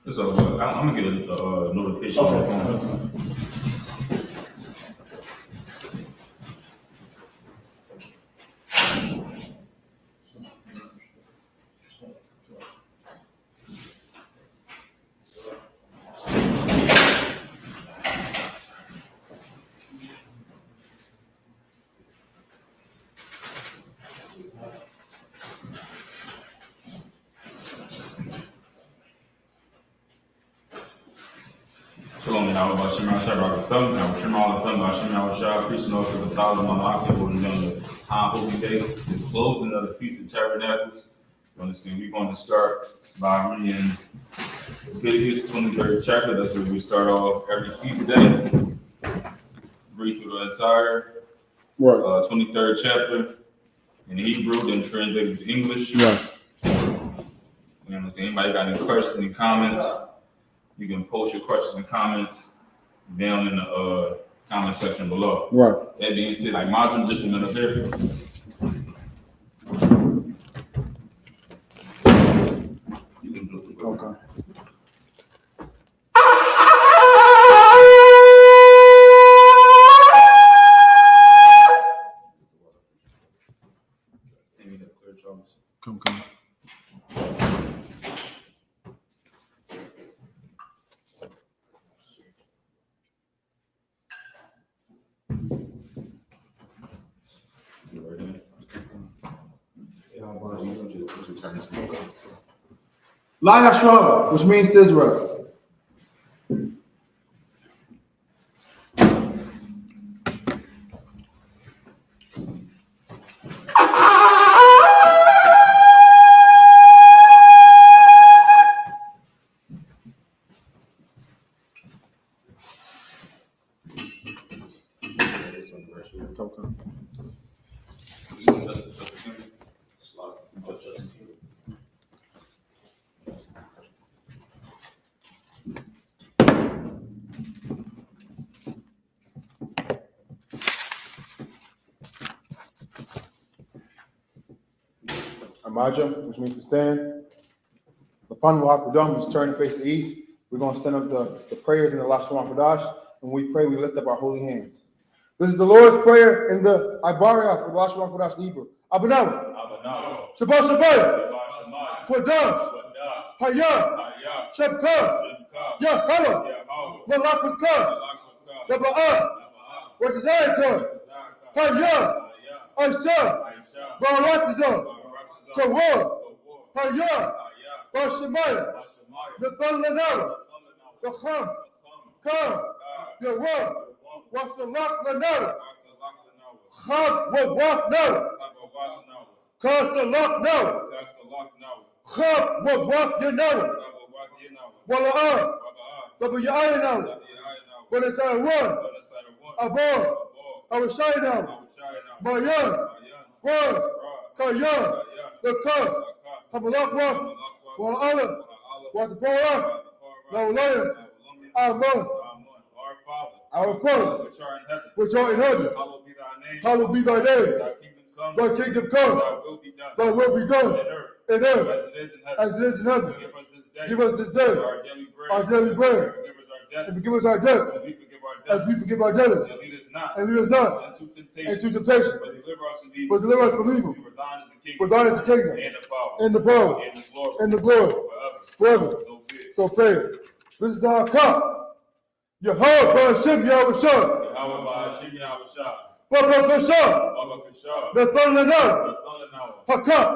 It's all good. I'm gonna get a notification on the phone. Shalom, now about Shema Shabbat Thumb, now Shema Thumb, by Shema Shah, priest knows of the thousand on the octave, and then the Holy Day, the closing of the Feast of Tabernacles. We're going to start by reading Leviticus 23rd chapter. That's where we start off every feast day. Read through the entire 23rd chapter in Hebrew, then translated to English. Right. You know what I'm saying? Anybody got any questions, any comments? You can post your questions and comments down in the comment section below. Right. That being said, like Majum, just another here. You can do it. Okay. Come. I.S.U.P.K, which means to Israel. Amaja, which means to stand. Upon Wahakadam, which turn to face the east. We're going to send up the prayers in the Lashon Hadash. When we pray, we lift up our holy hands. This is the Lord's Prayer in the Ibaria for the Lashon Hadash Hebrew. Abanaw. Shabbat Shabbat. Kodash. Hayah. Shabka. Yahweh. Malak with God. Daba'ah. What is I Hayah. Aisha. Baratizah. Kawah. Hayah. Bashemaya. The Thunlanara. The Ham. Kam. Yawah. Wasalak Lanara. Chab Wawak Nara. Kasalak Nara. Chab Wawak Yanara. Wala'ah. Tabayayanara. Wanasai one. Abor. Awashayana. Mayan. One. Kayan. The Kam. Hamalak one. Wala'ala. Wataborah. Laulayan. Amen. Our Father, which art in heaven, hallowed be thy name. Thy kingdom come, thy will be done in earth as it is in heaven. Give us this day our daily bread, and forgive us our debts as we forgive our debtors. And lead us not into temptation, but deliver us from evil. For thine is the kingdom, and the power, and the glory, forever. So pray. This is our cup. Yahweh Ba'Hashem Yahushua. Baba Kasha. The Thunlanah. Hakak.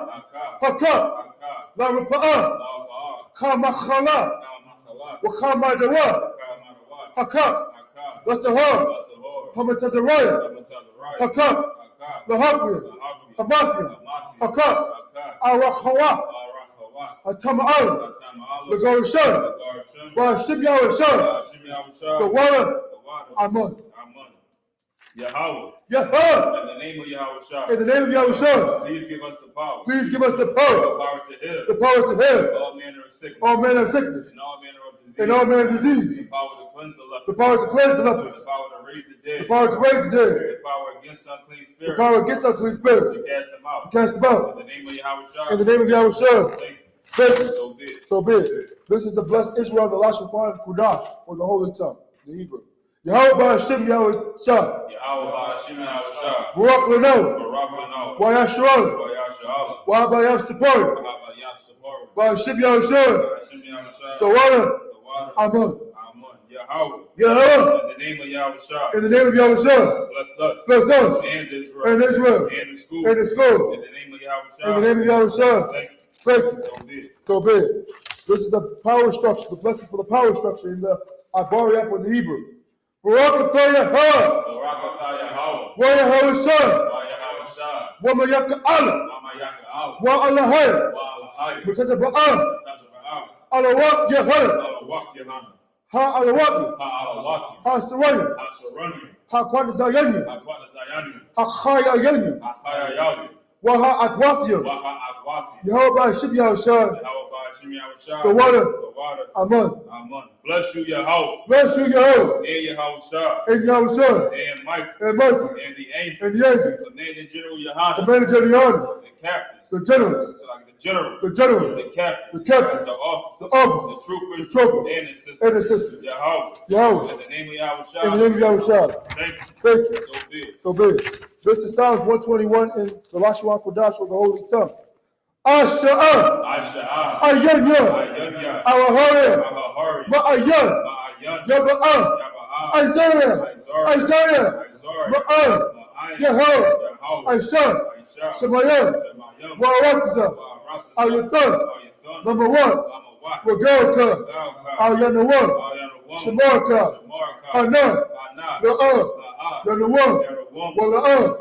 La Rupa'ah. Kamachala. Wakamadawa. Hakak. Latahar. Hamatazaraya. Hakak. Lahakwiya. Hamathia. Hakak. Arachawa. Atama'ala. The Garushan. Ba'Hashem Yahushua. The water. Amen. Yahweh. Yahweh. In the name of Yahweh. In the name of Yahweh. Please give us the power. Please give us the power. The power to heal. The power to heal. All manner of sickness. All manner of sickness. And all manner of disease. And all manner of disease. The power to cleanse the leper. The power to cleanse the lepers. The power to raise the dead. The power to raise the dead. The power against unclean spirits. The power against unclean spirits. To cast them out. To cast them out. In the name of Yahweh. In the name of Yahweh. Thank you. Thank you. So be it. So be it. This is the blessed Israel, the last one, Kudash, or the holy tongue, the Hebrew. Yahweh Hashem Yahweh Shah. Yahweh Hashem Yahweh Shah. Barak Leno. Barak Leno. Wayashuala. Wayashuala. Wahabayas Wayashuala. Hashem Yahweh Shah. Hashem Yahweh Shah. The water. The water. Amen. Amen. Yahweh. Yahweh. In the name of Yahweh Shah. In the name of Yahweh Shah. Bless us. Bless us. And Israel. And Israel. And the school. And the school. In the name of Yahweh Shah. In the name of Yahweh Shah. Thank you. Thank you. So be it. So be it. This is the power structure, the blessing for the power structure in the Abariyah for the Hebrew. Barak Atah Barak Atah Yahweh. Wa Yahweh Shah. Yahweh Shah. Wa Mayaka Allah. Amayaka Allah. Wa Allahaya. Wa'alahai. Mutasa Ba'ah. Tazaba'ah. Alawak Yahana. Alawak Yahanna. Ha Alawaki. Alawaki. Ha Saranya. Asaranya. Ha Kwanazayanya. Akwata Zayani. Ha Khayayanya. Achaya Yali. Wa Ha Agwathia. Waha Agwafi. Yahweh Hashem Yahweh Shah. Yahweh Hashem Yahweh Shah. The water. The water. Amen. Amen. Bless you, Yahweh. Bless you, Yahweh. And Yahweh Shah. And Yahweh Shah. And Michael. And Michael. And the angel. And the angel. Commanding General Yahanna. Commander General. The captains. The generals. So like the general. The generals. The captains. The captains. The officers. The officers. The troopers. The troopers. And the sisters. And the sisters. Yahweh. Yahweh. In the name of Yahweh Shah. In the name of Yahweh Shah. Thank you. Thank you. So be it. So be it. This is Psalms 121 in the Lashwan Kodash of the Holy Tongue. Asha'ah. Asha'ah. Ayanya. Ayanya. Awahaya. Ahahari. Ma'ayan. Ma'ayan. Yaba'ah. Yaba'ah. Isaiah. Isaiah. Ma'an. Yahweh. Aisha. Shemayah. Wa'awatiza. Ayatan. Number one. Wagalka. Ayanawan. Shemarka. Hana. La'ah. Yanawan. Wala'ah.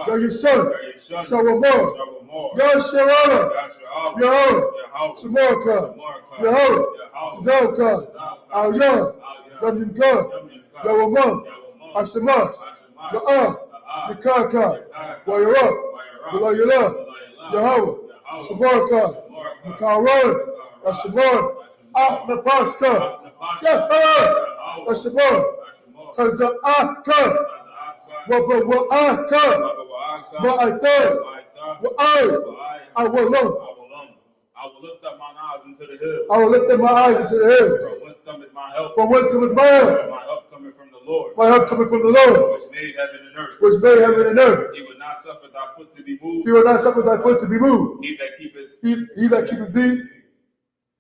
Yayishan. Shawamah. Yasharala. Yahweh. Shemarka. Yahweh. Tizalka. Ayah. Yamimka. Yawamah. Ashamash. La'ah. Yakaka. Wayara. Walayala. Yahweh. Shemarka. Makaran. Ashamar. Ahmapashka. Yahweh. Ashamar. Taza'aka. Wabawa'aka. Ma'atar. I will look. I will lift up mine eyes into the hills. I will lift up my eyes into the hills. From whence cometh my help? From whence cometh my help? My help coming from the Lord. My help coming from the Lord, Which made heaven and earth. which made heaven and earth. He would not suffer thy foot to be moved. He will not suffer thy foot to be moved. He that keepeth He that keepeth thee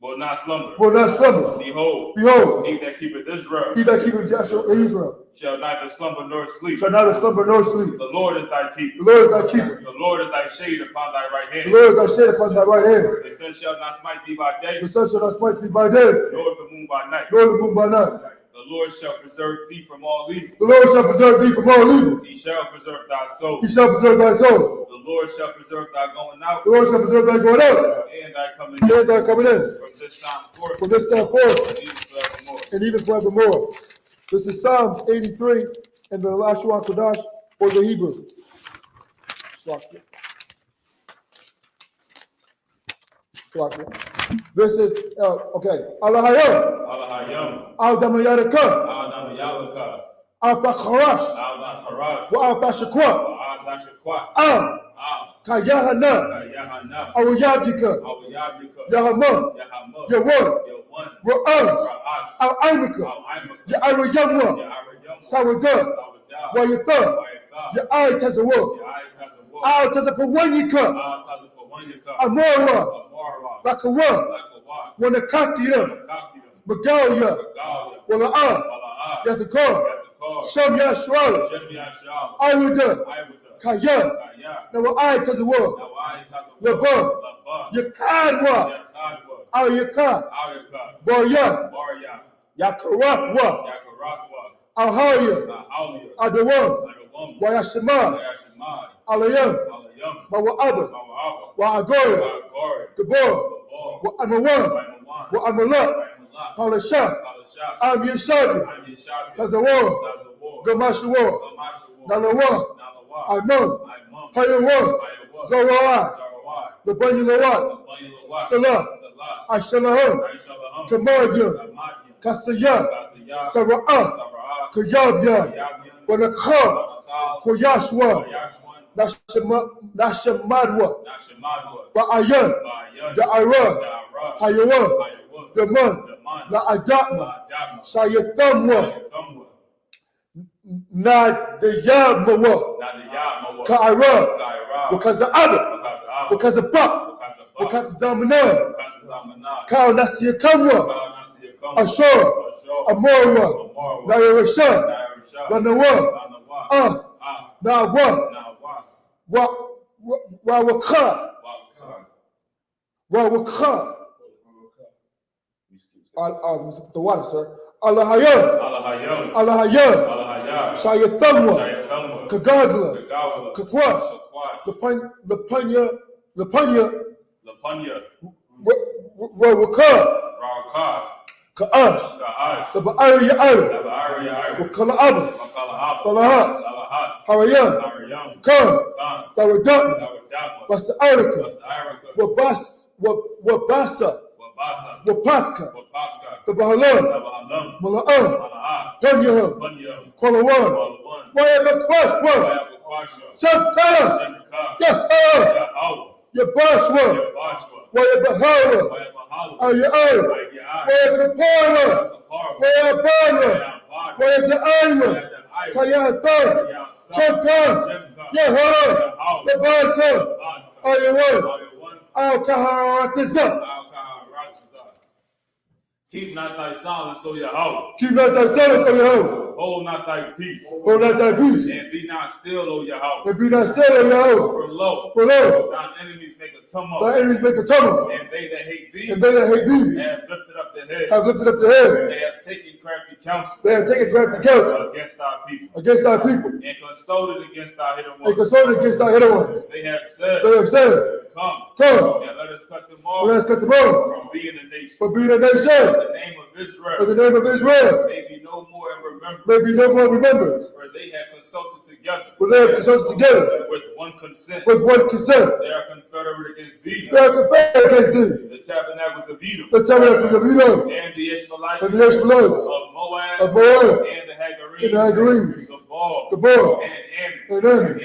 will not slumber. will not slumber. Behold, Behold, he that keepeth Israel he that keepeth Israel shall neither slumber nor sleep. shall neither slumber nor sleep. The Lord is thy keeper. The Lord is thy keeper. The Lord is thy shade upon thy right The hand. Lord is thy shade upon thy right hand. The sun shall not smite thee by day, The sun shall not smite thee by day, nor the moon by night. nor the moon by night. The Lord shall preserve thee from all evil. The Lord shall preserve thee from all evil. He shall preserve thy soul. He shall preserve thy soul. The Lord shall preserve thy going out The Lord shall preserve thy going out and thy coming and in thy coming in from this time forth from this time forth and even forevermore. and even forevermore. This is Psalms 83 in the Lashwan Kodash or the Hebrew. Slakia. This is, okay. Allahayam. Alahayam. Al-Damayaraka. Al-Nam Yalaka. Al-Fakharash. Al-Naharash. Wa-Al-Tashakwa. Al-Nashakwa. Al. Ka-Yahanna. Yahana. Al-Yabika. Al-Yabika. Yahama. Yahama. Yawan. Yawan. Ra'ash. Ra'ash. Al-Aimika. Al-Aimaka. Ya-Arayamwa. Ya'arayam. Sawadah. Sawadah. Wayatha. Wayatha. Ya-Ay-Tazawa. Ya'ay-Tazawah. Al-Tazapawanyika. Al-Tazapawanyaka. Amora. Amara. Lakawa. Lakawa. Wanakakira. Kakira. Magalia. Galia. Wala'a. Bala'ah. Yazakar. Yazakar. Shem Yashral. Shem Yashal. Iwada. Iwada. Kaya. Kaya. Now Ay-Tazawa. Ya'ay-Tazawah. Laba. Laba. Yakadwa. Yakadwa. Al-Yaka. Al-Yaka. Barya. Barya. Yakarakwa. Yakarakwa. Alhaya. Aliyah. Adawan. Adawam. Wayashima. Yashimai. Alayam. Alayam. Mawa'aba. Mawa'aba. Wa'agora. Wa'agori. Gabor. Gabor. Wa'amawan. Wa'amawan. Wa'amala. Wa'amala. Halasha. Halasha. Am Yeshadi. Yeshabi. Tazawa. Tazawah. Gamashawa. Gamashawa. Nalawa. Nalawa. Aimon. Aimon. Hayawa. Ayawa. Zawai. Sarawai. Labanilawat. Banyalawat. Salah. Salah. Ashalaham. Aishalaham. Kamaja. Kamadia. Kasaya. Kasaya. Sara'ah. Sara'ah. Kayabya. Yabyan. Wanakha. Wanakal. Koyashwa. Yashwan. Nashamadwa. Nashamadwa. Ba'ayan. Bayan. Da'ara. Da'ara. Hayawan. Hayawan. the month, Na'adama, Shayathamwa, not the Yamawa, Ka'ira, because of Abba, because of Buck, because of Zamana, Ka'al Nasiya Kamwa, Ashur, Amorwa, Nayarasha, Lanawa, Nawa, Wawaka, the water, sir. Allahayam, Shayathamwa, Kagagla, Kakwash, Lapanya, Wawaka, Ka'ash, the Ba'ari Wakala Abba, Kalahat, Harayam, Khan, Tharadam, Basa Arika, Wabasa, Wapatka, the Bahalam, Mala'am, Panyaham, Kwalawan, Wayabakwash, Shabkar, Yabashwa, Wayabahara, Ayah, Wayakapara, Wayabara, Wayada'aywa, Kayata, Shabkar, Yahara, Labata, Ayawan, Al-Kaharatiza. Keep not thy silence, O Yahweh. Keep not thy silence, O Yahweh. Hold not thy peace. Hold not thy peace. And be not still, O Yahweh. And be not still, O Yahweh. For lo, thine enemies make a tumult. Thy enemies make a tumult. And they that hate thee, and they that hate thee, have lifted up their head. have lifted up their head. They have taken crafty counsel. They have taken crafty counsel against thy people. Against thy people. And consulted against thy hidden ones. And consulted against thy hidden ones. They have said, Come, and let us cut them off. Let us cut them off from being a nation. From being a nation. The name of Israel. In the name of Israel. May be no more in remembrance. May be no more remembrance. For they have consulted together. For they have consulted together. With one consent. With one consent. They are confederate against thee. They are confederate against thee. The Tabernacles of Edom. The Tabernacles of Edom. And the Ishmaelites. And the Ishmaelites. Of Moab. Of Moab. And the Hagarenes. And the Hagarenes. The Baal. The Baal. And Ammon.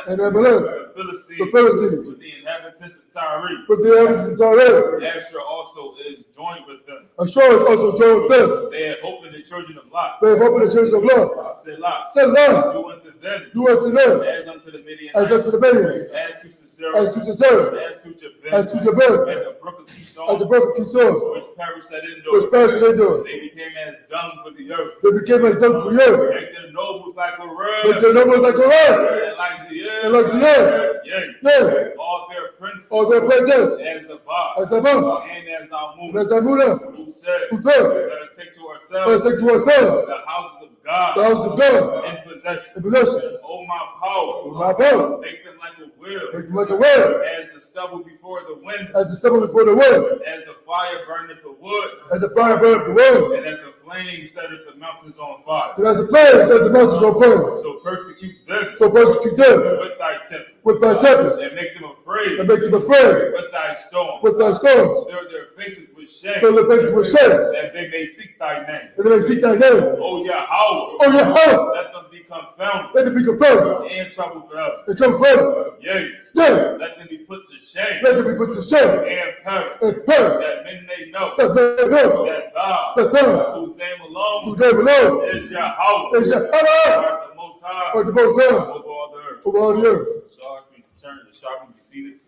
And Amalek. The Philistines. The Philistines. With the inhabitants of Tyre. With the inhabitants of Tyre. Asher also is joined with them. Ashur is also joined with them. They have opened the children of Lot. They have opened the children of Lot. Selah. Selah. Do unto them. Do unto them. As unto the Midianites. As unto the Midianites. As to Sisera. As to Sisera. As to Jabin. As to Jabin. At the brook of Kishon. At the brook of Kishon. Which perished at Endor. Which perished at Endor. They became as dung for the earth. They became as dung for the earth. Make their nobles like a ram. Make their nobles like a ram. And like the air. And like the air. Yea. All their princes. All their princes. As Zabah. As Zabah. And as Almuna. And as Almuna. Who said. Who said. Let us take to ourselves. Let us take to ourselves. The houses of God. The houses of God. In possession. In possession. Oh my power. Oh my power. Make them like a wheel. Make them like a wheel. As the stubble before the wind. As the stubble before the wind. As the fire burneth the wood. As the fire burneth the wood. And as the flame setteth the mountains on fire. And as the flame set the mountains on fire. So persecute them. So persecute them. With thy tempest. With thy tempest. And make them afraid. And make them afraid. With thy storm. With thy storms. Stir their faces with shame. Stir their faces with shame. That they may seek thy name. And they may seek thy name. Oh Yahweh. Oh Yahweh. Let them be confounded. Let them be confounded. And troubled forever. And troubled forever. Yea. Yea. Let them be put to shame. Let them be put to shame. And perish. And perish. That men may know. That men may know. That thou. That thou. Whose name alone. Whose name alone. Is Yahweh. Is Yahweh. Art the most high. Art the most high. Over all the earth. Over all the earth. So I speak to turn the sharp and be seated.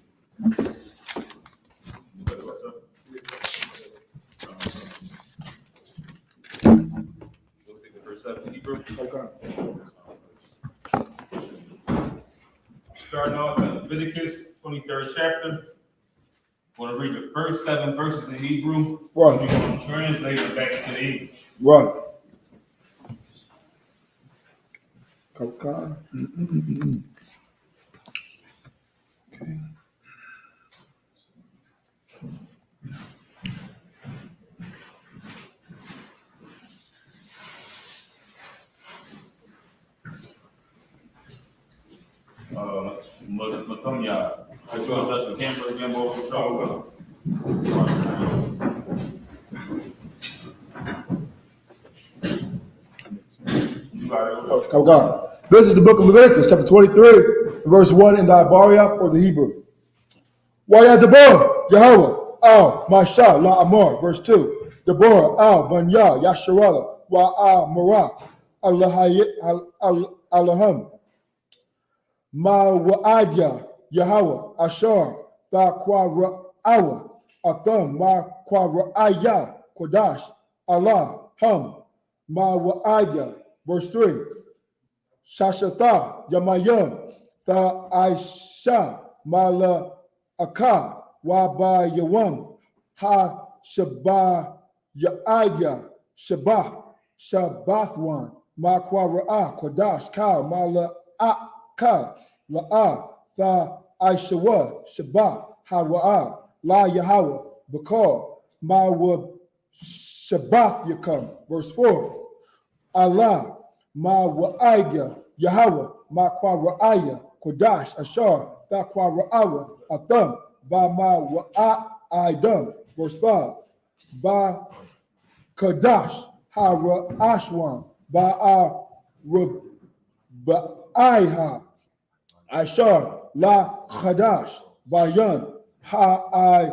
We'll take the first step in Hebrew. Okay. Starting off in Leviticus 23rd chapter. We're going to read the first 7 verses in Hebrew. Right. We're going to translate it back into the English. Right. Okay. Okay. Matonya, I told Justin Camper again, more control. This is the book of Leviticus, chapter 23, verse 1 in the Ibariah or the Hebrew. Wayadabar, Yahweh, Al Masha La Amor, verse 2. Deborah Al Banya Yasharala Wa Al Marah Allahum Ma Wa'adya Yahweh Ashar Tha Kwa Ra'awa Atham Ma Kwa Ra'aya Kodash Allah Hum Ma Wa'adya, verse 3. Shashata Yamayim Tha Aisha Mala Aka Wa Ba Yawam Ha Shabba Ya'adya Shabbathwan Ma Kwa Ra'a Kodash Ka Mala Ka La'a Tha Aishawa Shabbat Hawa'a La Yahweh Bakal Ma Wa Shabbath Yakam, verse 4. Allah Ma Wa'aya Yahweh Ma Kwa Ra'aya Kodash Ashar Tha Kwa Ra'awa Atham Ba Ma Wa'aidam, verse 5. Ba Kodash Ha Ra'ashwan Ba Ba'aiha Ashar La Chadash Bayan Ha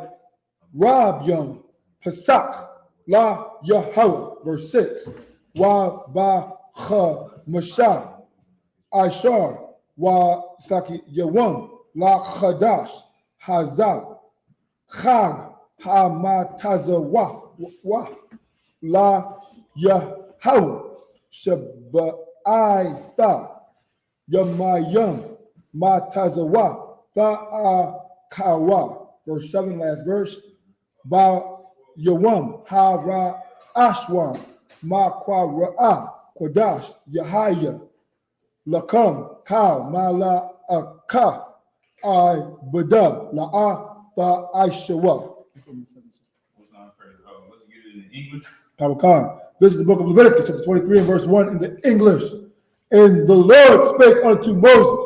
Rabyam Pasak La Yahweh, verse 6. Wa Ba Cha Masha Ashar Wa Saki Yawam La Chadash Hazak Chag Ha Matazawaf La Yahweh Shabbaita Yamayam Matazawaf Ta'akawa, verse 7, last verse. Ba Yawam Ha Ra Ashwan Ma Kwa Ra'a Kodash Yahaya Lakam Ka Mala Akaf I Bada La'a Tha Aishawa. Let's get it in English. This is the book of Leviticus, chapter 23 and verse 1 in the English. And the Lord spake unto Moses,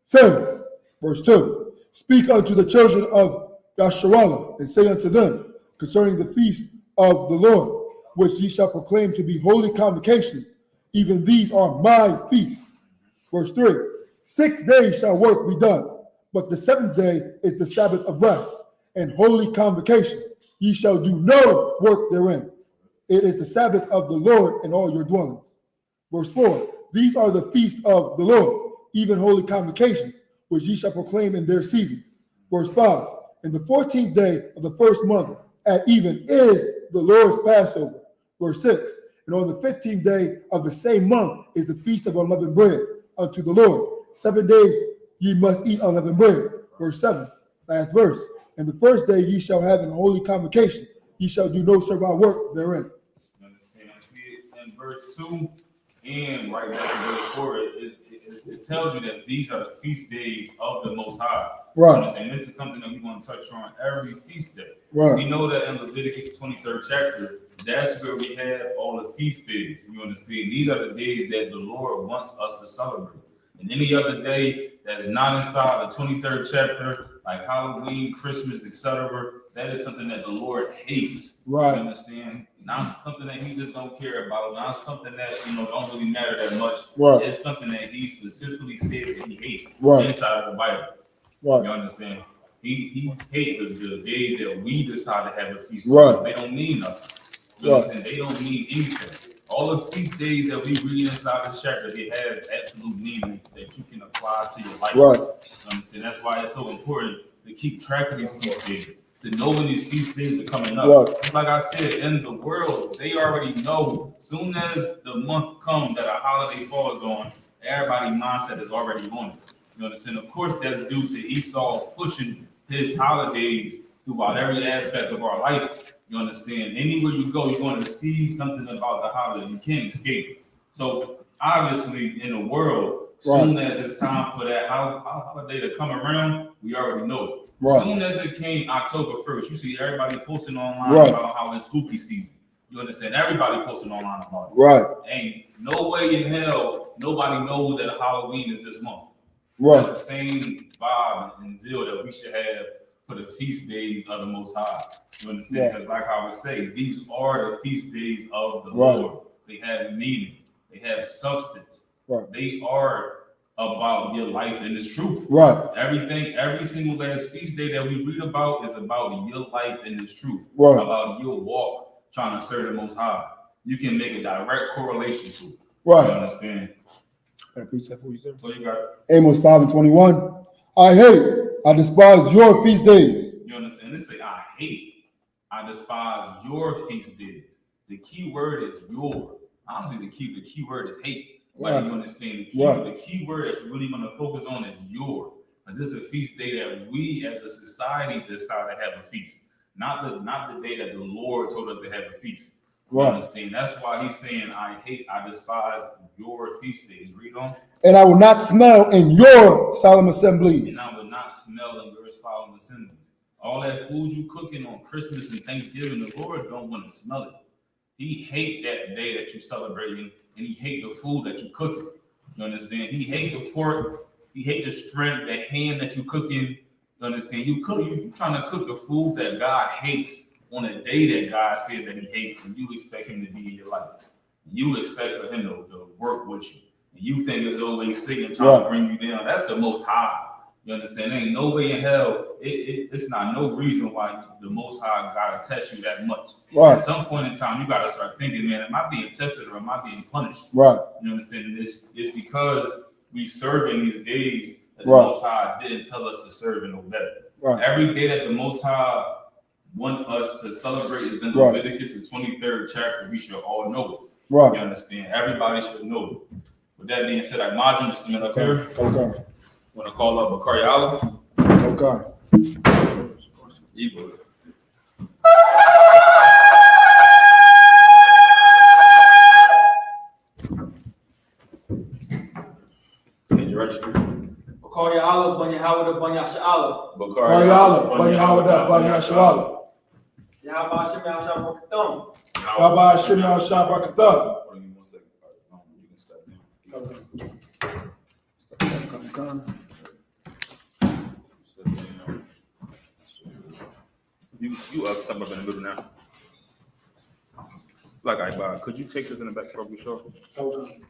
saying, verse 2, speak unto the children of Yasharallah, and say unto them concerning the feast of the Lord, which ye shall proclaim to be holy convocations, even these are my feasts. Verse 3, 6 days shall work be done, but the seventh day is the Sabbath of rest and holy convocation. Ye shall do no work therein. It is the Sabbath of the Lord in all your dwellings. Verse 4, these are the feasts of the Lord, even holy convocations, which ye shall proclaim in their seasons. Verse 5, in the 14th day of the first month at even is the Lord's Passover. Verse 6, and on the 15th day of the same month is the feast of unleavened bread unto the Lord. 7 days ye must eat unleavened bread. Verse 7, last verse, and the first day ye shall have an holy convocation. Ye shall do no servile work therein. In verse 2 and right back in verse 4, it tells you that these are the feast days of the Most High. Right. And this is something that we're going to touch on every feast day. Right. We know that in Leviticus 23rd chapter, that's where we have all the feast days. You understand? These are the days that the Lord wants us to celebrate. And any other day that's not inside the 23rd chapter, like Halloween, Christmas, etc., that is something that the Lord hates. Right. You understand? Not something that he just don't care about. Not something that, don't really matter that much. Right. It's something that he specifically said that he hates. Right. Inside of the Bible. Right. You understand? He hates the days that we decide to have a feast. Right. They don't mean nothing. You understand? They don't mean anything. All the feast days that we read inside this chapter, they have absolute meaning that you can apply to your life. Right. You understand? That's why it's so important to keep track of these feast days, to know when these feast days are coming up. Right. Like I said, in the world, they already know. Soon as the month comes that a holiday falls on, everybody's mindset is already on it. You understand? Of course, that's due to Esau pushing his holidays throughout every aspect of our life. You understand? Anywhere you go, you're going to see something about the holiday. You can't escape it. So obviously, in the world, soon as it's time for that holiday to come around, we already know it. Right. Soon as it came October 1st, you see everybody posting online about how it's spooky season. You understand? Everybody posting online about it. Right. Ain't no way in hell nobody knows that Halloween is this month. Right. That's the same vibe and zeal that we should have for the feast days of the Most High. You understand? Because like I would say, these are the feast days of the Lord. They have meaning. They have substance. Right. They are about your life in this truth. Right. Everything, every single last feast day that we read about is about your life in this truth. Right. About your walk trying to serve the Most High. You can make a direct correlation to it. Right. You understand? What you got? Amos 5:21. I despise your feast days. You understand? They say, I hate, I despise your feast days. The key word is your. Honestly, the key word is hate. Right. Like, you understand? The key word that's really going to focus on is your. Because this is a feast day that we as a society decide to have a feast. Not the day that the Lord told us to have a feast. You understand? That's why he's saying, I despise your feast days. Read on. And I will not smell in your solemn assemblies. And I will not smell in your solemn assemblies. All that food you cooking on Christmas and Thanksgiving, the Lord don't want to smell it. He hate that day that you celebrating, and he hate the food that you cooking. You understand? He hate the pork. He hate the shrimp, the ham that you cooking. You understand? You trying to cook the food that God hates on a day that God said that he hates, and you expect him to be in your life. You expect for him to work with you. And you think it's always Satan trying to bring you down. That's the Most High. You understand? There ain't no way in hell. It's not no reason why the Most High gotta test you that much. Right. At some point in time, you gotta start thinking, man, am I being tested or am I being punished? Right. You understand? And it's because we serve in these days that the Most High didn't tell us to serve and obey. Right. Every day that the Most High want us to celebrate is in Leviticus, the 23rd chapter. We should all know it. Right. You understand? Everybody should know it. With that being said, I margin just a minute up here. Okay. Want to call up Bakari Allah? Okay. Evil. Change your registry. Bakari Allah, Banya Hawada, Banya Sha'ala. Bakari Allah, Banya Hawada, Banya Sha'ala. Yahweh Hashem Yahshua Barakathum. Yahweh Hashem Yahshua Barakathum. Hold on, give me 1 second. You can step down. You up something up in the middle now. It's like, I could you take this in the back for me, sure? Okay.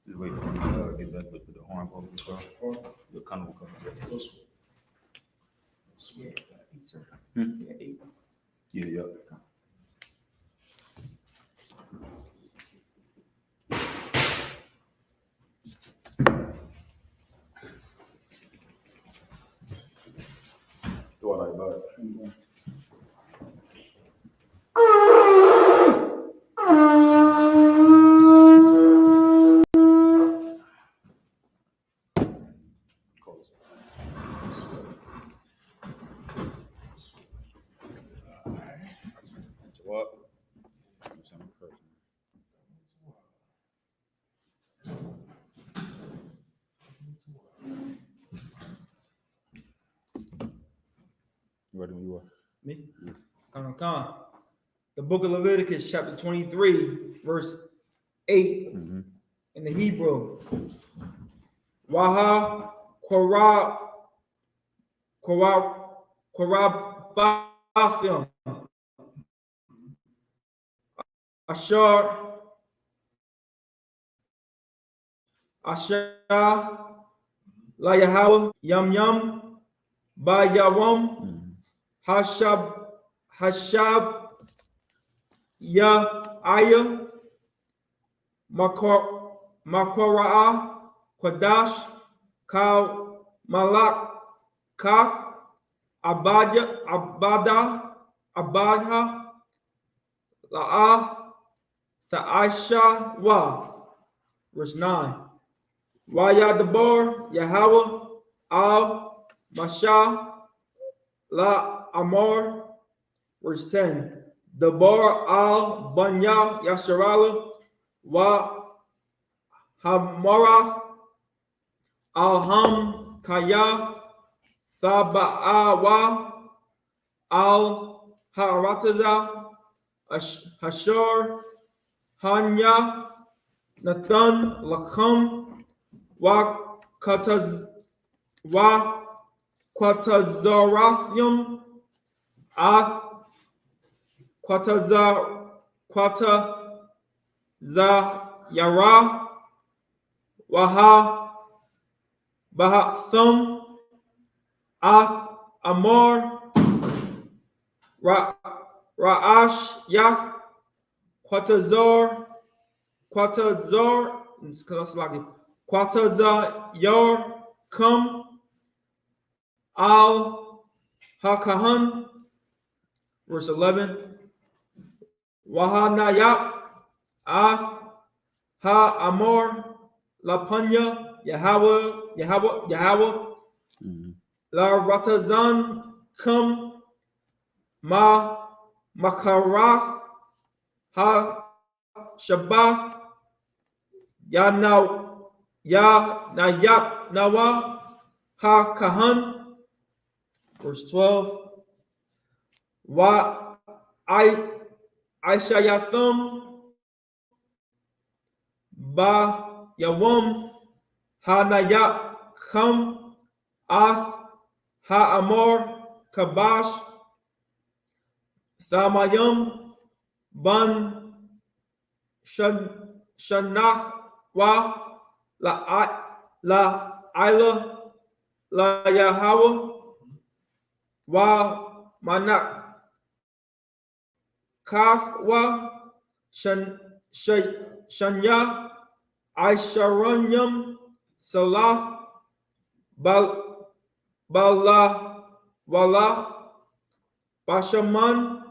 Just wait for me to get back with the horn over the show. Your kind of come. Yeah. Do I like that? What? You ready when you are? Me? Come. The book of Leviticus, chapter 23, verse 8 in the Hebrew. Waha Korabathim Asher La Yahweh Yam Ba Yawam Hashab Ya Aya Makora'ah Quadash Kal Malak Kath Abadha La'ah Ta'asha Wa. Verse 9. Wa Yadabar Yahweh Al Masha La Amor. Verse 10. Dabar Al Banya Yasharala Wa Hamorath Al-Ham Kaya Thaba'awa Al-Harataza Hashar Hanya Nathan Lacham Wa Quatazorathim, Ath, Quatazayara, Waha, Bahathum, Ath, Amor, Ra'ash, Yath, Quatazor, Quatazar, Kum, Al Hakahan, verse 11. Wahanayap, Ath, Ha Amor, Lapanya, Yahweh, La Ratazan, Kum, Makarath, Ha Shabbath, Nayap, Nawa, Ha Kahan, verse 12. Wa Ishayathum, Ba Yawum, Ha Nayap, Kam, Ath, Ha Amor, Kabash, Thamayum, Ban Shanath, Wa La Ila, La Yahweh, Wa Manak Kathwa, Shanya, Aisharanyam, Salath, Bala, Wala, Bashaman,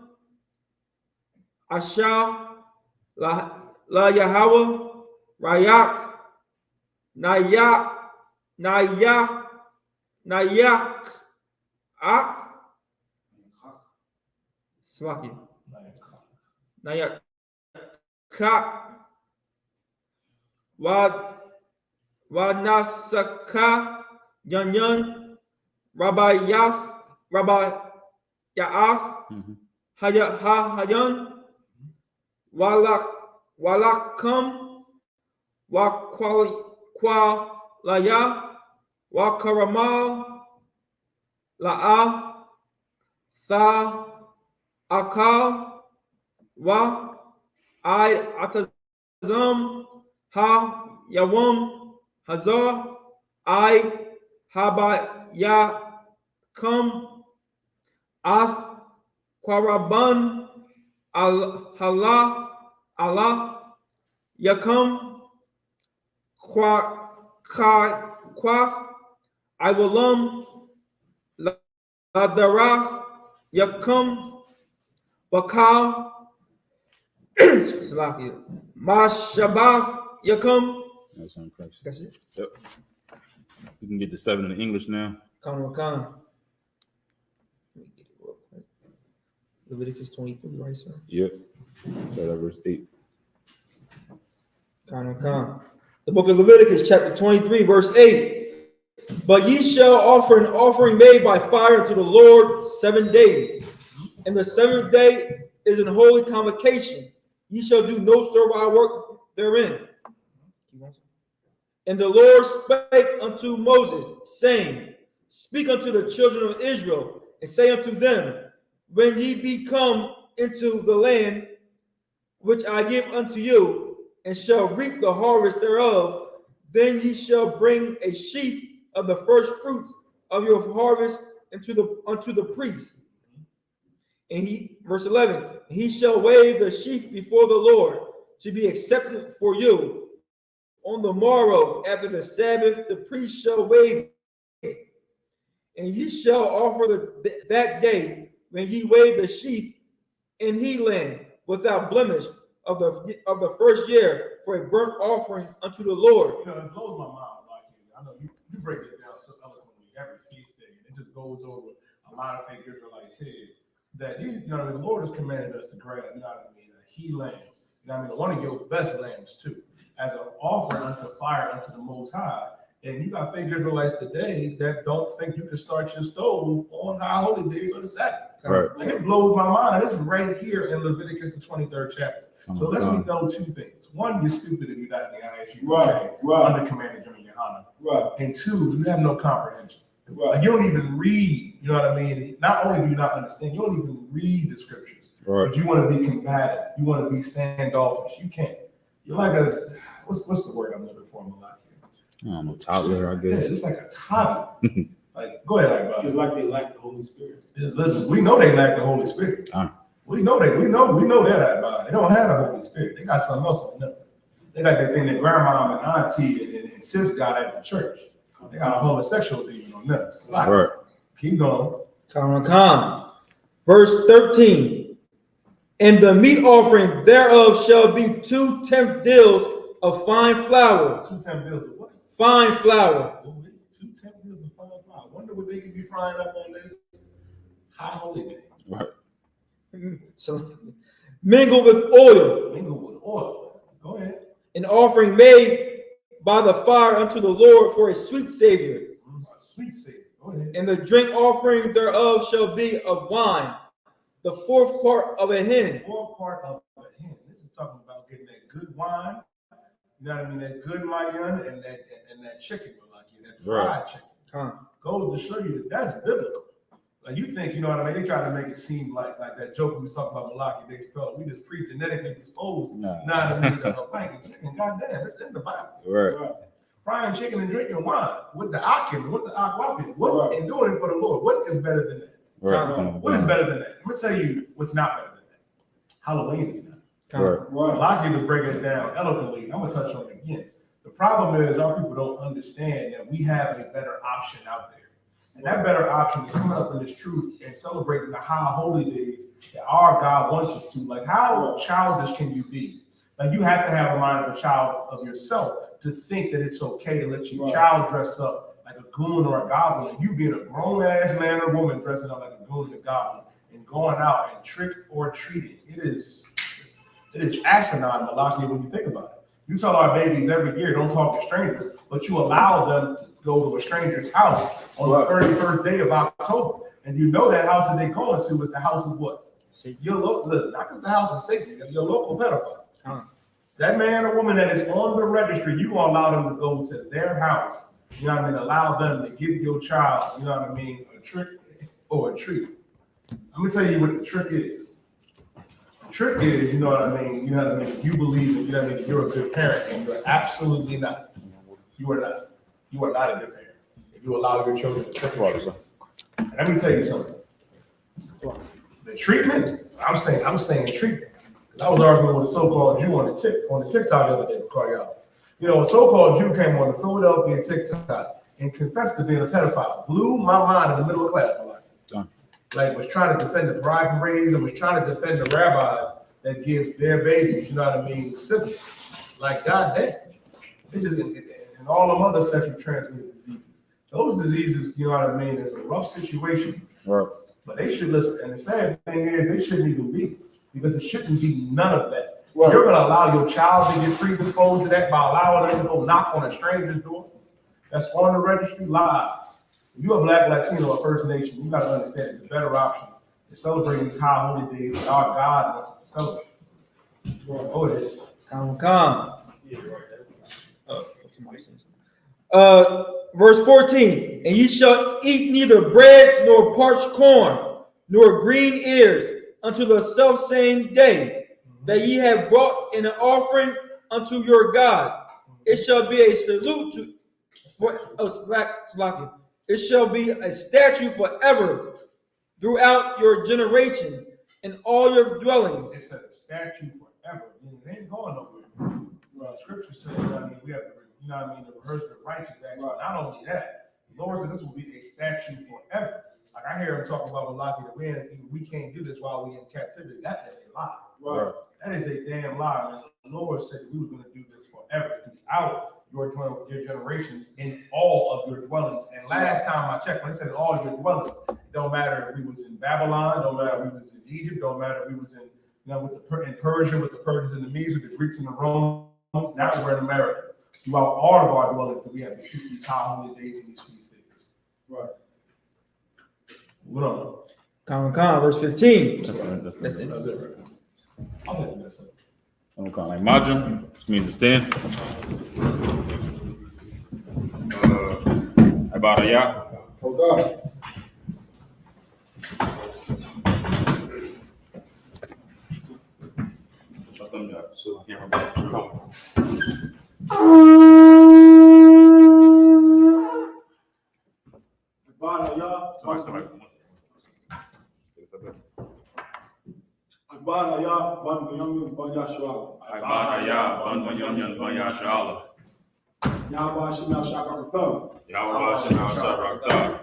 Asha, La Yahweh, Rayak, Nayak, Ak, Swaki, Nayak, Kak, Wanasaka, Yanyan, Rabbi Yaath, Hayan, Walakam, Wakwalaya, Wakaramal, La'a, Tha, Akal, Wa, Atazam, Ha, Yawum, Hazar, Habayakam, Ath, Quaraban, Allah, Yakam, Quath, Iwalam, Ladarath, Yakam, Bakal, Mashabath, Yakam. That's on Christ. That's it. Yep. You can get the 7 in English now. Khan. Let me get it real quick. Leviticus 23, right, sir? Yep. Start at verse 8. Khan. The book of Leviticus, chapter 23, verse 8. But ye shall offer an offering made by fire to the Lord 7 days. And the 7th day is an holy convocation. Ye shall do no servile work therein. And the Lord spake unto Moses, saying, Speak unto the children of Israel, and say unto them, When ye be come into the land which I give unto you, and shall reap the harvest thereof, then ye shall bring a sheaf of the first fruits of your harvest unto the priest. And verse 11, he shall wave the sheaf before the Lord to be accepted for you. On the morrow after the Sabbath, the priest shall wave it. And ye shall offer that day when ye wave the sheaf in he land without blemish of the first year for a burnt offering unto the Lord. You know, it blows my mind. Like, I know you break it down so eloquently every feast day, and it just goes over a lot of things Israelites said. That the Lord has commanded us to grab, a he lamb, one of your best lambs too, as an offering unto fire unto the Most High. And you got fake Israelites today that don't think you can start your stove on high holy days or the Sabbath. Right. Like, it blows my mind. It's right here in Leviticus, the 23rd chapter. So let me know 2 things. One, you're stupid if you're not in the I.S.U.P.K. Under Commander GEN.YAHANNA. Right. And 2, you have no comprehension. Like you don't even read, you know what I mean? Not only do you not understand, you don't even read the scriptures. Right. But you want to be combative. You want to be standoffish. You can't. You're like a, what's the word I'm looking for, Malaki? I don't know, toddler, I Yeah, guess. it's like a toddler. Like, go ahead, like, It's like they lack the Holy Spirit. listen, we know they lack the Holy Spirit. We know that. We know that. They don't have the Holy Spirit. They got something else on them. They got that thing that grandma and auntie and sis got at the church. They got a homosexual demon on them. So, like, Right. keep going. Verse 13. And the meat offering thereof shall be 2 tenth deals of fine flour. 2 tenth deals of what? Fine flour. 2 tenth deals of fine flour. I wonder what they could be frying up on this high holy day. Right. So, mingled with oil. Mingle with oil. Go ahead. An offering made by the fire unto the Lord for a sweet savior. A sweet savior. Go ahead. And the drink offering thereof shall be of wine, the 4th part of a hin. 4th part of a hen. This is talking about getting that good wine. You know what I mean? That good mayan and that chicken, that fried chicken. Goes to show you that that's biblical. Like you think, you know what I mean? They try to make it seem like that joke we was talking about Malaki Day Spell. We just pre-genetically disposed. Nah. Nah, the blanket chicken. Goddamn, it's in the Bible. Right. Frying chicken and drinking wine with the akim, with the akwapin. What and doing it for the Lord. What is better than that? Right. What is better than that? I'm gonna tell you what's not better than that. Halloween is not. Right. Malaki was breaking it down eloquently. I'm gonna touch on it again. The problem is our people don't understand that we have a better option out there. And that better option is coming up in this truth and celebrating the high holy days that our God wants us to. Like, how childish can you be? Like, you have to have a mind of a child of yourself to think that it's okay to let your child dress up like a goon or a goblin. And you being a grown-ass man or woman dressing up like a goon or a goblin and going out and trick or treating. It is asinine, Malaki, when you think about it. You tell our babies every year, don't talk to strangers, but you allow them to go to a stranger's house on the 31st day of October. And you know that house that they're going to is the house of what? Your local, listen, not just the house of Satan, your local pedophile. That man or woman that is on the registry, you gonna allow them to go to their house, you know what I mean? Allow them to give your child, you know what I mean, a trick or a treat. I'm gonna tell you what the trick is. Trick is, you know what I mean? You know what I mean? You believe that, you know what I mean, you're a good parent, and you're absolutely not. You are not. You are not a good parent if you allow your children to trick or treat. And let me tell you something. The treatment, I'm saying treatment. I was arguing with a so-called Jew on the TikTok the other day, y'all. You know, a so-called Jew came on the Philadelphia TikTok and confessed to being a pedophile. Blew my mind in the middle of class. Like was trying to defend the bride parades and was trying to defend the rabbis that give their babies, you know what I mean, syphilis. Like, goddamn. And all them other sexually transmitted diseases. Those diseases, you know what I mean, is a rough situation. Right. But they should listen. And the sad thing is, they shouldn't even be, because it shouldn't be none of that. Right. You're going to allow your child to get predisposed to that by allowing them to go knock on a stranger's door that's on the registry live. If you're a Black, Latino, or First Nation, you got to understand the better option is celebrating these high holy days that our God wants us to celebrate. Go ahead. Come. Verse 14. And ye shall eat neither bread nor parched corn nor green ears unto the selfsame day that ye have brought in an offering unto your God. It shall be a salute it shall be a statute forever throughout your generations in all your dwellings. It's a statute forever. It ain't going nowhere. Well, Scripture says, you know what I mean, we have to, you know what I mean, to rehearse the righteous acts. But not only that, the Lord said this will be a statute forever. Like I hear him talking about Malaki that we can't do this while we're in captivity. That is a lie. Right. That is a damn lie, man. The Lord said that we were going to do this forever throughout your generations in all of your dwellings. And last time I checked, when it said all your dwellings, it don't matter if we was in Babylon, don't matter if we was in Egypt, don't matter if we was in, you know, in Persia, with the Persians and the Medes, with the Greeks and the Romans. Now we're in America. Throughout all of our dwellings, we have to keep these high holy days and these feast days. Right. What on? Verse 15. That's it. I'll take this up. I'm calling like Majum, which means to stand. Ibaraya. Oh God. Shut them down. So I can't remember. Come. Akbar Hayah. Somebody. Akbar Hayah. Ban Bunyamin Ban Yahshua. Ibadaya, Ban Bunyamin, Ban Yahshua. Yahweh Shemel Shabbat. Yahweh Shemel Shabbat.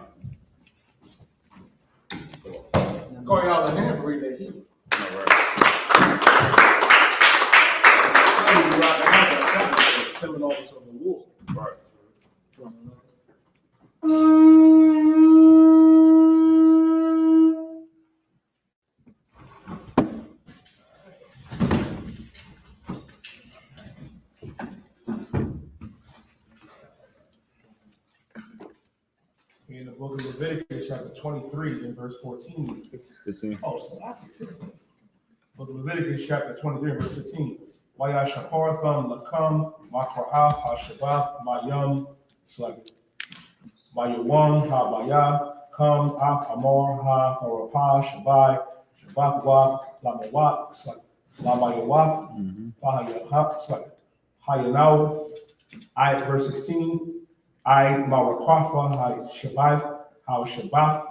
Go out of hand for reading that Hebrew. Killing officer of the war. Right. In the book of Leviticus, chapter 23, and verse 14. 15. Oh, so I get 15. Book of Leviticus, chapter 23, and verse 15. Waya Shapartham Lakam, Makra'af, Hashabath, Mayam, Slugget. Mayawam, Habaya, Kam, Ak, Amor, Ha, Harapah, Shabai, Shabath, Waf, Lamawat, Slugget. Lamayawaf, Fahayah, Slugget. Hayanau, I, verse 16. I, Marakwafa, Hay Shabath, How Shabath,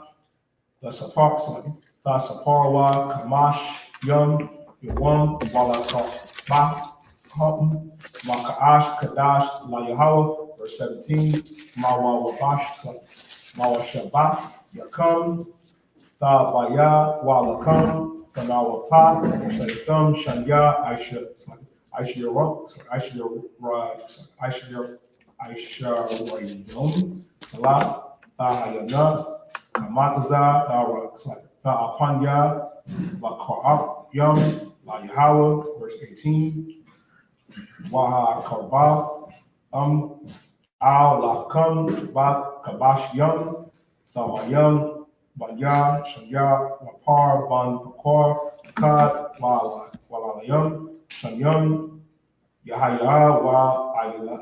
the Sapark, Slugget. The Saparwa, Kamash, Yum, Yawam, Walakah, Houghton, Makaash, Kadash, La Yahweh, verse 17, Mawa Wabash, Mawa Shabbat, Yakam, Thabaya, Walakam, Thanawapa, Shatham, Shanya, Aisha, Salah, Thahayana, Kamataza, Thapanya, Laka'af, Yum, La Yahweh, verse 18, Waha Karbath, Al Lakam, Shabath, Kabash Yum, Thamayam, Banya, Shanya, Wapar, Ban Pakar, Kad, Walayam, Shanyam, Yahaya, Wa Ayla,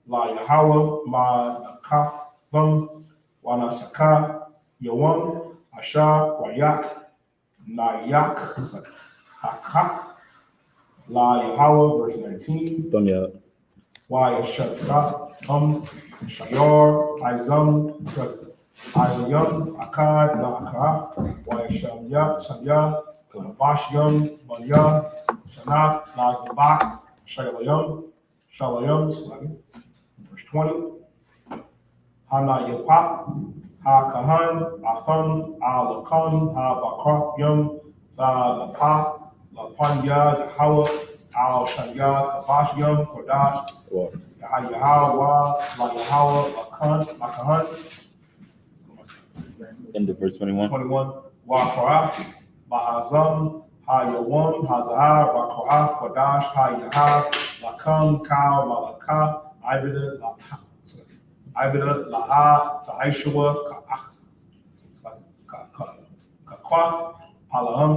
La Yahweh, Ma Nakatham, Wanasaka, Yawam, Asha, Wayak, Nayak, Hakak, La Yahweh, verse 19. Thumb you up. Why Shafat, Shayar, Izam, Izayam, Akkad, La Akaraf, Why Shamya, Samya, Kalabashyam, Manya, Shanath, La Zabak, Shalayam, verse 20. Hana Yapap, Ha Kahan, Atham, Alakan, Ha Bakraf Yum, Tha Lapa, Lapanya, Yahweh, Al Shanya, Kabash Yum, Kodash, Yahweh, La Yahweh, Lakahan, End of verse 21. 21, Wa Koraf, Ba'azam, Ha Yawam, Hazahar, Wa Koraf, Kodash, Ha Yahab, Lakam, Kal, Malaka, Ibida, La'a, Ta'ishua, Kakwaf, Alaam,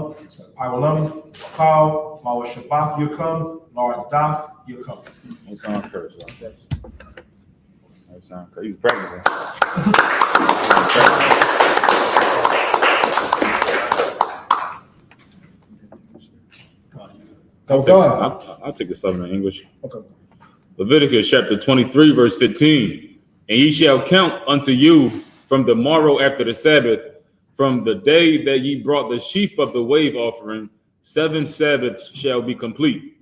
Iwalam, Wakal, Mawashabath Yukam, Lardaf Yukam. No sound curse. No sound curse. He's practicing. I'll take the 7 in English. Okay. Leviticus chapter 23, verse 15. And ye shall count unto you from the morrow after the Sabbath, from the day that ye brought the sheaf of the wave offering, 7 Sabbaths shall be complete.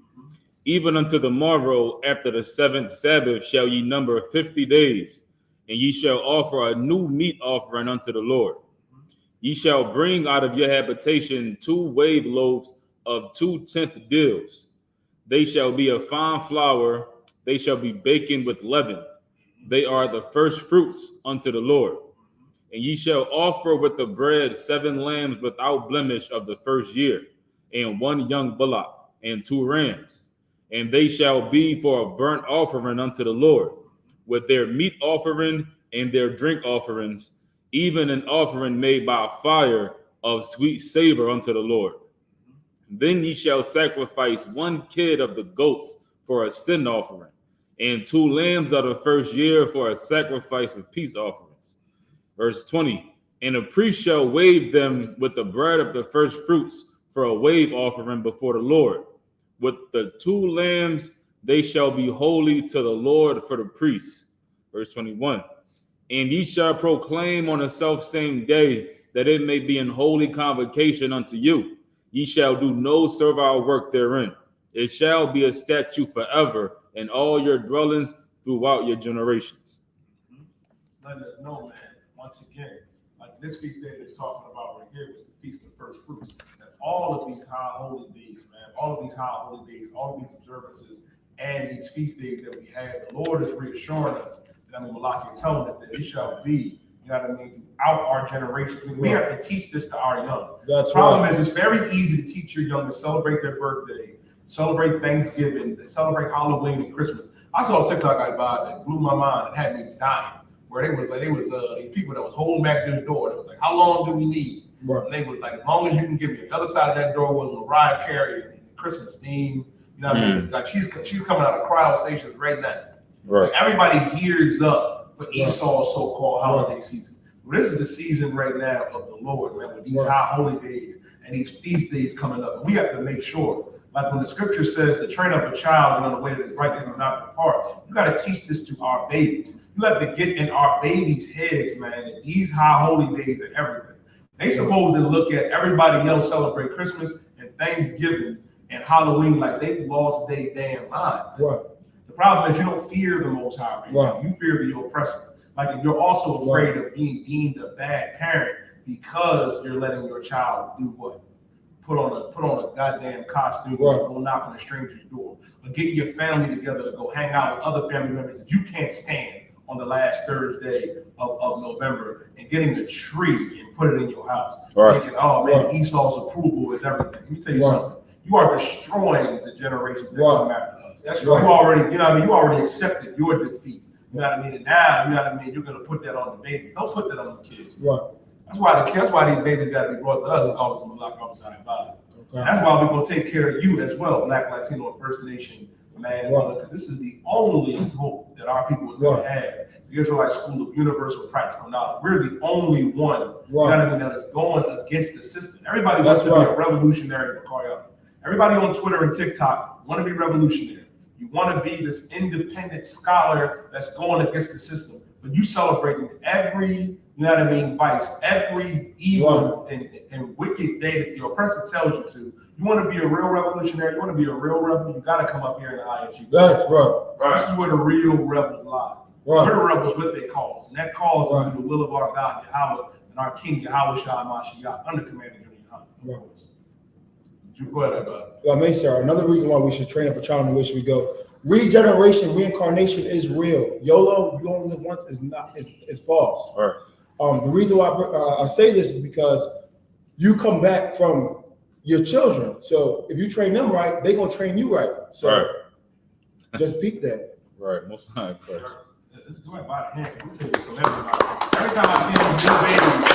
Even unto the morrow after the 7th Sabbath shall ye number 50 days, and ye shall offer a new meat offering unto the Lord. Ye shall bring out of your habitation 2 wave loaves of 2/10 deals. They shall be of fine flour, they shall be baken with leaven. They are the first fruits unto the Lord. And ye shall offer with the bread 7 lambs without blemish of the first year, and 1 young bullock, and 2 rams. And they shall be for a burnt offering unto the Lord, with their meat offering and their drink offerings, even an offering made by fire of sweet savor unto the Lord. Then ye shall sacrifice 1 kid of the goats for a sin offering, and 2 lambs of the first year for a sacrifice of peace offerings. Verse 20. And the priest shall wave them with the bread of the first fruits for a wave offering before the Lord. With the 2 lambs they shall be holy to the Lord for the priests. Verse 21. And ye shall proclaim on the selfsame day that it may be an holy convocation unto you. Ye shall do no servile work therein. It shall be a statute forever in all your dwellings throughout your generations. Letting us know, man, once again, like this feast day that's talking about right here was the Feast of First Fruits. That all of these high holy days, man, all of these high holy days, all of these observances, and these feast days that we have, the Lord is reassuring us that, Malaki is telling us that it shall be, you know what I mean, throughout our generations. I mean, we have to teach this to our young. That's the problem right. is, it's very easy to teach your young to celebrate their birthday, celebrate Thanksgiving, to celebrate Halloween and Christmas. I saw a TikTok I bought that blew my mind and had me dying. Where they was these people that was holding back this door. They was like, how long do we need? Right. And they was like, as long as you can give me. The other side of that door was Mariah Carey and the Christmas theme. You know what I mean? Like she's coming out of cryo stations right now. Right. Like everybody gears up for Esau's so-called holiday season. Well, this is the season right now of the Lord, man, with these high holy days and these feast days coming up. And we have to make sure, like when the scripture says to train up a child in the way that is right, they will not depart. You got to teach this to our babies. You have to get in our babies' heads, man, that these high holy days and everything. They supposed to look at everybody else celebrate Christmas and Thanksgiving and Halloween like they lost their damn mind. Right. The problem is you don't fear the Most High right now. You fear the oppressor. Like you're also afraid of being deemed a bad parent because you're letting your child do what? Put on a goddamn costume or go knock on a stranger's door. Or get your family together to go hang out with other family members that you can't stand on the last Thursday of November and getting a tree and put it in your house. Thinking, oh man, Esau's approval is everything. Let me tell you something. You are destroying the generations that come after us. That's right. You already, you know what I mean? You already accepted your defeat. You know what I mean? And now, you know what I mean? You're gonna put that on the babies. Don't put that on the kids. Right. That's why these babies got to be brought to us. Always Malak outside body. Okay. That's why we're gonna take care of you as well, Black, Latino, and First Nation man. Right. This is the only hope that our people are gonna have. The Israelite School of Universal Practical Knowledge. We're the only one, you know what I mean, that is going against the system. Everybody wants to be a revolutionary. Everybody on Twitter and TikTok want to be revolutionary. You want to be this independent scholar that's going against the system. But you celebrating every, you know what I mean, vice, every evil and wicked day that the oppressor tells you to. You want to be a real revolutionary, you want to be a real rebel, you got to come up here in the I.S.U.P.K. That's right. This is where the real rebels lie. Right. We're the rebels with their cause. And that cause is the will of our God, Yahweh, and our King, Yahweh Shah Mashiach, under command of Yahweh. Right. Go ahead, well, Mesa, another reason why we should train up a child in which we go. Regeneration, reincarnation is real. YOLO, you only live once, is false. Right. The reason why I say this is because you come back from your children. So if you train them right, they're gonna train you right. So just peep that. Right. Most high Christ. Let's go ahead by the hand. Let me tell you something. Every time I see them new babies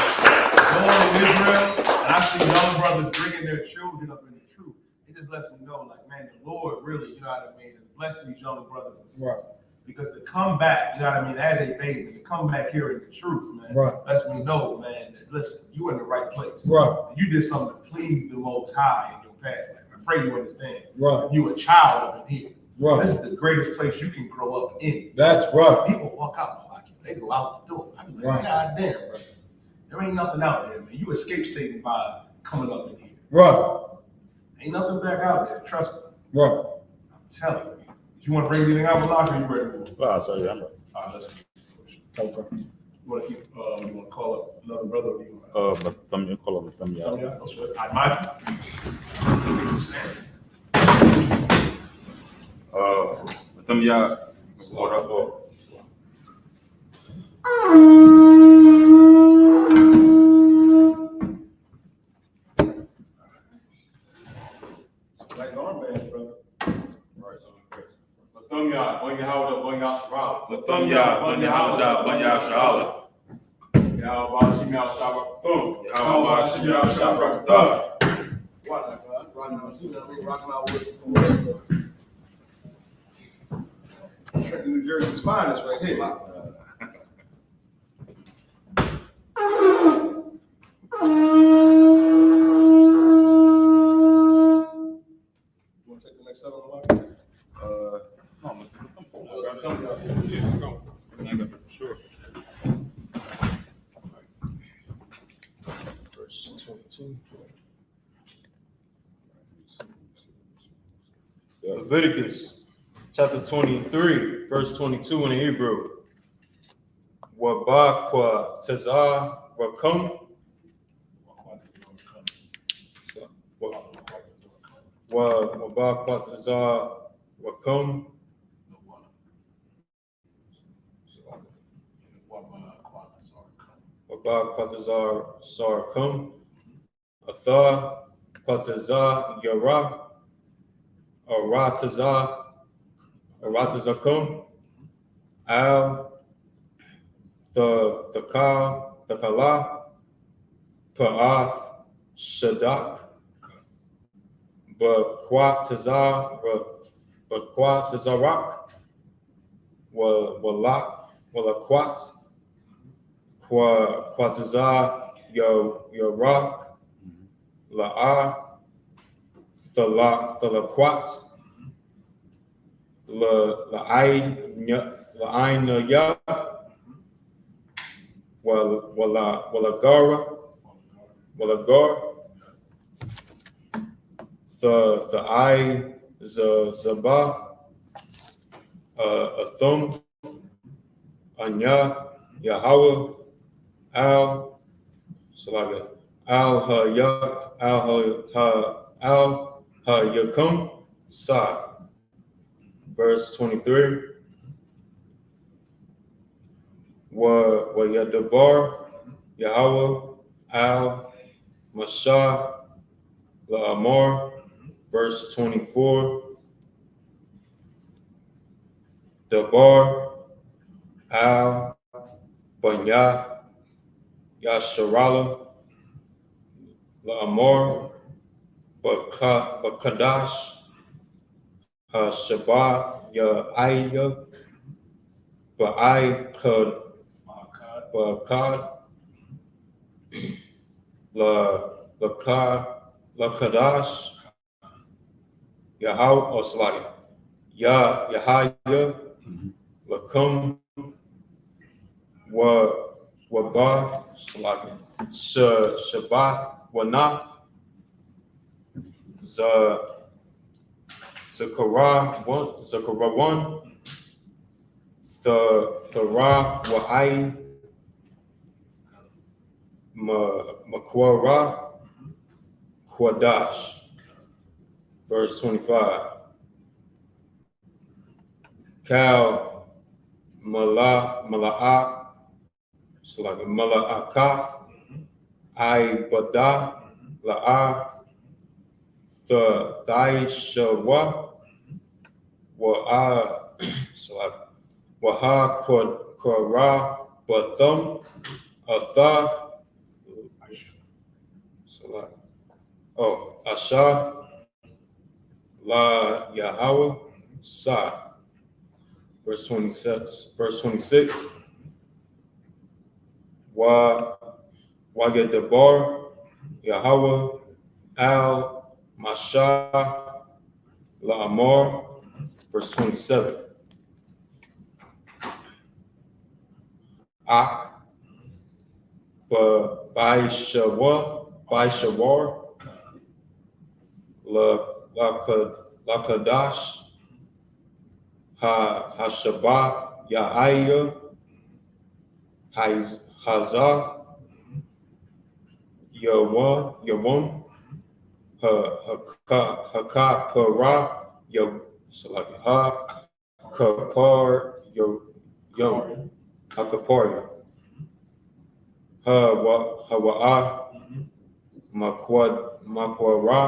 going to Israel, and I see young brothers bringing their children up in the truth, it just lets me know, like, man, the Lord really, you know what I mean, has blessed these young brothers and sisters. Right. Because to come back, you know what I mean, as a baby, to come back here in the truth, man, lets me know, man, that listen, you in the right place. Right. And you did something to please the Most High in your past life. I pray you understand. Right. You a child up in here. Right. This is the greatest place you can grow up in. That's right. People walk out like you. They go out the door. I be like, God damn, bro. There ain't nothing out there, man. You escape Satan by coming up in here. Right. Ain't nothing back out there. Trust me. Right. I'm telling you. You want to bring anything out, Malak, or you ready to move? Well, I'll tell you, I'm ready. All right, let's keep it. Okay. You want to keep, you want to call up another brother, or do you want to? But call up Thumb Yah. No sweat. I imagine. Thumb Yah, what up, boy? Like armband, brother. Right, so Thumb Yah, Bon Yahweh, Bon Yahshua. Thumb Yah, Bon Yahweh, Bon Yahshua. Yahweh Bashim Yah Shabbat Thumb. Yahweh Bashim Yah Shabbat Thumb. What, I'm rocking out, see that? I'm rocking out with Trenton, New Jersey's finest right here. Want to take the next 7 on No, yeah, go. I got it for sure. Verse 22. Leviticus chapter 23, verse 22 in the Hebrew. Waba kwa tezah rakum. Waba kwa tezah rakum. Waba kwa tezah sarkum. Atha kwa tezah yara. Aratazakum. Al the kala pa'ath shadak bakwatazarak walakwat kwataza yorak la'a thalakwat la'ain ya walagar the I zaba athum anya Yahweh al salaga al ha yakum sa. Verse 23. Wa yadabar Yahweh al Mashah La'amar. Verse 24. Dabar al Banya Yasharala La'amar Bakadash Shabbat Ya'aya Ba'ai Bakad La Kadash Yahweh or Slavi Yahaya Lakum Waba Slavi Shabbath Wana Zechariah 1 Thara Wa'ai Makwara Kwadash. Verse 25. Kal Mala'ak Mala'akath Bada La'a Thaishawa Waha Kora Bathum Atha Asha La Yahweh Sa. Verse 26. Wa Yadabar Yahweh al Mashah La'amar. Verse 27. Ak Baishawar Lakadash Hashabah Yahaya Hazah Yawam Hakapara Hakapar Yom Hakapar Hawa'ah Makwara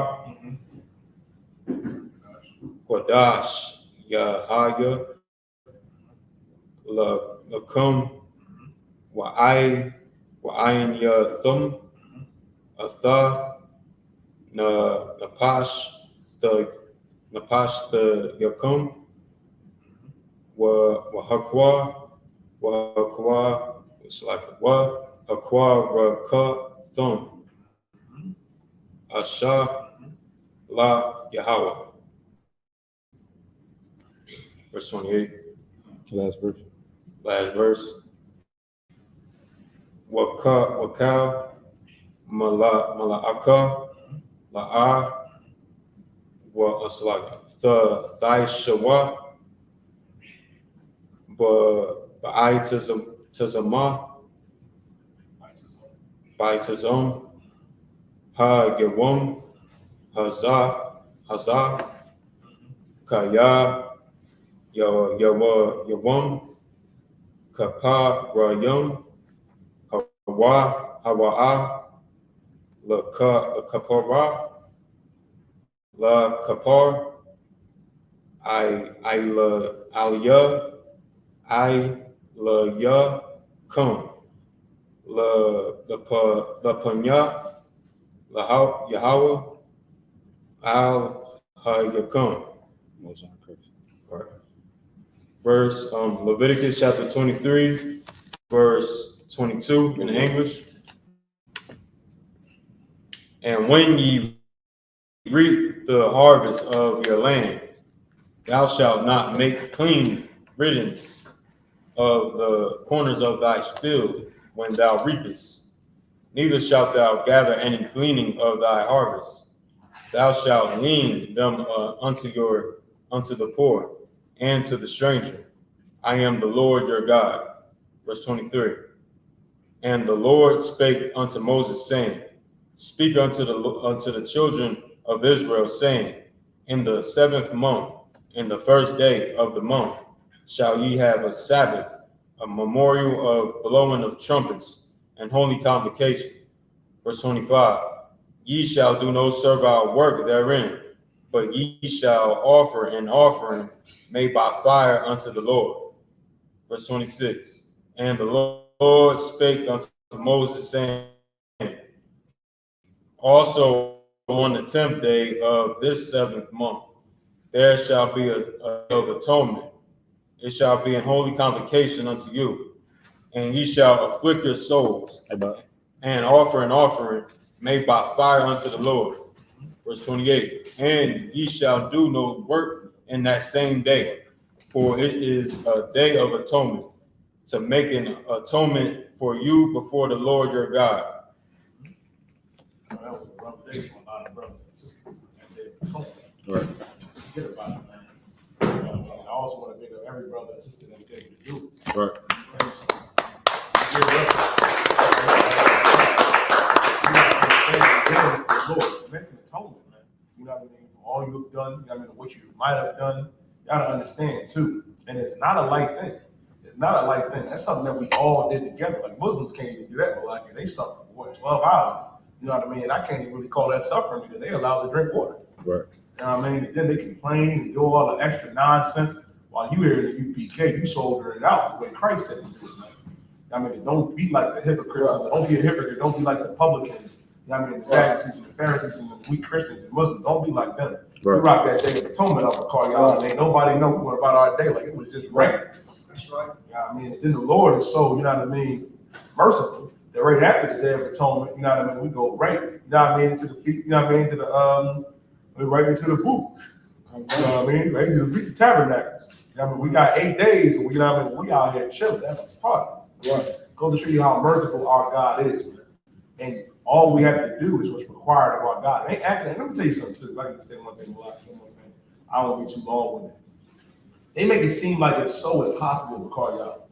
Kwadash Yahaya Lakum Wa'ain Yathum Atha Napash the Yakum Wahakwa it's like Aquarakathon, Asha La Yahweh. Verse 28. Last verse. Last verse. Wakal Mala'aka La'a wa Aslaga. The Thaishawa Ba'itazama Ba'itazam Ha Yawam Hazah Kaya Yawam Kapa Rayum Hawa'a La Kapara La Kapar La Aliyah La Ya Kum La Panya La Yahweh Al Hayakum. Most High curse. Right. Verse Leviticus chapter 23, verse 22 in English. And when ye reap the harvest of your land, thou shalt not make clean riddance of the corners of thy field when thou reapest, neither shalt thou gather any gleaning of thy harvest. Thou shalt lean them unto the poor and to the stranger. I am the Lord your God. Verse 23. And the Lord spake unto Moses, saying, Speak unto the children of Israel, saying, In the 7th month, in the 1st day of the month, shall ye have a Sabbath, a memorial of blowing of trumpets, and holy convocation. Verse 25. Ye shall do no servile work therein, but ye shall offer an offering made by fire unto the Lord. Verse 26. And the Lord spake unto Moses, saying, Also on the 10th day of this 7th month, there shall be a day of atonement. It shall be an holy convocation unto you, and ye shall afflict your souls, and offer an offering made by fire unto the Lord. Verse 28. And ye shall do no work in that same day, for it is a day of atonement, to make an atonement for you before the Lord your God. That was a rough day for a lot of brothers and sisters. That day of atonement. Right. Forget about it, man. I also want to big up every brother and sister that day to do it. Right. Make an atonement, man. You know what I mean? For all you've done, you know what I mean, what you might have done, you gotta understand too. And it's not a light thing. It's not a light thing. That's something that we all did together. Like Muslims can't even do that, but like they suffer for what, 12 hours. You know what I mean? And I can't even really call that suffering because they allowed to drink water. Right. You know what I mean? And then they complain and do all the extra nonsense. While you here in the U.P.K, you soldier it out the way Christ said to do it. Like, I mean, don't be like the hypocrites. Right. Don't be a hypocrite. Don't be like the publicans. You know what I mean? The Sadducees and the Pharisees and the weak Christians and Muslims. Don't be like them. Right. We rock that Day of Atonement up and call y'all, and ain't nobody know what about our day. Like it was just rain. That's right. You know what I mean? And then the Lord is so, you know what I mean, merciful. That right after the Day of Atonement, you know what I mean, we go right, you know what I mean, into the feet, you know what I mean, to the right into the booth. You know what I mean? Right into the feet, the Tabernacles. You know what I mean? We got 8 days, and we, you know what I mean, we out here chilling, that's a party. Right. Go to show you how merciful our God is. And all we have to do is what's required of our God. Ain't acting. Let me tell you something too. If I can say one thing, I don't want to be too long with it. They make it seem like it's so impossible to call y'all.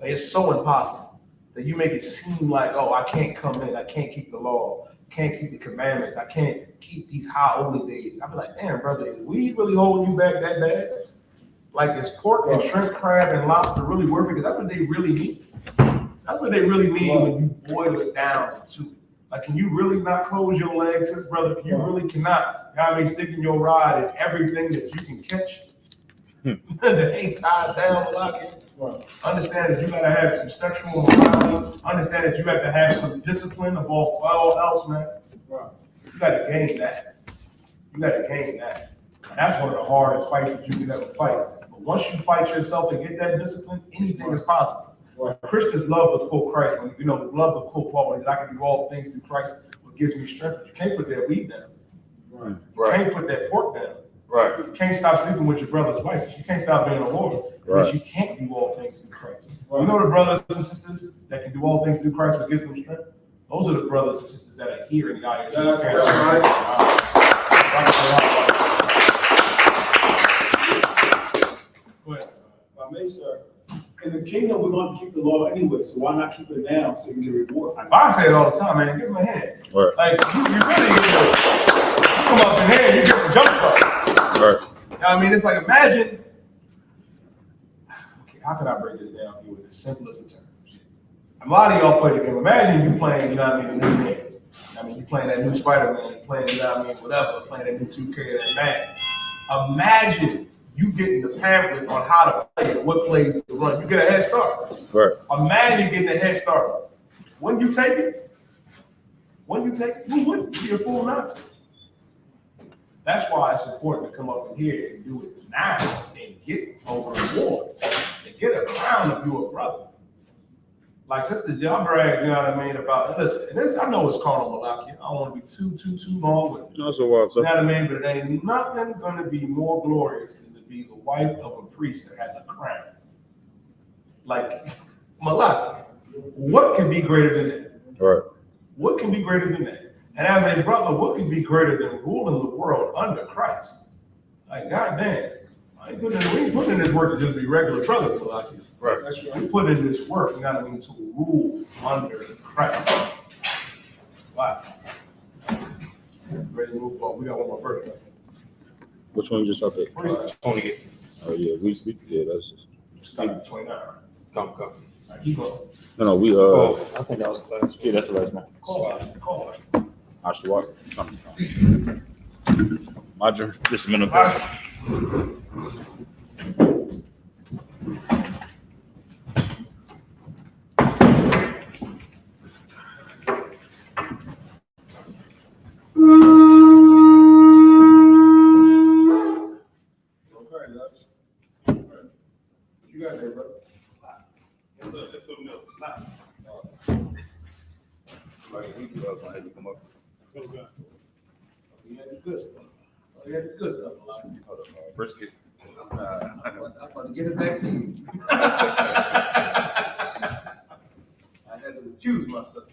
Like it's so impossible that you make it seem like, oh, I can't come in, I can't keep the law, can't keep the commandments, I can't keep these high holy days. I be like, damn, brother, is we really holding you back that bad? Like, is pork and shrimp, crab, and lobster really worth it? Because that's what they really mean. That's what they really mean when you boil it down to it. Like, can you really not close your legs, sis, brother? You really cannot, you know what I mean, stick in your rod and everything that you can catch that ain't tied down, lock it. Right. Understand that you gotta have some sexual morality. Understand that you have to have some discipline above all else, man. Right. You gotta gain that. You gotta gain that. And that's one of the hardest fights that you can ever fight. But once you fight yourself and get that discipline, anything is possible. Right. Christians love to quote Christ, when love to quote Paul when he's, I can do all things through Christ who gives me strength. You can't put that weed down. Right. You can't put that pork down. Right. You can't stop sleeping with your brother's wife. You can't stop being a whore. Because you can't do all things through Christ. Right. You know the brothers and sisters that can do all things through Christ who gives them strength? Those are the brothers and sisters that are here in the I.S.U.P.K. I may, sir. In the kingdom, we're going to keep the law anyway, so why not keep it now so you can get a reward? I say it all the time, man. Give them a hand. Right. Like, you really you come up in here and you get the jump start. Right. You know what I mean? It's like, imagine, okay, how can I break this down for you with the simplest of terms? A lot of y'all play the game. Imagine you playing, you know what I mean, the new game. I mean, you playing that new Spider-Man, you playing, you know what I mean, whatever, playing that new 2K, that man. Imagine you getting the pamphlet on how to play it, what plays to run. You get a head start. Right. Imagine getting a head start. When you take it, you wouldn't. You'd be a fool not to. That's why it's important to come up in here and do it now and get over a reward and get a crown if you're a brother. Like Sister John brag, you know what I mean, about, listen, this, I know it's carnal Malaki. I don't want to be too long with it. No, so what? You know what I mean? But it ain't nothing going to be more glorious than to be the wife of a priest that has a crown. Like, Malaki, what can be greater than that? Right. What can be greater than that? And as a brother, what can be greater than ruling the world under Christ? Like, goddamn, we ain't putting in this work to just be regular brothers, Malaki. Right. That's right. We put in this work, you know what I mean, to rule under Christ. Wow. Ready to move on. We got one more verse. Which one you just up at? 28. Oh yeah, yeah, that's just Start at 29. come. All right, keep going. No, we I think that was the last. yeah, that's the last one. Call it. I Roger, just a minute. You got there, bro. It's something else. Like we have you come up. We had the good stuff. We had the good stuff. Brisket. I'm about to get it back to you. I had to recuse myself.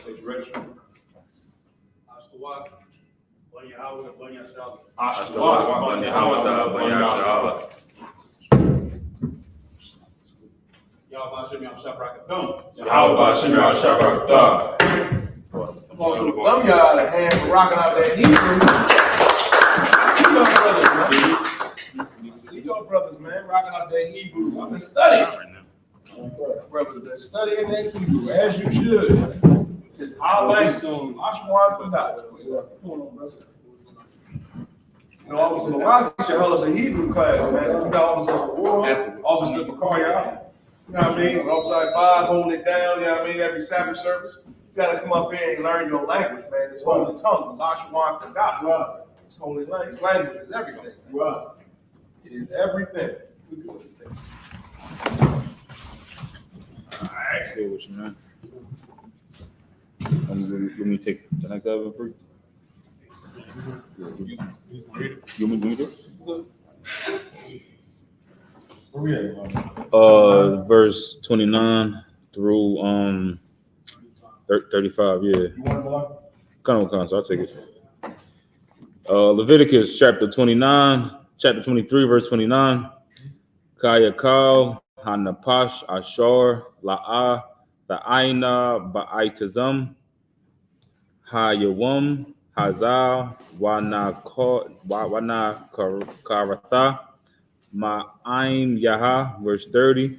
Stay ready. I.S.U.P.K. Some of y'all a hand for rocking out that Hebrew. I see your brothers, man, rocking out that Hebrew. I've been studying. Brothers been studying that Hebrew, as you should. It's our language. I Officer Malachi should hold us a Hebrew class, man. We got Officer War, Officer I.S.U.P.K. You know what I mean? Upside by, holding it down, you know what I mean? Every Sabbath service. You gotta come up here and learn your language, man. It's holy tongue. I.S.U.P.K. It's holy language. It's language is everything. Right. It is everything. All right. Good with you, man. Let me take the next album for you. You want me to do Where we at? verse 29 through 35. Yeah. You want to Come on, so I'll take it. Leviticus chapter 29, chapter 23, verse 29. Kayakal, Hanapash, Ashar, La'ah, Ta'aina, Ba'itazam, Hayawam, Hazal, Wana Karatha, Ma'aim Yaha, verse 30.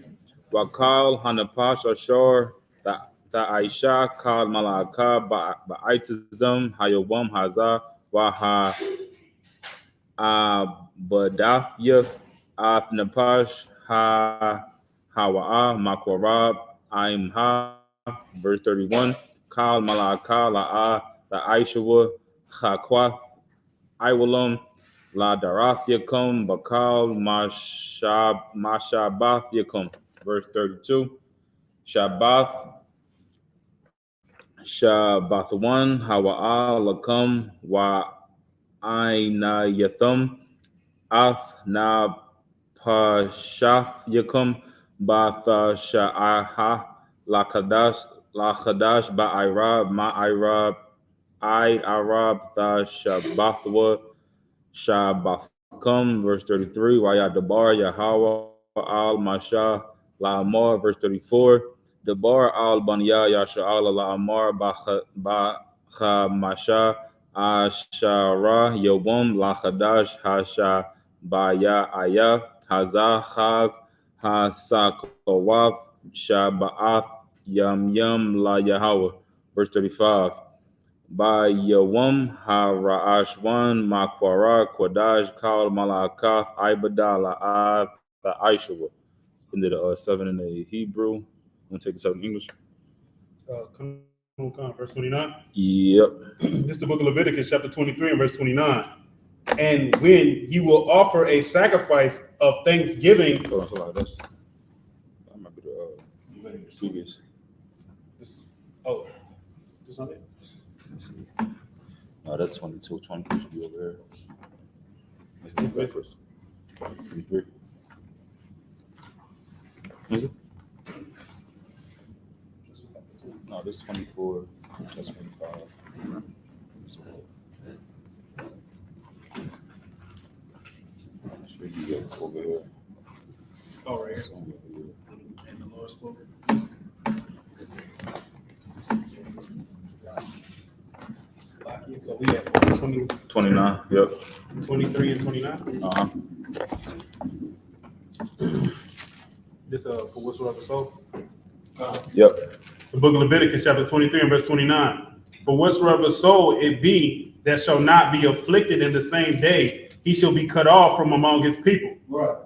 Wakal, Hanapash, Ashar, Ta'aisha, Kal Malaka, Ba'itazam, Hayawam, Hazal, Waha Badafya, Napash, Hawa'a, Makwarab, Aimha, verse 31. Kal Malaka, La'a, the Aishawa, Chakwath, Iwalam, La Darath Yakum, Bakal, Mashabath Yakum. Verse 32. Shabbath, Shabbath 1, Hawa'a Lakum, Wa Aina Yathum, Ath Na Pashath Yakum, Batha Sha'aha, Lakadash, Ba'irab, Ma'irab, Eid Arab, Tha Shabbathwa, Shabbathkum, verse 33, Wayat Dabar, Yahweh, Al Masha, La'amar, verse 34, Dabar Al Banya, Yasha'al, La'amar, Bacha Masha, Ashara, Yobum, Lachadash, Hasha, Baya, Aya, Hazachag, Hasakawaf, Shaba'ath, Yam, La Yahweh, verse 35. By Yawam Harashwan Makwara Quadash Kal Malakath Ibada La'ath the Aishua. Into the 7 in the Hebrew. I'm gonna take the 7 in English. Come on, verse 29. Yep. This is the book of Leviticus, chapter 23 and verse 29. And when you will offer a sacrifice of thanksgiving. Hold on, that might be the previous. This not it. Let's see. No, that's 22. 23 should be over here. It's backwards. 23. Is it? No, this is 24. That's 25. Should be over here. Oh, right here. Somewhere here. And the Lord spoke. So we got 20, 29. Yep. 23 and 29. Uh-huh. This for whatsoever soul. Yep. The book of Leviticus, chapter 23 and verse 29. For whatsoever soul it be that shall not be afflicted in the same day, he shall be cut off from among his people. Right.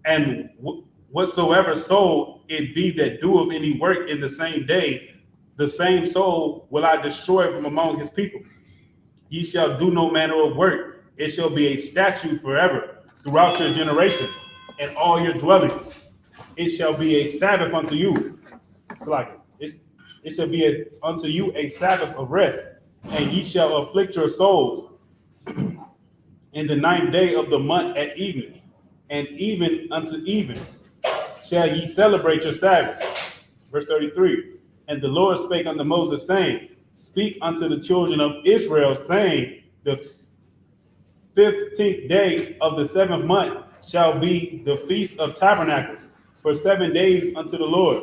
And whatsoever soul it be that doeth any work in the same day, the same soul will I destroy from among his people. Ye shall do no manner of work. It shall be a statute forever throughout your generations and all your dwellings. It shall be a Sabbath unto you. It's like it shall be unto you a Sabbath of rest, and ye shall afflict your souls in the 9th day of the month at evening, and even unto even shall ye celebrate your Sabbaths. Verse 33. And the Lord spake unto Moses, saying, Speak unto the children of Israel, saying, The 15th day of the 7th month shall be the feast of tabernacles, for 7 days unto the Lord.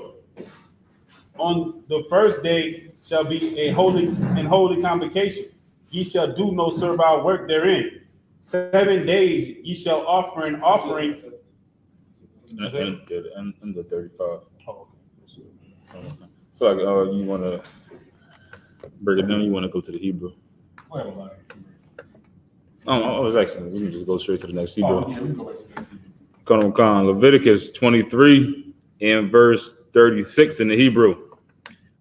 On the first day shall be a holy convocation. Ye shall do no servile work therein. 7 days ye shall offer an offering. And the 35. Oh, okay. So, like, you want to break it down? You want to go to the Hebrew? Well, I was asking. We can just go straight to the next Hebrew. yeah, we can go back to that. Con Leviticus 23 and verse 36 in the Hebrew.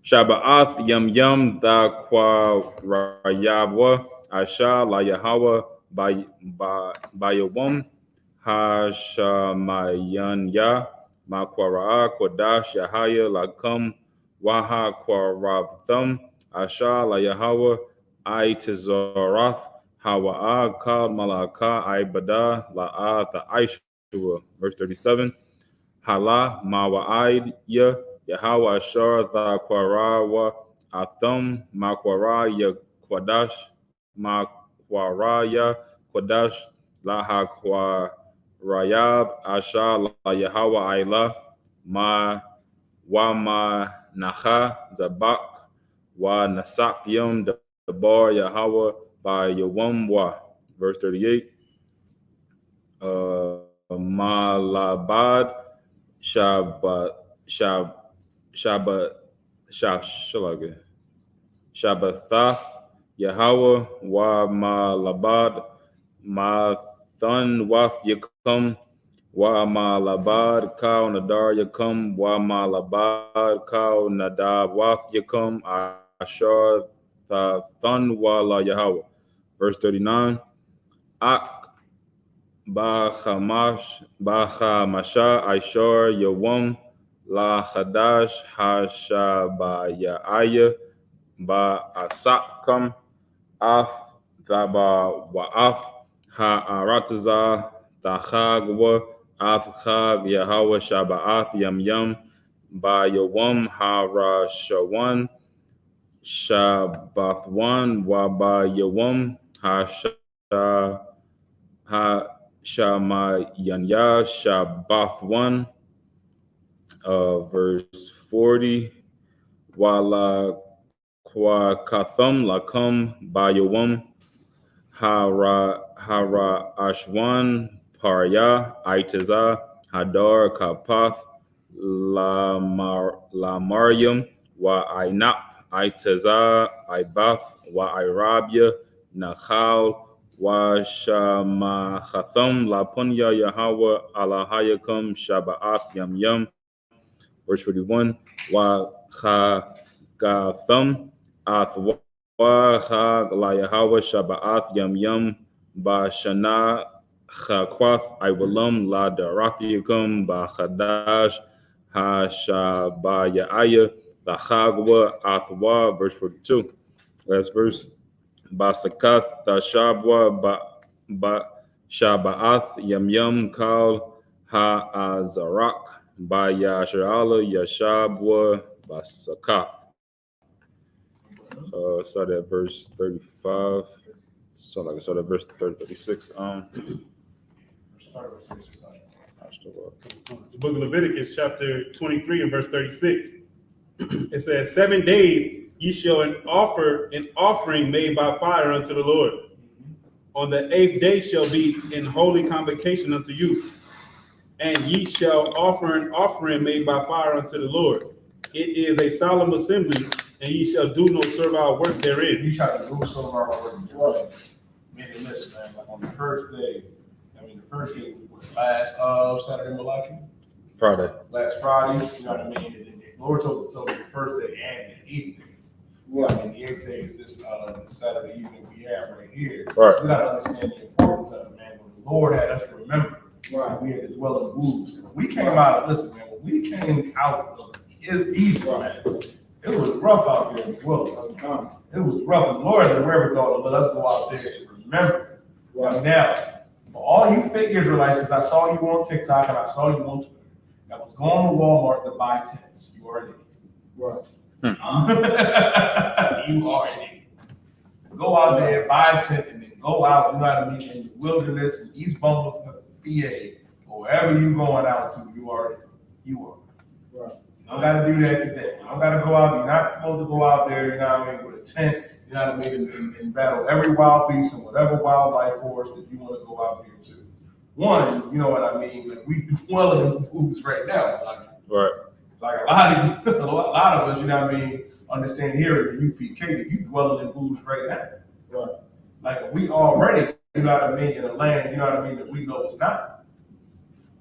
Shabbat yam da kwa rayabwa asha la Yahweh bayawam hashamayan ya makwara kodash yahaya lakum waha kwaratham asha la Yahweh itizorath hawa'a kal malaka ibada la'a the Aishua. Verse 37. Hala mawa'id ya Yahweh Ashar tha kwara wa atham makwara ya kwadash makwara ya kwadash laha kwarayab asha la Yahweh Aila ma wa ma nacha zabak wa nasak yom dabar Yahweh by yawam wa. Verse 38. Malabad Shabbat Shabbatha Yahweh wa Malabad Mathan Waf Yakum wa Malabad Kau Nadar Yakum wa Malabad Kau Nadab Waf Yakum Ashar Thun wa La Yahweh. Verse 39. Ak Bachamasha Aishor Yawam La Hadash Hashabayaya Ba Asakam Af Thaba Wa'af Ha'arataza Tachagwa Af Chag Yahweh Shaba'ath Yam Yam Ba Yawam Harashawan Shabathwan Waba Yawam Hasha Shamayanya Shabathwan, verse 40. Wala Kwakatham Lakum Bayawam Hara Ashwan Parya Itaza Hadar Kapath La Mariam Wa Ainap Itaza Ibath Wa Irabia Nachal Wa Shamachatham La Punya Yahweh Alahayakum Shaba'ath Yam Yam. Verse 41. Wa Chagatham Athwa Chag La Yahweh Shaba'ath Yam Yam Ba Shana Chakwath Iwalam La Darathiakum Ba Chadash Ha Shabayaya La Chagwa Athwa. Verse 42. Last verse. Ba Sakath Tashabwa Ba Shaba'ath Yam Yam Kal Ha Azarak Ba Yasharala Yashabwa Ba Sakath. Start at verse 35. So like I started at verse 36. The book of Leviticus, chapter 23 and verse 36. It says, 7 days ye shall offer an offering made by fire unto the Lord. On the 8th day shall be in holy convocation unto you. And ye shall offer an offering made by fire unto the Lord. It is a solemn assembly, and ye shall do no servile work therein. You try to do some of our work. Meaning, listen, man, like on the first day, the first day was last Saturday, Malachi? Friday. Last Friday, you know what I mean? And then the Lord told us the first day and the 8th day. Well, and the 8th day is this Saturday evening we have right here. Right. We got to understand the importance of it, man. When the Lord had us to remember, right, we had to dwell in booths. We came out, listen, man, when we came out of Israel, man, it was rough out there as well. It was rough. And the Lord had the wherewithal to let us go out there and remember. Right. Now, for all you fake Israelites, because I saw you on TikTok and I saw you on Twitter, that was going to Walmart to buy tents. You are an idiot. Right. You are an idiot. Go out there, buy a tent, and then go out, you know what I mean, in the wilderness in East Bumble, PA, or wherever you going out to, you are. Right. You don't got to do that today. You don't got to go out. You're not supposed to go out there, you know what I mean, with a tent, you know what I mean, and battle every wild beast and whatever wildlife force that you want to go out there to. One, you know what I mean, like we dwelling in booths right now. Like a lot of us, you know what I mean, understand here at the U.P.K. that you dwelling in booths right now. Right. Like we already, you know what I mean, in a land, you know what I mean, that we know it's not.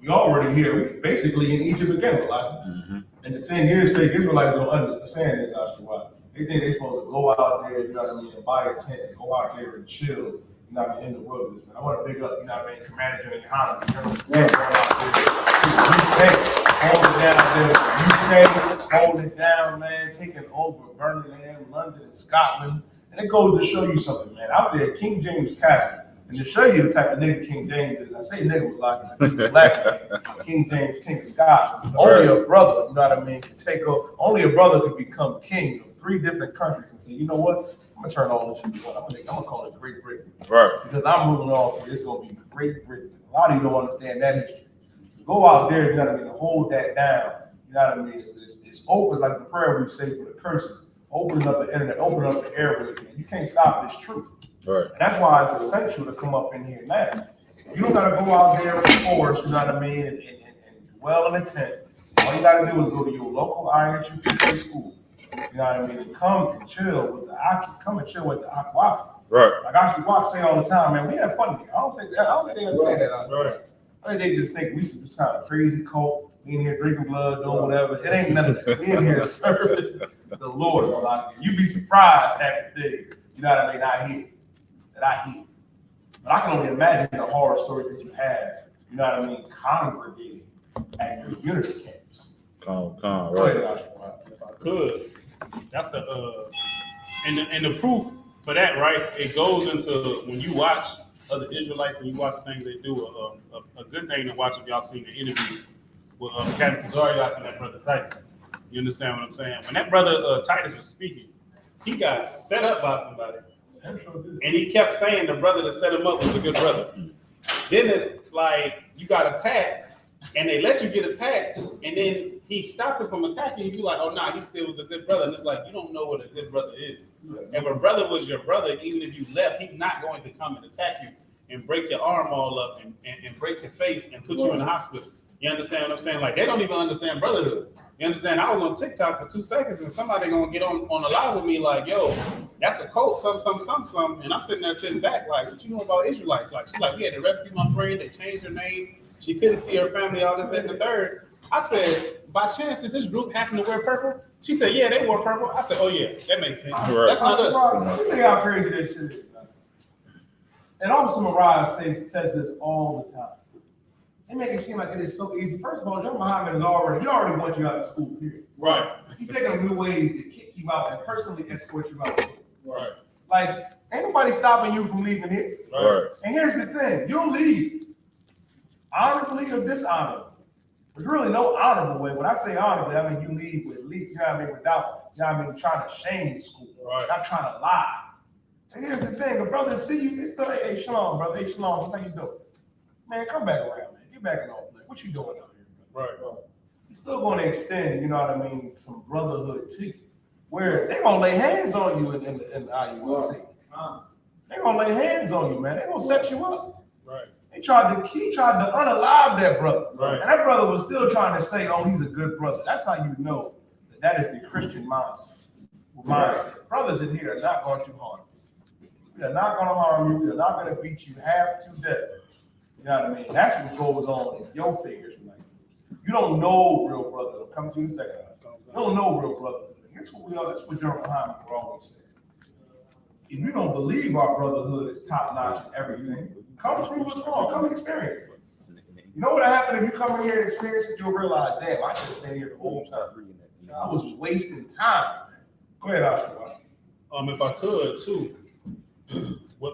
We already here, we basically in Egypt again, a lot. Mm-hmm. And the thing is, fake Israelites don't understand this, I.S.U.P.K. They think they're supposed to go out there, you know what I mean, and buy a tent and go out there and chill, you know what I mean, in the wilderness. Man, I want to big up, you know what I mean, Commander GEN.YAHANNA, hold it down, man, taking over Birmingham, London, and Scotland. And it goes to show you something, man. Out there, King James Castle, and to show you the type of nigga King James is. I say nigga was like black man. King James, King of Scots. Only a brother, you know what I mean, can take over. Only a brother could become king of 3 different countries and say, you know what? I'm gonna turn all this into one. I'm gonna call it Great Britain. Right. Because I'm moving off here. It's gonna be Great Britain. A lot of you don't understand that history. Go out there, you know what I mean, and hold that down. You know what I mean? It's open like the prayer we say for the curses. Opening up the internet, opening up the airways, man. You can't stop this truth. Right. And that's why it's essential to come up in here now. You don't gotta go out there with force, you know what I mean, and dwell in a tent. All you gotta do is go to your local I.S.U.P.K school. You know what I mean? And come and chill with the I.S.U.P.K. Right. Like I.S.U.P.K say all the time, man, we have fun here. I don't think they understand that out there. Right. I think they just think we some kind of crazy cult. We in here drinking blood, doing whatever. It ain't none of that. We in here serving the Lord. You'd be surprised half the day. You know what I mean? I hear. But I can only imagine the horror stories that you have, you know what I mean, congregating at your unity camps. Come, Go right. ahead, Joshua. If I could, that's the and the proof for that, right? It goes into when you watch other Israelites and you watch things they do. A good thing to watch if y'all seen the interview with Captain Tazariak and that brother Titus. You understand what I'm saying? When that brother Titus was speaking, he got set up by somebody, and he kept saying the brother that set him up was a good brother. Then it's like you got attacked, and they let you get attacked, and then he stopped it from attacking you. Be like, oh nah, he still was a good brother. And it's like you don't know what a good brother is. If a brother was your brother, even if you left, he's not going to come and attack you and break your arm all up and break your face and put you in the hospital. You understand what I'm saying? Like they don't even understand brotherhood. You understand? I was on TikTok for 2 seconds and somebody gonna get on a live with me like, yo, that's a cult, some. And I'm sitting back like, what you know about Israelites? Like, she's like, we had to rescue my friend. They changed her name. She couldn't see her family, all this, that, and the third. I said, by chance, did this group happen to wear purple? She said, yeah, they wore purple. I said, oh yeah, that makes sense. Right. That's not us. Let me tell you how crazy that shit is, man. And Officer Mirage says this all the time. They make it seem like it is so easy. First of all, John Muhammad he already wants you out of school, period. Right. He's taking new ways to kick you out and personally escort you out. Right. Like, ain't nobody stopping you from leaving here. Right. And here's the thing, you'll leave honorably or dishonorably. There's really no honorable way. When I say honorably, I mean you leave with leave, you know what I mean, without, you know what I mean, trying to shame the school. Right. Not trying to lie. And here's the thing, the brothers see you, it's like, hey, shalom, brother, hey, shalom, what's how you doing? Man, come back around, man. Get back in all black. What you doing out here, brother? Right. You're still going to extend, you know what I mean, some brotherhood to you. Where they gonna lay hands on you in the IUIC. They gonna lay hands on you, man. They gonna set you up. Right. He tried to unalive that brother. Right. And that brother was still trying to say, oh, he's a good brother. That's how you know that is the Christian mindset. Brothers in here are not going to harm you. They're not going to harm you. They're not going to beat you half to death. You know what I mean? That's what goes on in your figures. Like, you don't know real brother. I'm coming to you in a second. You don't know real brother. That's what we are. That's what General Muhammad always said. If you don't believe our brotherhood is top notch and everything, come through what's wrong. Come experience it. You know what happened if you come in here and experience it? You'll realize, damn, I should have been here the whole time. I was wasting time. Go ahead, Oscar. If I could too, with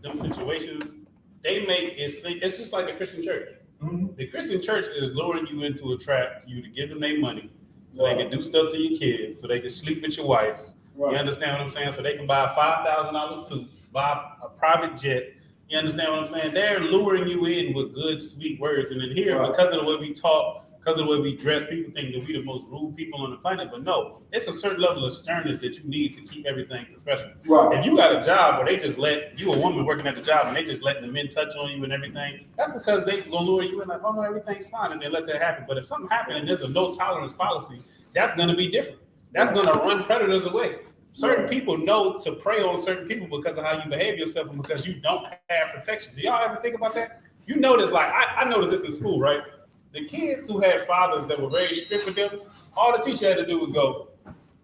them situations, they make it seem it's just like the Christian church. Mm-hmm. The Christian church is luring you into a trap for you to give them their money so they can do stuff to your kids, so they can sleep with your wife. Right. You understand what I'm saying? So they can buy $5,000 suits, buy a private jet. You understand what I'm saying? They're luring you in with good, sweet words. And then here, right, because of the way we talk, because of the way we dress, people think that we're the most rude people on the planet. But no, it's a certain level of sternness that you need to keep everything professional. Right. If you got a job where they just let you, a woman working at the job, and they just let the men touch on you and everything, that's because they gonna lure you in like, oh no, everything's fine, and they let that happen. But if something happened and there's a no tolerance policy, that's gonna be different. That's gonna run predators away. Certain people know to prey on certain people because of how you behave yourself and because you don't have protection. Do y'all ever think about that? You notice, like, I noticed this in school, right? The kids who had fathers that were very strict with them, all the teacher had to do was go,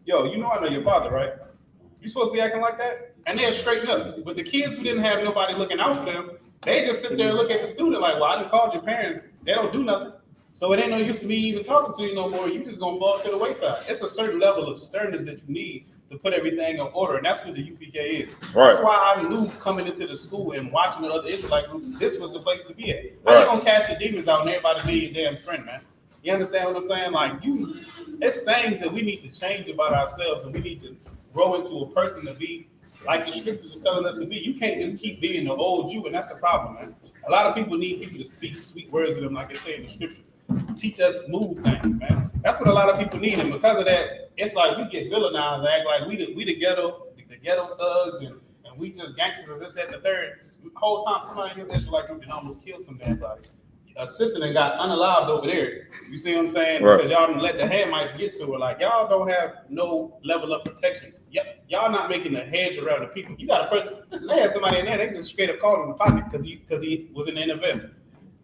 yo, you know I know your father, right? You supposed to be acting like that? And they'll straighten up. But the kids who didn't have nobody looking out for them, they just sit there and look at the student like, well, I done called your parents. They don't do nothing. So it ain't no use to me even talking to you no more. You just gonna fall to the wayside. It's a certain level of sternness that you need to put everything in order, and that's what the UPK is. Right. That's why I knew coming into the school and watching the other Israelite groups, this was the place to be at. Right. I ain't gonna cast your demons out and everybody be your damn friend, man. You understand what I'm saying? Like, it's things that we need to change about ourselves, and we need to grow into a person to be like the scriptures is telling us to be. You can't just keep being the old you, and that's the problem, man. A lot of people need people to speak sweet words to them, like it say in the scriptures. Teach us smooth things, man. That's what a lot of people need, and because of that, it's like we get villainized, act like we the ghetto thugs, and we just gangsters, this, that, and the third. The whole time somebody in your Israelite group almost killed some damn body. A sister that got unalived over there. You see what I'm saying? Right. Because y'all didn't let the Hamites get to her. Like, y'all don't have no level of protection. Yep, y'all not making a hedge around the people. You got to listen. They had somebody in there. They just straight up called him the pocket because he was in the NFL.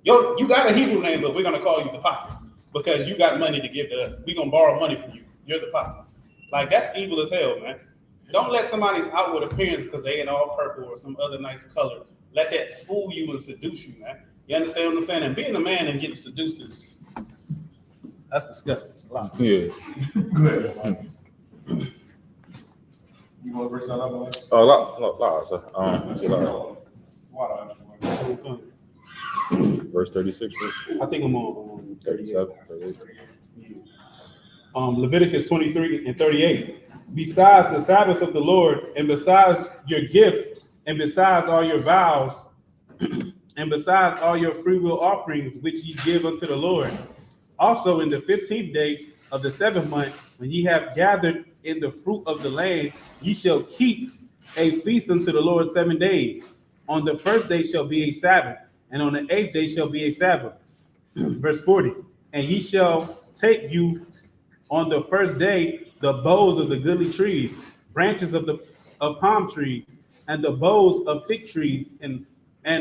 Yo, you got a Hebrew name, but we're gonna call you the pocket because you got money to give to us. We're gonna borrow money from you. You're the pocket. Like, that's evil as hell, man. Don't let somebody's outward appearance, because they ain't all purple or some other nice color, let that fool you and seduce you, man. You understand what I'm saying? And being a man and getting seduced that's disgusting. It's a lot. Yeah. Go ahead. You want to bring something up, Mike? Oh, sir. Verse 36. I think I'm on 37. 38. Leviticus 23 and 38. Besides the Sabbaths of the Lord, and besides your gifts, and besides all your vows, and besides all your freewill offerings which ye give unto the Lord, also in the 15th day of the 7th month, when ye have gathered in the fruit of the land, ye shall keep a feast unto the Lord 7 days. On the first day shall be a Sabbath, and on the 8th day shall be a Sabbath. Verse 40. And ye shall take you on the first day the boughs of the goodly trees, branches of palm trees, and the boughs of fig trees, and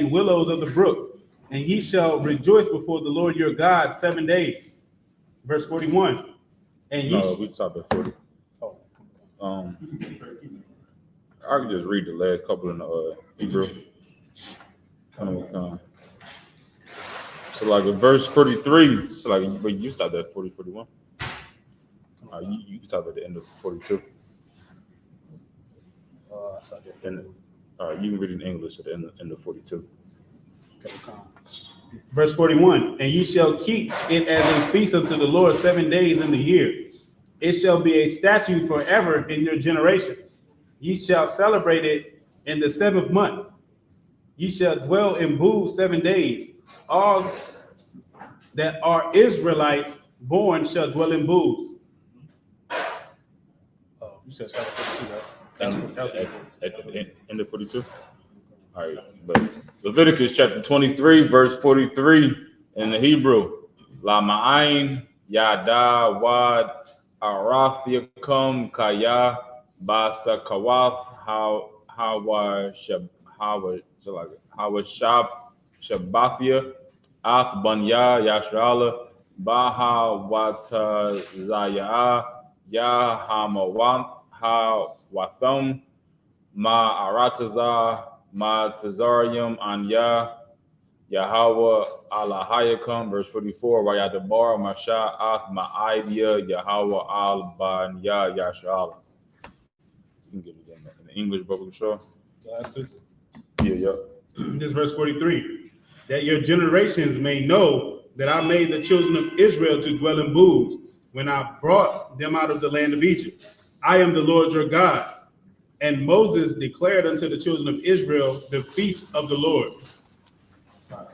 willows of the brook. And ye shall rejoice before the Lord your God 7 days. Verse 41. And ye we stopped at 40. I can just read the last couple in the Hebrew. So like in verse 43, so like, but you stopped at 40, 41. You stopped at the end of 42. And, you can read in English at the end of 42. Verse 41, and ye shall keep it as a feast unto the Lord 7 days in the year. It shall be a statute forever in your generations. Ye shall celebrate it in the 7th month. Ye shall dwell in booths 7 days. All that are Israelites born shall dwell in booths. Oh, you said 42, right? That was At the end of 42. All right, but Leviticus chapter 23, verse 43 in the Hebrew. La ma'ain yada wad arafiakum kaya basa kawath hawa shabathia ath banya yashrala baha wata zaya ya hamawant ha watham ma arataza ma tazarium anya Yahweh Alahayakum, verse 44, Wayadabar Masha Ath Ma'idea Yahweh Al Banya Yasha'ala. You can get it in the English Bible, sure. Yeah. This is verse 43. That your generations may know that I made the children of Israel to dwell in booths when I brought them out of the land of Egypt. I am the Lord your God. And Moses declared unto the children of Israel the feast of the Lord. I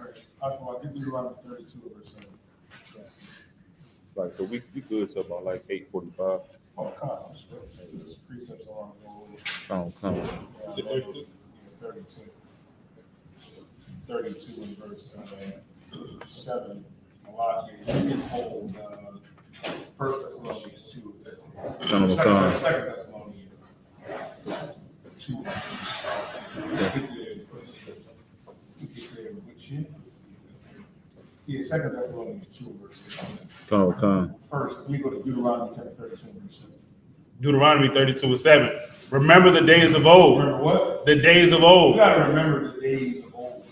think Deuteronomy 32 verse 7. Yeah. Like, so we good till about like 8:45. Oh, come on. Precepts along the way. Come. Is it 32? Yeah, 32. 32 in verse 7. A lot of you can hold First Thessalonians 2. Second Thessalonians 2. Yeah, Second Thessalonians 2 verse 16. Come. First, let me go to Deuteronomy chapter 32 verse 7. Deuteronomy 32 and 7. Remember the days of old. Remember what? The days of We old. got to remember the days of old.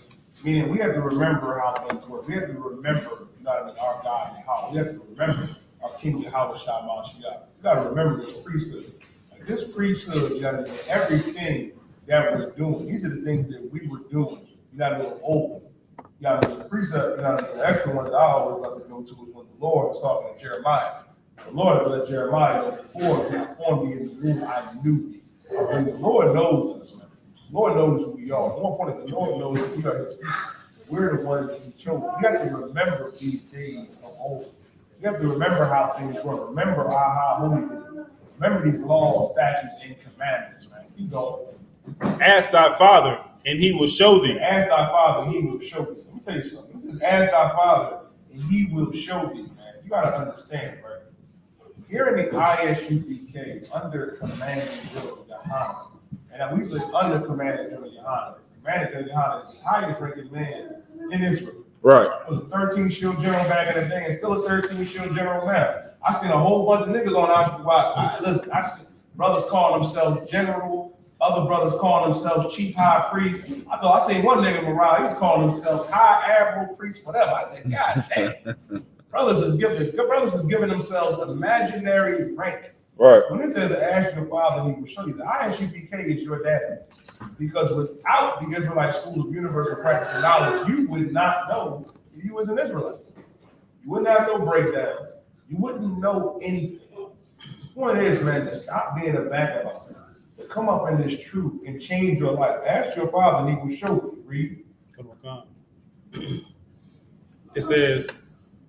Meaning we have to remember how things work. We have to remember, our God and how. We have to remember our King Yahweh Shah. We got to remember this priesthood. Like this priesthood, you got to do everything that we're doing. These are the things that we were doing. You got to do old. You got to do the precept. You got to do the extra one that I always love to go to is when the Lord was talking to Jeremiah. The Lord had let Jeremiah know before he formed me in the womb, I knew thee. And the Lord knows us, man. The Lord knows who we are. More importantly, the Lord knows that we are his people. We're the ones that he chose. You have to remember these days of old. You have to remember how things were. Remember how holy it is. Remember these laws, statutes, and commandments, man. Keep going. Ask thy father, and he will show thee. Ask thy father, he will show thee. Let me tell you something. This is ask thy father, and he will show thee, man. You got to understand, right? Here in the I.S.U.P.K, under commanding GEN.YAHANNA, and we say under commanding GEN.YAHANNA, commanding GEN.YAHANNA is the highest ranking man in Israel. Right. Was a 13 shield general back in the day, and still a 13 shield general now. I seen a whole bunch of niggas on I.S.U.P.K. Brothers calling themselves general. Other brothers calling themselves chief high priest. I seen one nigga morale, he was calling himself high admiral priest, whatever. I said, God damn. brothers is giving themselves an imaginary rank. Right. When it says ask your father, he will show you. The I.S.U.P.K is your daddy. Because without the Israelite School of Universal Practical Knowledge, you would not know if you was an Israelite. You wouldn't have no breakdowns. You wouldn't know anything. The point is, man, to stop being a vagabond, to come up in this truth and change your life. Ask your father, and he will show you. Read. Come on. It says,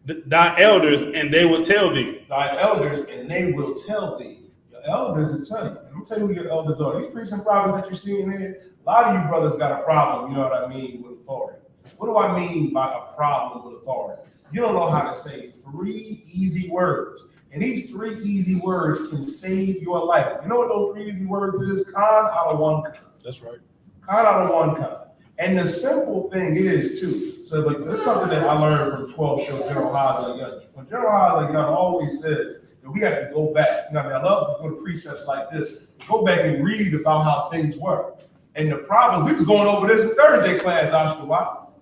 thy elders, and they will tell thee. Thy elders, and they will tell thee. Your elders will tell you. Let me tell you who your elders are. These priests and prophets that you're seeing here, a lot of you brothers got a problem, you know what I mean, with authority. What do I mean by a problem with authority? You don't know how to say 3 easy words. And these 3 easy words can save your life. You know what those 3 easy words is? Con out of one con. That's right. Con out of one con. And the simple thing is, too, so like, this is something that I learned from 12 show General Haza Young. When General Haza Young always says that we have to go back. You know what I mean? I love to go to precepts like this. Go back and read about how things were. And the problem, we was going over this in Thursday class, I.S.U.P.K,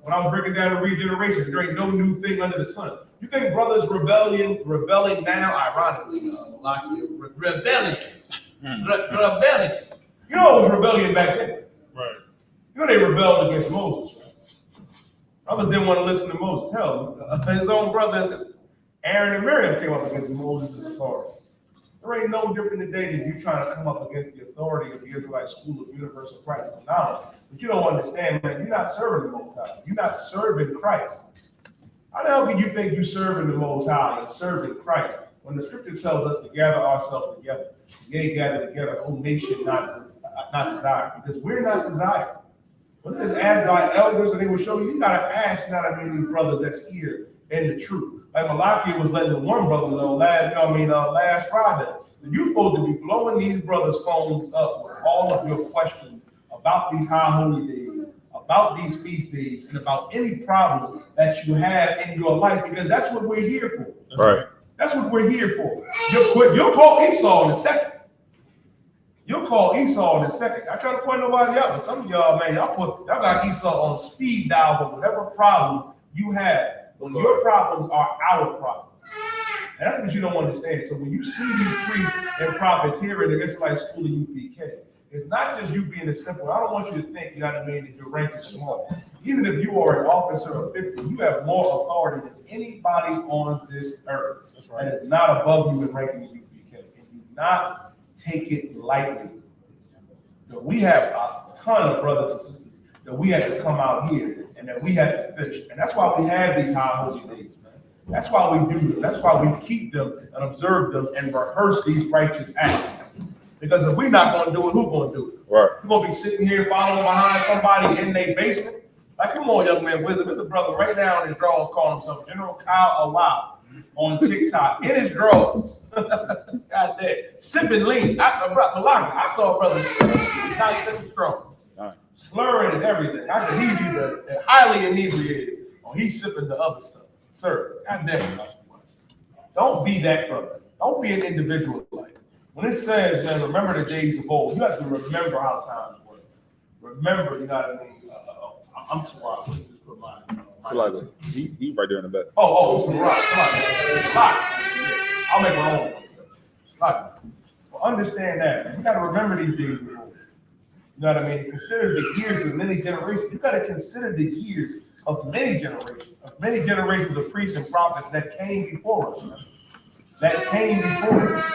when I was breaking down the regeneration. There ain't no new thing under the sun. You think brothers rebelling now, ironically, rebellion. Rebellion. You know it was rebellion back then. Right. You know they rebelled against Moses, right? Brothers didn't want to listen to Moses. Hell, his own brother and sister, Aaron and Miriam came up against Moses' authority. There ain't no different today than you trying to come up against the authority of the Israelite School of Universal Practical Knowledge. But you don't understand, man, you're not serving the Most High. You're not serving Christ. How the hell can you think you're serving the Most High and serving Christ when the scripture tells us to gather ourselves together? Yea, gather together, O nation not desired, because we're not desired. When it says, ask thy elders, and they will show you, you got to ask, not I mean, these brothers that's here in the truth. Like Malachi was letting the one brother know last Friday. You're supposed to be blowing these brothers' phones up with all of your questions about these high holy days, about these feast days, and about any problem that you have in your life, because that's what we're here for. Right. That's what we're here for. You'll call Esau in a second. You'll call Esau in a second. I try to point nobody out, but some of y'all, man, y'all got Esau on speed dial for whatever problem you have. When your problems are our problems. And that's what you don't understand. So when you see these priests and prophets here in the Israelite School of U.P.K, it's not just you being a simple. I don't want you to think, you know what I mean, that your rank is small. Even if you are an officer of 50, you have more authority than anybody on this earth. That's right. That is not above you in ranking in U.P.K. And do not take it lightly. We have a ton of brothers and sisters that we have to come out here and that we have to fish. And that's why we have these high holy days, man. That's why we do them. That's why we keep them and observe them and rehearse these righteous acts. Because if we're not going to do it, who's going to do it? Right. You're going to be sitting here following behind somebody in their basement? Like, come on, young man, wisdom. There's a brother right now in his drawers calling himself General Kyle Awad on TikTok in his drawers. God damn. Sipping lean. I saw a brother sipping, not in his drawers. Slurring and everything. I said he's either highly inebriated or he's sipping the other stuff. Sir, God damn it. Don't be that brother. Don't be an individual like. When it says, man, remember the days of old, you have to remember how times were. Remember, you know what I mean? I'm sorry. Let me just put my. So he right there in the back. Oh, some rock. I'll make my own. Well, understand that, man. You got to remember these days of old. You know what I mean? Consider the years of many generations. You got to consider the years of many generations of priests and prophets that came before us. That came before us.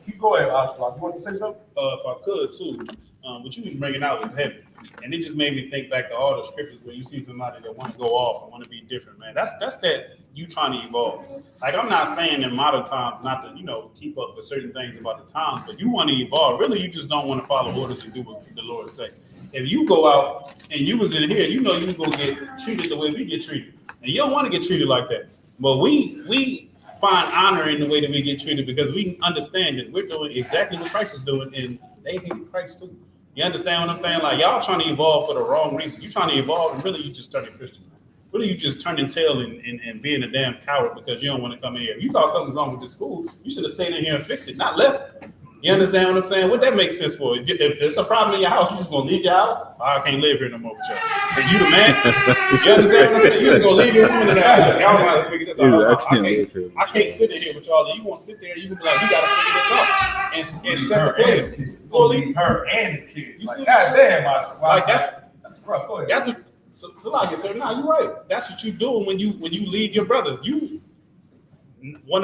Keep going, I.S.U.P.K. You want to say something? If I could too, what you was bringing out was heavy, and it just made me think back to all the scriptures where you see somebody that want to go off and want to be different, man. That's that you trying to evolve. Like, I'm not saying in modern times not to keep up with certain things about the times, but you want to evolve. Really, you just don't want to follow orders and do what the Lord say. If you go out and you was in here, you know you gonna get treated the way we get treated, and you don't want to get treated like that. But we find honor in the way that we get treated because we understand that we're doing exactly what Christ is doing, and they hate Christ too. You understand what I'm saying? Like, y'all trying to evolve for the wrong reason. You trying to evolve, and really you just turning Christian. Really, you just turning tail and being a damn coward because you don't want to come in here. If you thought something's wrong with this school, you should have stayed in here and fixed it, not left. You understand what I'm saying? What that makes sense for? If there's a problem in your house, you just gonna leave your house? I can't live here no more with y'all. And you the man? You understand what I'm saying? You just gonna leave your woman in the house. Y'all might figure this out. I can't sit in here with y'all. You gonna sit there? You gonna be like, you gotta figure this out and set the plan. You gonna leave her and the kids. Like, goddamn, like that's rough. Go ahead. that's what. So like I said, nah, you're right. That's what you doing when you leave your brothers. You don't want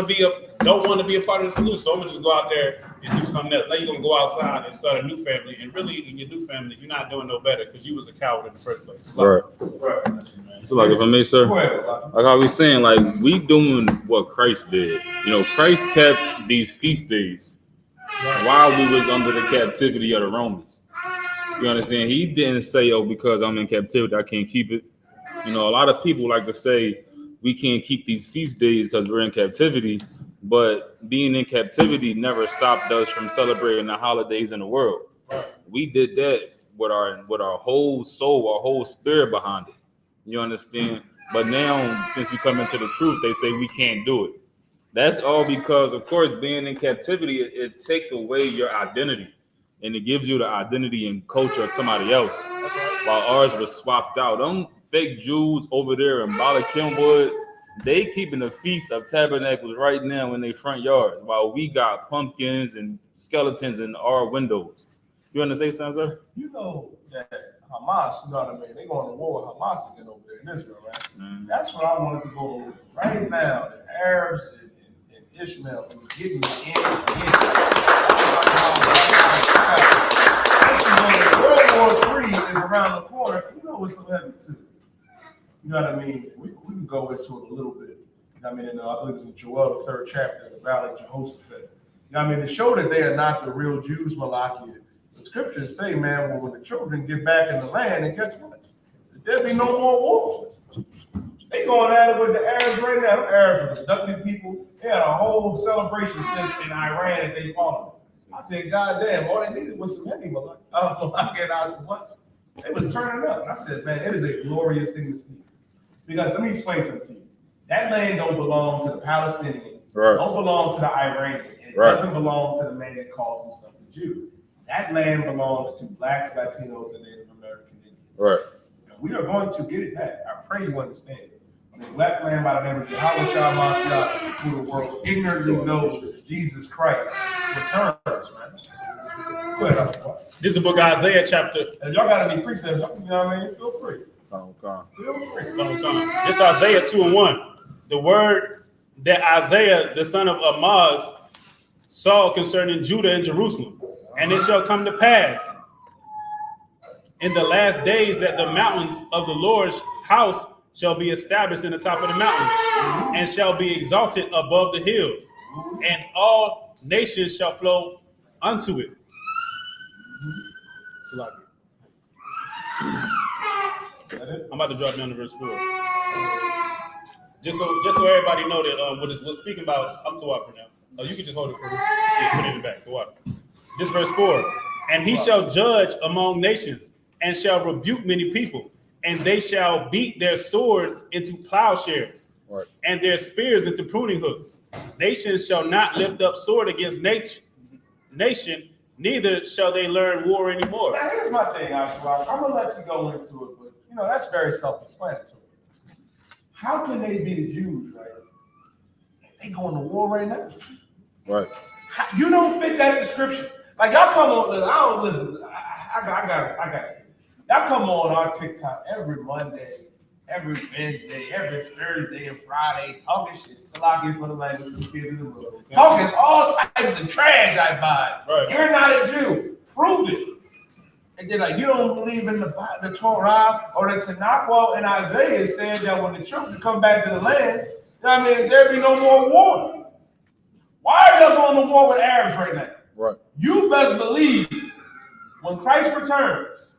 to be a part of the solution. So I'm gonna just go out there and do something else. Now you're gonna go outside and start a new family, and really in your new family, you're not doing no better because you was a coward in the first place. Right. So like, if I may, sir, like I was saying, like we doing what Christ did. You know, Christ kept these feast days while we was under the captivity of the Romans. You understand? He didn't say, "Oh, because I'm in captivity, I can't keep it." You know, a lot of people like to say we can't keep these feast days because we're in captivity, but being in captivity never stopped us from celebrating the holidays in the world. We did that with our whole soul, our whole spirit behind it. You understand? But now, since we come into the truth, they say we can't do it. That's all because, of course, being in captivity, it takes away your identity. And it gives you the identity and culture of somebody else. While ours was swapped out. Them fake Jews over there in Bala Kenwood, they keeping the Feast of Tabernacles right now in their front yards, while we got pumpkins and skeletons in our windows. You want to say something, sir? You know that Hamas, you know what I mean? They going to war with Hamas again over there in Israel, right? Mm-hmm. That's what I wanted to go over right now. The Arabs and Ishmael and getting World War III is around the corner. You know what's so heavy too? You know what I mean? We can go into it a little bit. You know what I mean? I believe it's in Joel, the 3rd chapter, the Valley of Jehoshaphat. You know what I mean? To show that they are not the real Jews, Malachi. The scriptures say, man, well, when the children get back in the land, and guess what? There'll be no more wars. They going at it with the Arabs right now. The Arabs are abducting people. They had a whole celebration since in Iran that they fought. I said, God damn, all they needed was some heavy Malachi. They was turning up. And I said, man, it is a glorious thing to see. Because let me explain something to you. That land don't belong to the Palestinian. Right. Don't belong to the Iranian. It doesn't belong to the man that calls himself a Jew. That land belongs to blacks, Latinos, and Native American Indians. Right. And we are going to get it back. I pray you understand. When a black man by the name of Yahweh who the world ignorantly knows that Jesus Christ returns, man. Go ahead, This is the book of Isaiah chapter. and y'all got any precepts, you know what I mean? Feel free. Okay. Feel free. This is Isaiah 2:1. The word that Isaiah, the son of Amoz, saw concerning Judah and Jerusalem. And it shall come to pass in the last days that the mountains of the Lord's house shall be established in the top of the mountains and shall be exalted above the hills, and all nations shall flow unto it. I'm about to drop down to verse 4. Just so everybody know that what's speaking about, I'm too wide for now. Oh, you can just hold it for me. Yeah, put it in the back. Go up. This verse 4. And he shall judge among nations and shall rebuke many people, and they shall beat their swords into plowshares, right, and their spears into pruning hooks. Nation shall not lift up sword against nation, neither shall they learn war anymore. Now, here's my thing, I'm gonna let you go into it, but you know that's very self-explanatory. How can they be the Jews, right? They going to war right now. Right. You don't fit that description. Like y'all come on, listen, I don't listen. I got it. Y'all come on our TikTok every Monday, every Wednesday, every Thursday and Friday, talking shit. Salaki for the language, the kids in the room. Talking all types of trash I buy. Right. You're not a Jew. Prove it. And they're like, you don't believe in the Torah or the Tanakh. Well, in Isaiah it says that when the children come back to the land, I mean, there'll be no more war. Why are y'all going to war with Arabs right now? Right. You best believe when Christ returns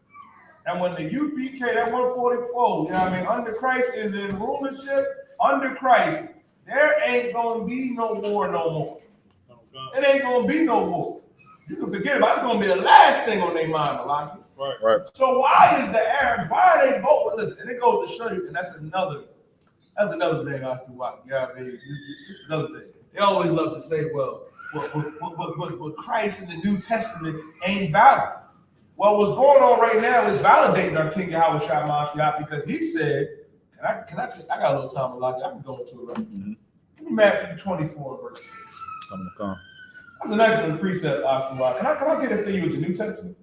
and when the I.S.U.P.K, that 144, you know what I mean, under Christ is in rulership, under Christ, there ain't going to be no war no more. It ain't going to be no war. You can forget about it. It's going to be the last thing on their mind, Malaki. Right. Right. So why is the Arabs, why are they both? Listen, and it goes to show you, and that's another thing I have to watch. Yeah, I mean, it's another thing. They always love to say, well, what Christ in the New Testament ain't valid. Well, what's going on right now is validating our King Yahawashi because he said, I got a little time to lock it. I can go into it right now. Give me Matthew 24, verse 6. That's an excellent precept, Ashua. Can I get it for you with the New Testament?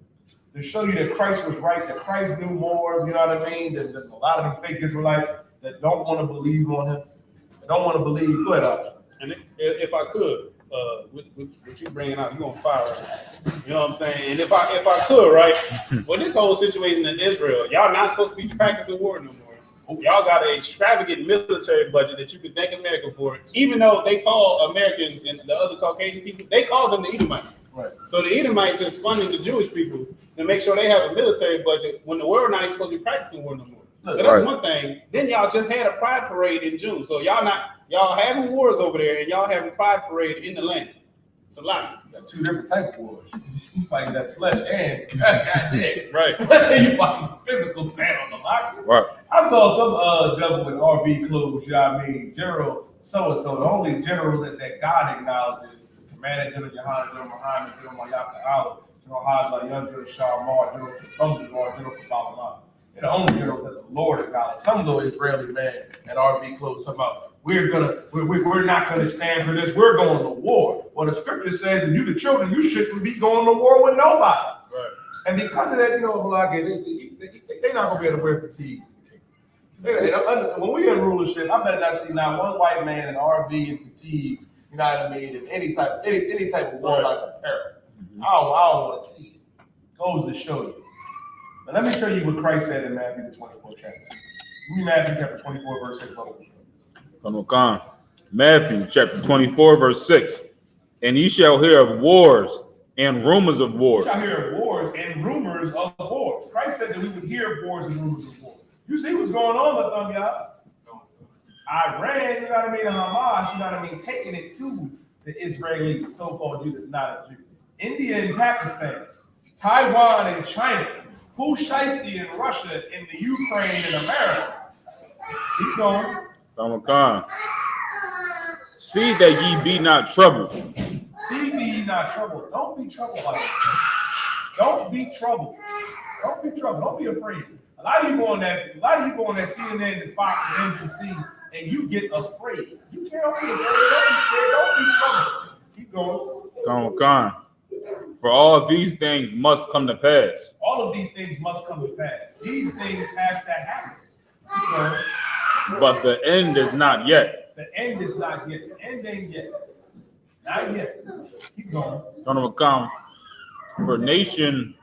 To show you that Christ was right, that Christ knew more, you know what I mean? That a lot of them fake Israelites that don't want to believe on him, that don't want to believe. Go ahead, Ashua. And if I could, what you bringing out, you on fire right now. You know what I'm saying? And if I could, right? Well, this whole situation in Israel, y'all not supposed to be practicing war no more. Y'all got an extravagant military budget that you could thank America for, even though they call Americans and the other Caucasian people, they call them the Edomites. Right. So the Edomites is funding the Jewish people to make sure they have a military budget when the world not even supposed to be practicing war no more. So that's one thing. Then y'all just had a pride parade in June. So y'all having wars over there and y'all having pride parade in the land. It's a lot. You got two different types of wars. You fighting that flesh and right. You fighting physical man on the locker. Right. I saw some devil with RV clothes, you know what I mean? General so-and-so, the only general that God acknowledges is Commander General GEN.YAHANNA, General Muhammad, General Mayaka, General Hazla, Young General Shalmar, General Bumgar, General Kabalama. They're the only generals that the Lord acknowledges. Some little Israeli man at RV clothes talking about we're not gonna stand for this. We're going to war. Well, the scripture says, and you the children, you shouldn't be going to war with nobody. Right. And because of that, you know, they're not gonna be able to wear fatigues. When we in rulership, I better not see not one white man in RV and fatigues. You know what I mean? In any type of war like apparel. I don't want to see it. Goes to show you. But let me show you what Christ said in Matthew the 24th chapter. Give me Matthew chapter 24, verse 6. Matthew chapter 24, verse 6. And ye shall hear of wars and rumors of wars. You shall hear of wars and rumors of wars. Christ said that we would hear of wars and rumors of wars. You see what's going on with them, y'all? Iran, you know what I mean, and Hamas, you know what I mean, taking it to the Israeli so-called Jew that's not a Jew. India and Pakistan, Taiwan and China, Shiesty in Russia, in the Ukraine and America. Keep going. See that ye be not troubled. See ye not troubled. Don't be troubled by that. Don't be troubled. Don't be troubled. Don't be afraid. A lot of you go on that CNN and Fox and NBC and you get afraid. You can't be afraid. Don't be scared. Don't be troubled. Keep going. For all these things must come to pass. All of these things must come to pass. These things have to happen. Keep going. But the end is not yet. The end is not yet. The end ain't yet. Not yet. Keep going. For nation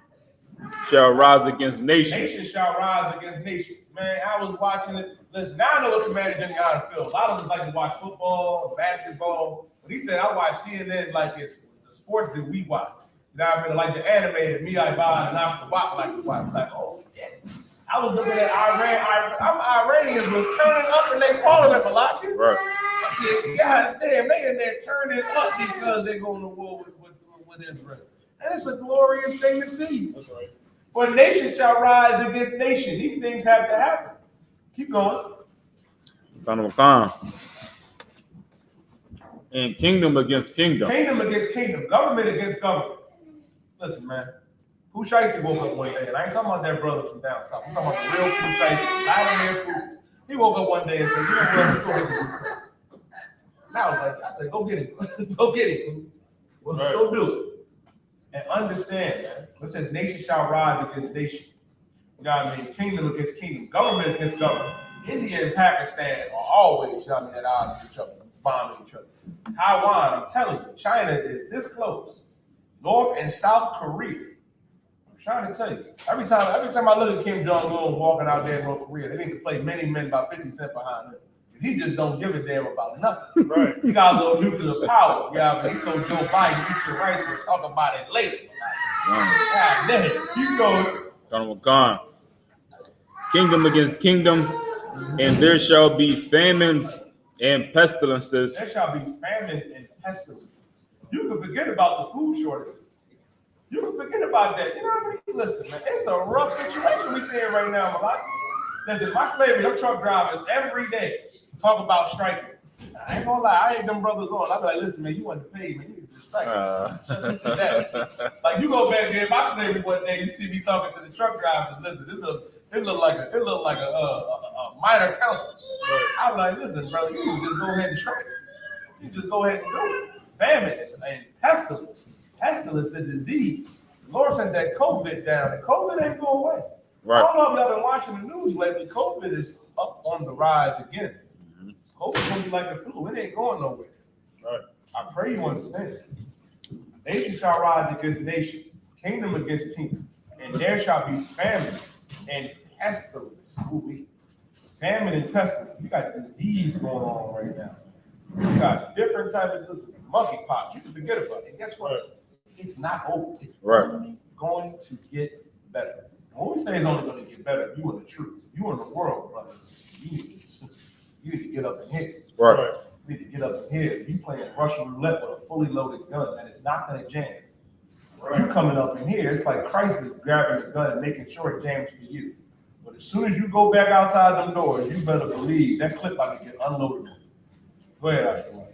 shall rise against nation. Nation shall rise against nation. Man, I was watching it. Listen, now I know what Commander Gen.YAHANNA feels. A lot of us like to watch football, basketball. But he said, I watch CNN like it's the sports that we watch. You know what I mean? Like the animated Me.I.B.A. and Oscar Watt like to watch. Like, oh, yeah. I was looking at Iranians was turning up in their parliament a lot. Right. I said, God damn, they in there turning up because they're going to war with Israel. And it's a glorious thing to see. That's right. For nation shall rise against nation. These things have to happen. Keep going. And kingdom against kingdom. Kingdom against kingdom. Government against government. Listen, man. Shiesty woke up one day, and I ain't talking about that brother from down south. I'm talking about the real Shiesty, Vladimir. He woke up one day and said, you know what, let's go get it. And I said, go get it. Go get it. Well, right. Go do it. And understand, man. It says nation shall rise against nation. You know what I mean? Kingdom against kingdom. Government against government. India and Pakistan are always, you know what I mean, at odds with each other, bombing each other. Taiwan, I'm telling you, China is this close. North and South Korea. Trying to tell you, every time I look at Kim Jong-un walking out there in North Korea, they need to play many men about 50 cents behind him. He just don't give a damn about nothing. Right. He got a little nuclear power. Yeah, but he told Joe Biden, eat your rights, we'll talk about it later. God damn, keep going. Kingdom against kingdom, and there shall be famines and pestilences. There shall be famine and pestilences. You can forget about the food shortages. You can forget about that. You know what I mean? Listen, man, it's a rough situation we seeing right now, Malak. Listen, my slavery, them truck drivers every day talk about striking. I ain't gonna lie, I hate them brothers on. I be like, listen, man, you want to pay, man. You Respect. Like you go back there in my slavery one day, you see me talking to the truck drivers. Listen, it look like a minor counselor. I'm like, listen, brother, you can just go ahead and strike. You just go ahead and do it. Famine and pestilence. Pestilence, the disease. The Lord sent that COVID down, and COVID ain't going away. Right. I don't know if y'all been watching the news lately. COVID is up on the rise again. COVID's gonna be like the flu. It ain't going nowhere. Right. I pray you understand. Nation shall rise against nation, kingdom against kingdom, and there shall be famine and pestilence. Ooh-wee. Famine and pestilence. You got disease going on right now. You got different types of monkeypox. You can forget about it. And guess what? It's not over. It's only going to get better. And when we say it's only going to get better, you in the truth. You in the world, brothers. You need to get up in here. Right. You need to get up in here. You playing Russian roulette with a fully loaded gun that is not going to jam. You coming up in here, it's like Christ is grabbing the gun and making sure it jams for you. But as soon as you go back outside them doors, you better believe that clip about to get unloaded. Go ahead, Ashley.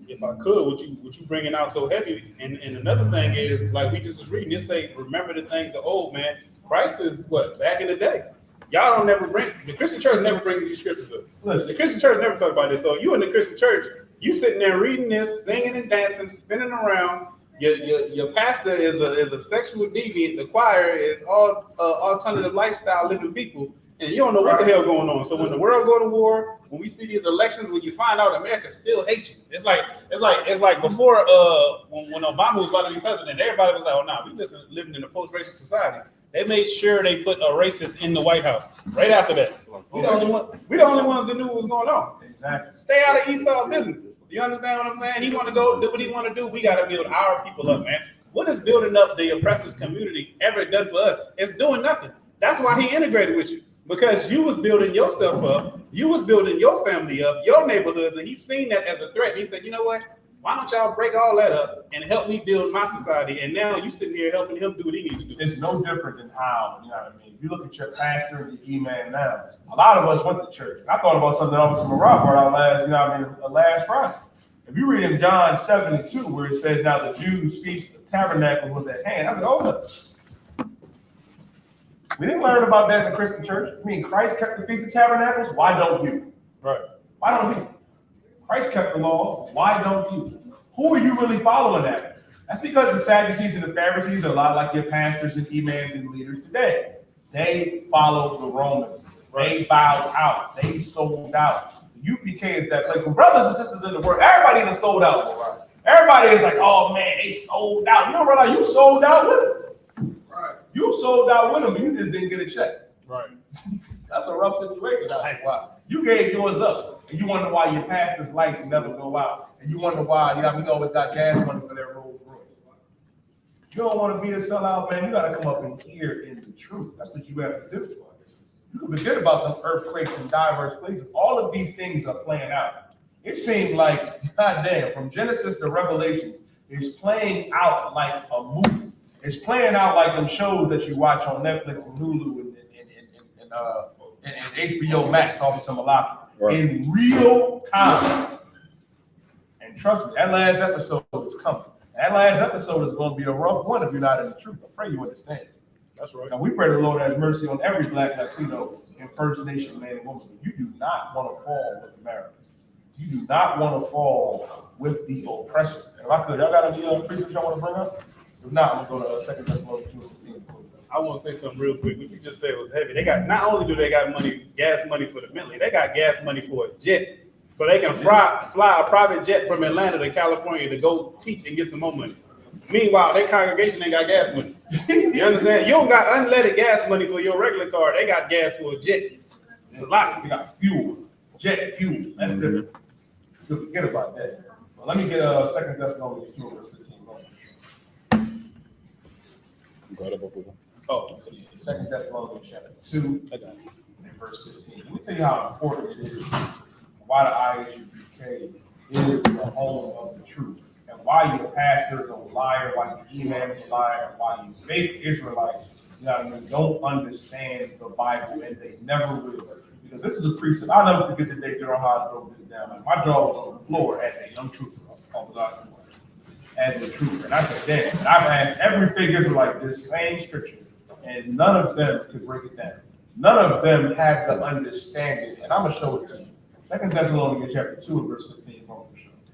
If I could, what you bringing out so heavy? And another thing is, like we just was reading, it say, remember the things of old, man. Christ is what, back in the day. Y'all don't never bring, the Christian church never brings these scriptures up. Listen, the Christian church never talk about this. So you in the Christian church, you sitting there reading this, singing and dancing, spinning around. Your pastor is a sexual deviant. The choir is all alternative lifestyle living people. And you don't know what the hell going on. So when the world go to war, when we see these elections, when you find out America still hates you, it's like before when Obama was about to be president, everybody was like, oh no, we just living in a post-racist society. They made sure they put a racist in the White House right after that. We the only ones that knew what was going on. Exactly. Stay out of Esau business. You understand what I'm saying? He want to go do what he want to do. We got to build our people up, man. What has building up the oppressors community ever done for us? It's doing nothing. That's why he integrated with you. Because you was building yourself up, you was building your family up, your neighborhoods, and he's seen that as a threat. He said, you know what? Why don't y'all break all that up and help me build my society? And now you sitting here helping him do what he needs to do. It's no different than how, you know what I mean? If you look at your pastor and your imam now, a lot of us went to church. I thought about something Officer Marab brought out last Friday. If you read in John 72, where it says, now the Jews' feast of Tabernacles was at hand, I said, hold up. We didn't learn about that in the Christian church. I mean, Christ kept the Feast of Tabernacles. Why don't you? Right. Why don't you? Christ kept the law. Why don't you? Who are you really following that? That's because the Sadducees and the Pharisees are a lot like your pastors and imams and leaders today. They follow the Romans. They bowed out. They sold out. The U.P.K. is that place. When brothers and sisters in the world, everybody done sold out. Right? Everybody is like, oh man, they sold out. You don't realize you sold out with them. You sold out with them, and you just didn't get a check. Right. That's a rough situation. Like, wow. You gave yours up, and you wonder why your pastor's lights never go out, and you wonder why, you know, we always got gas money for their Rolls Royce. You don't want to be a sellout, man. You got to come up and hear in the truth. That's what you have to do. You can forget about them earthquakes in diverse places. All of these things are playing out. It seemed like, goddamn, from Genesis to Revelations, it's playing out like a movie. It's playing out like them shows that you watch on Netflix and Hulu and HBO Max, Officer Malaki, in real time. And trust me, that last episode is coming. That last episode is going to be a rough one if you're not in the truth. I pray you understand. That's right. Now, we pray the Lord has mercy on every Black, Latino, and First Nation man and woman. You do not want to fall with America. You do not want to fall with the oppressor. And if I could, y'all got any precepts y'all want to bring up? If not, I'm going to go to 2 Thessalonians 2:15. I want to say something real quick. What you just said was heavy. They got, not only do they got gas money for the mentally, they got gas money for a jet. So they can fly a private jet from Atlanta to California to go teach and get some more money. Meanwhile, their congregation ain't got gas money. You understand? You don't got unleaded gas money for your regular car. They got gas for a jet. It's a lot. We got fuel, jet fuel. That's different. You forget about that. Well, let me get 2 Thessalonians 2, verse 15. Oh, 2 Thessalonians chapter 2, and verse 15. Let me tell you how important it is, why the I.S.U.P.K. is the home of the truth, and why your pastor is a liar, why your imam is a liar, why you fake Israelites, you know what I mean, don't understand the Bible, and they never will. Because this is a precept. I'll never forget the day General Hodge broke this down. Like, my jaw was on the floor at that young trooper. as the truth. And I said, damn, and I've asked every figure like this same scripture, and none of them could break it down. None of them have the understanding, and I'm gonna show it to you. 2 Thessalonians chapter 2 and verse 15.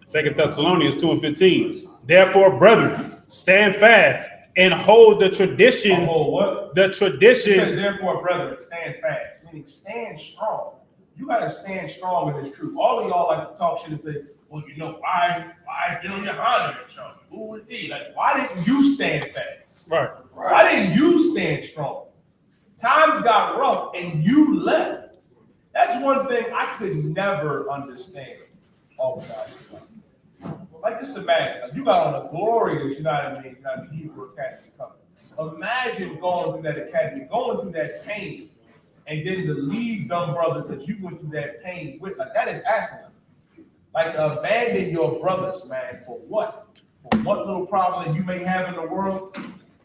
2 Thessalonians 2 and 15. Therefore, brethren, stand fast and hold the traditions. Hold what? The It traditions. says, therefore, brethren, stand fast, meaning stand strong. You gotta stand strong in this truth. All of y'all like to talk shit and say, well, you know, why GEN.YAHANNA or something? Who would be? Like, why didn't you stand fast? Right. Why didn't you stand strong? Times got rough and you left. That's one thing I could never understand all the time. Like, just imagine, like, you got on a glorious, you know what I mean, Hebrew Academy coming. Imagine going through that academy, going through that pain, and then to leave dumb brothers that you went through that pain with. Like, that is asinine. Like, abandon your brothers, man, for what? For what little problem that you may have in the world?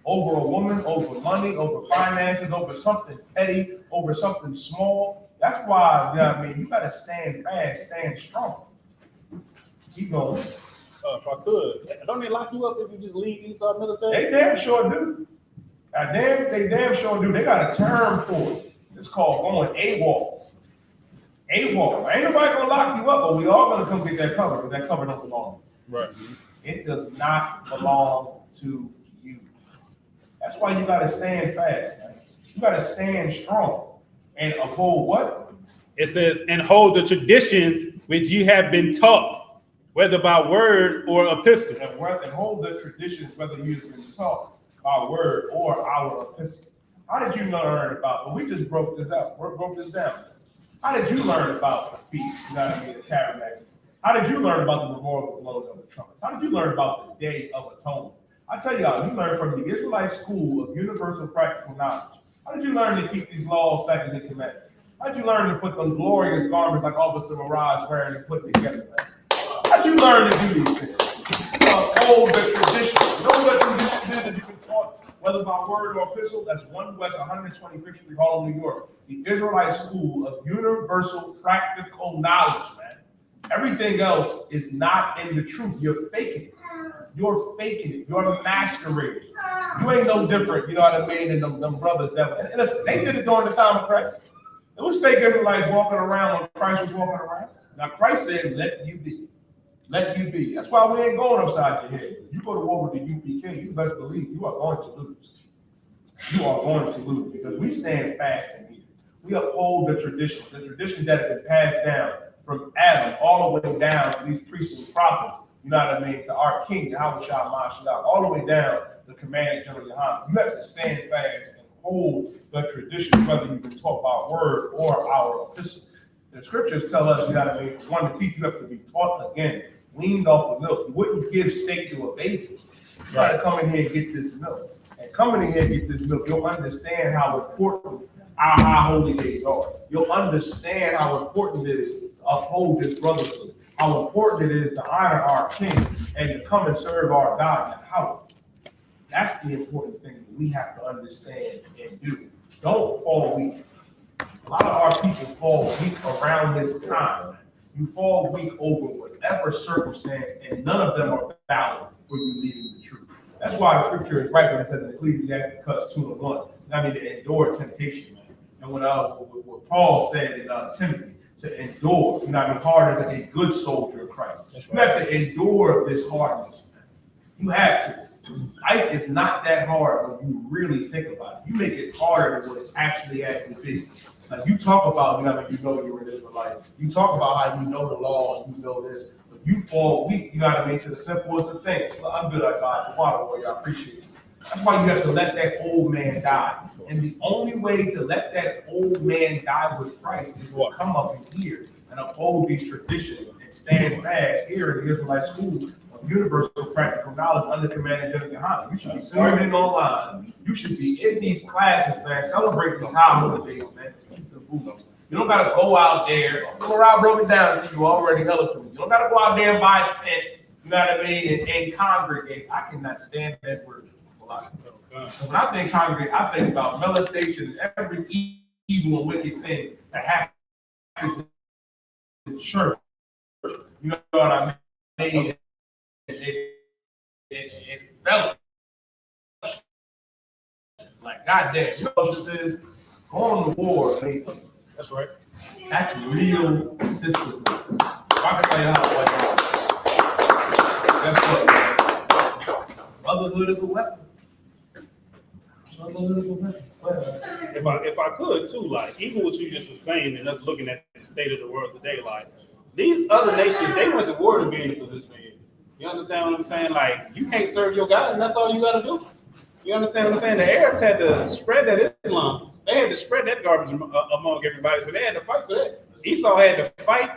Over a woman, over money, over finances, over something petty, over something small. That's why, you know what I mean, you gotta stand fast, stand strong. Keep going. If I could, don't they lock you up if you just leave these military? They damn sure do. They damn sure do. They got a term for it. It's called going AWOL. AWOL. Ain't nobody gonna lock you up, but we all gonna come get that cover, because that cover don't belong. Right. It does not belong to you. That's why you gotta stand fast, man. You gotta stand strong and uphold what? It says, and hold the traditions which ye have been taught, whether by word or epistle. And hold the traditions, whether you've been taught by word or our epistle. How did you learn about? Well, we just broke this out. We broke this down. How did you learn about the feast? You know what I mean? The Tabernacles. How did you learn about the memorial blowing of the trumpet? How did you learn about the Day of Atonement? I tell y'all, you learned from the Israelite school of universal practical knowledge. How did you learn to keep these laws, statutes, and commandments? How did you learn to put them glorious garments like Officer Mirage wearing and putting together, man? How did you learn to do these things? Hold the tradition. You know what tradition is that you've been taught, whether by word or epistle? That's 1 West 125th Street, Harlem, New York. The Israelite school of universal practical knowledge, man. Everything else is not in the truth. You're faking it. You're faking it. You're masquerading. You ain't no different, you know what I mean, than them brothers that and listen, they did it during the time of Christ. It was fake Israelites walking around when Christ was walking around. Now Christ said, let you be. Let you be. That's why we ain't going upside your head. You go to war with the U.P.K, you best believe you are going to lose. You are going to lose because we stand fast in here. We uphold the tradition that has been passed down from Adam all the way down to these priests and prophets, you know what I mean, to our king, Yahweh Shah Mashiach, all the way down the command of GEN.YAHANNA. You have to stand fast and hold the tradition, whether you've been taught by word or our epistle. The scriptures tell us, you know what I mean, one to teach, you have to be taught again, weaned off of milk. You wouldn't give steak to a baby. You got to come in here and get this milk. And coming in here and get this milk, you'll understand how important our high holy days are. You'll understand how important it is to uphold this brotherhood, how important it is to honor our king and to come and serve our God and how. That's the important thing that we have to understand and do. Don't fall weak. A lot of our people fall weak around this time. You fall weak over whatever circumstance, and none of them are valid for you leading the truth. That's why the scripture is right when it says in Ecclesiastes 2:1. I mean, to endure temptation, man. And what Paul said in Timothy, to endure, you know, I mean, hard as a good soldier of Christ. You have to endure this hardness, man. You have to. Life is not that hard when you really think about it. You make it harder than what it actually has to be. Like you talk about, you know, you're an Israelite. You talk about how you know the law and you know this, but you fall weak, you know what I mean, to the simplest of things. Well, I'm good at God, the water warrior, I appreciate it. That's why you have to let that old man die. And the only way to let that old man die with Christ is to come up in here and uphold these traditions and stand fast here in the Israelite school of universal practical knowledge under command of GEN.YAHANNA. You should be tuning in online. You should be in these classes, man, celebrating these high holidays, man. You don't gotta go out there. I broke it down to you already eloquently. You don't gotta go out there and buy a tent, you know what I mean, and congregate. I cannot stand that word. So when I think congregate, I think about molestation and every evil and wicked thing that happens in church. You know what I mean? it felt like, goddamn, you know what this is? Going to war, man. That's right. That's real sisterhood. I can tell you how it went on. Guess what, man? Brotherhood is a weapon. Brotherhood is a weapon. If I could too, like even what you just was saying and us looking at the state of the world today, like these other nations, they went to war to be in the position they're in. You understand what I'm saying? Like you can't serve your God, and that's all you got to do. You understand what I'm saying? The Arabs had to spread that Islam. They had to spread that garbage among everybody, so they had to fight for that. Esau had to fight,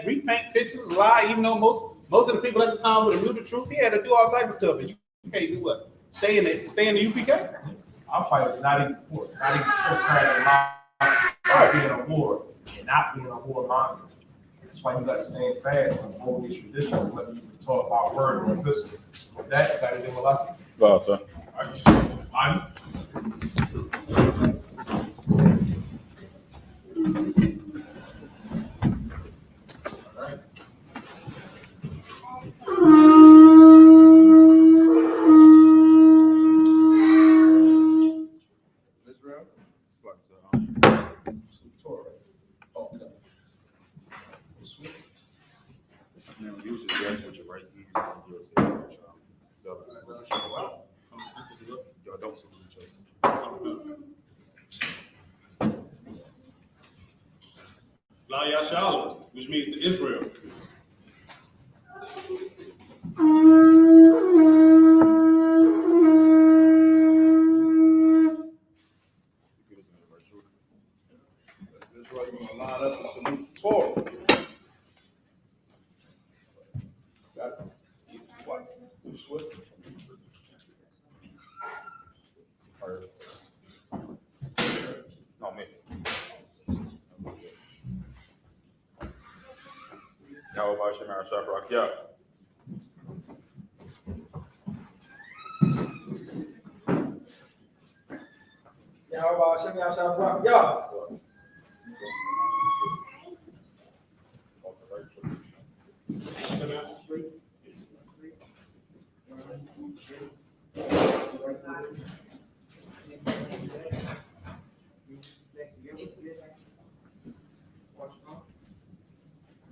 repaint pictures, lie, even though most of the people at the time would have knew the truth. He had to do all type of stuff, and you can't do what? Stay in the UPK. Our fight is not even war, not even about being a war and not being a warmonger. That's why you got to stand fast on all these traditions, whether you can talk about word or listen. With that, you got to do a lot. Well, sir. I'm Israel. Some Torah. Okay. Sweet. Now, usually that's what you're right here. You'll say, y'all don't salute each other. GEN.YAHANNA, which means to Israel. Israel, you're gonna line up and salute the Torah. Got it? What? Swift. No, man. How about Shemar Shabrak? Yeah. Yahweh Hashem Yahshua Yah.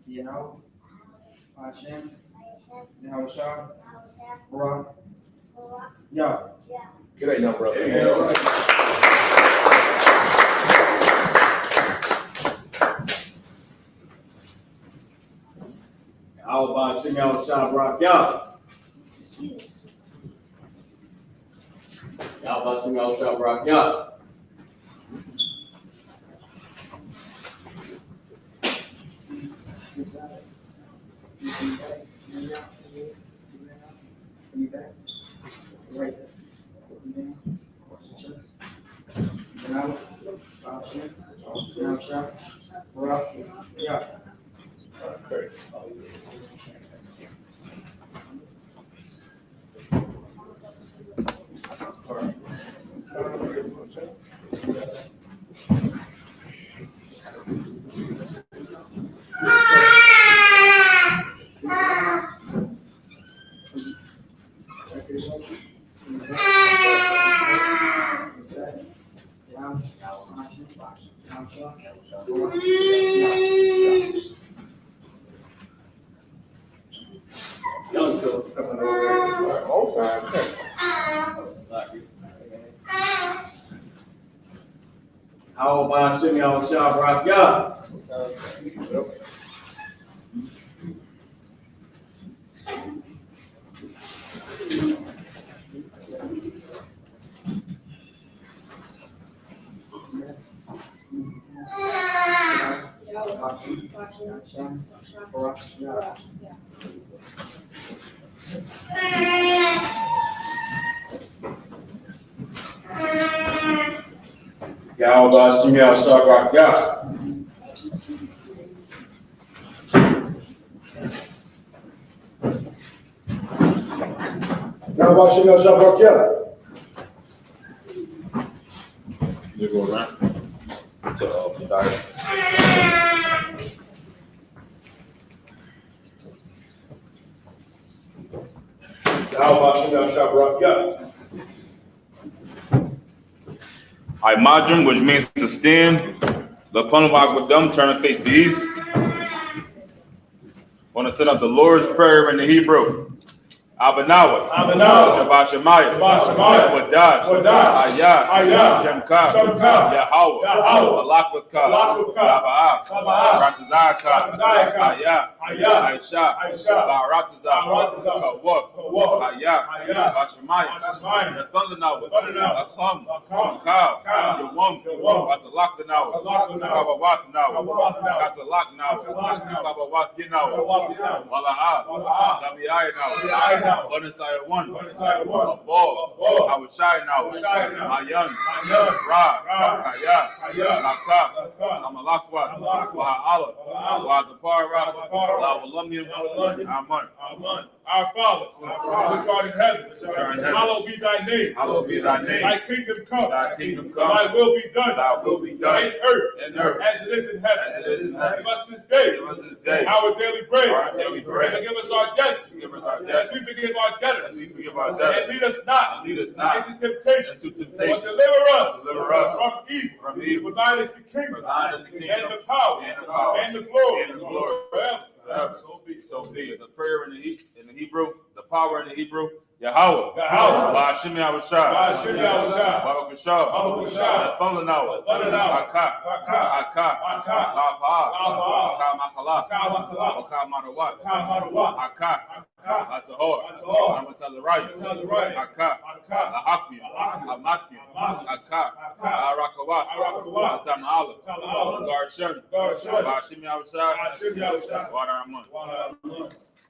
Yahweh Hashem Yahshua Barak Yah. Get that young brother. Yahweh Hashem Yahshua Barak Yah. Yahweh Hashem Yahshua Barak Yah. How about Hashem Yahshua Barak Yah? Yahweh Hashem Yahshua Barak Yah. Yahweh Hashem Yahshua Barak Yah. You go around to Podiah. Madrim, which means to stand. The Punawak with them, turn and face the east. Want to set up the Lord's Prayer in the Hebrew. Abanawa, Shabbat Shemaya, Wadash, Ayah, Shemka, Yahweh, Alakwaka, Yaba'ah, Ratazaka, Ayah, Aisha, Baratazah, Kawak, Ayah, Bashemaya, Nathanawa, Acham, Kaw, Yawam, Basalakanawa, Kabawatanawa, Kasalakanawa, Kabawat Yanawa, Wala'ah, Dabi'ayanawa. Bunasaya one, a ball, I was shy now, my young, Ra, Kaya, Laka, Amalakwa, Waha'ala, Wahadapara, Lawalumium, Aman. Our Father, which art in heaven, hallowed be thy name. Hallowed be thy name. Thy kingdom come. Thy kingdom come. Thy will be done. Thy will be done. In earth. As it is in heaven. As it is in heaven. Give us this day. Give us this day. Our daily bread. Our daily bread. And forgive us our debts. Give us our debts. As we forgive our debtors. As we forgive our debtors. And lead us not. Lead us not into temptation. into temptation. But deliver us. Deliver us from evil. from evil. For thine is the kingdom. For thine is the kingdom. And the power. And the power. And the glory. And the glory. Forever. Forever. So be it. So be it. The prayer in the Hebrew, the power in the Hebrew, Yahweh. Yahweh. Ba'ashim Yahushua. Ba'ashim Yahushua. Babakusha. Babakusha. Nathanawa. Aka. La'pa'ah. Aka Masala. Aka Marawat. Aka. Latahor. Amatazaraya. Aka. Lahakmia. Amatmia. Aka. Arakawat. Atama'ala. Garshan. Ba'ashim Yahushua. Wa'araman.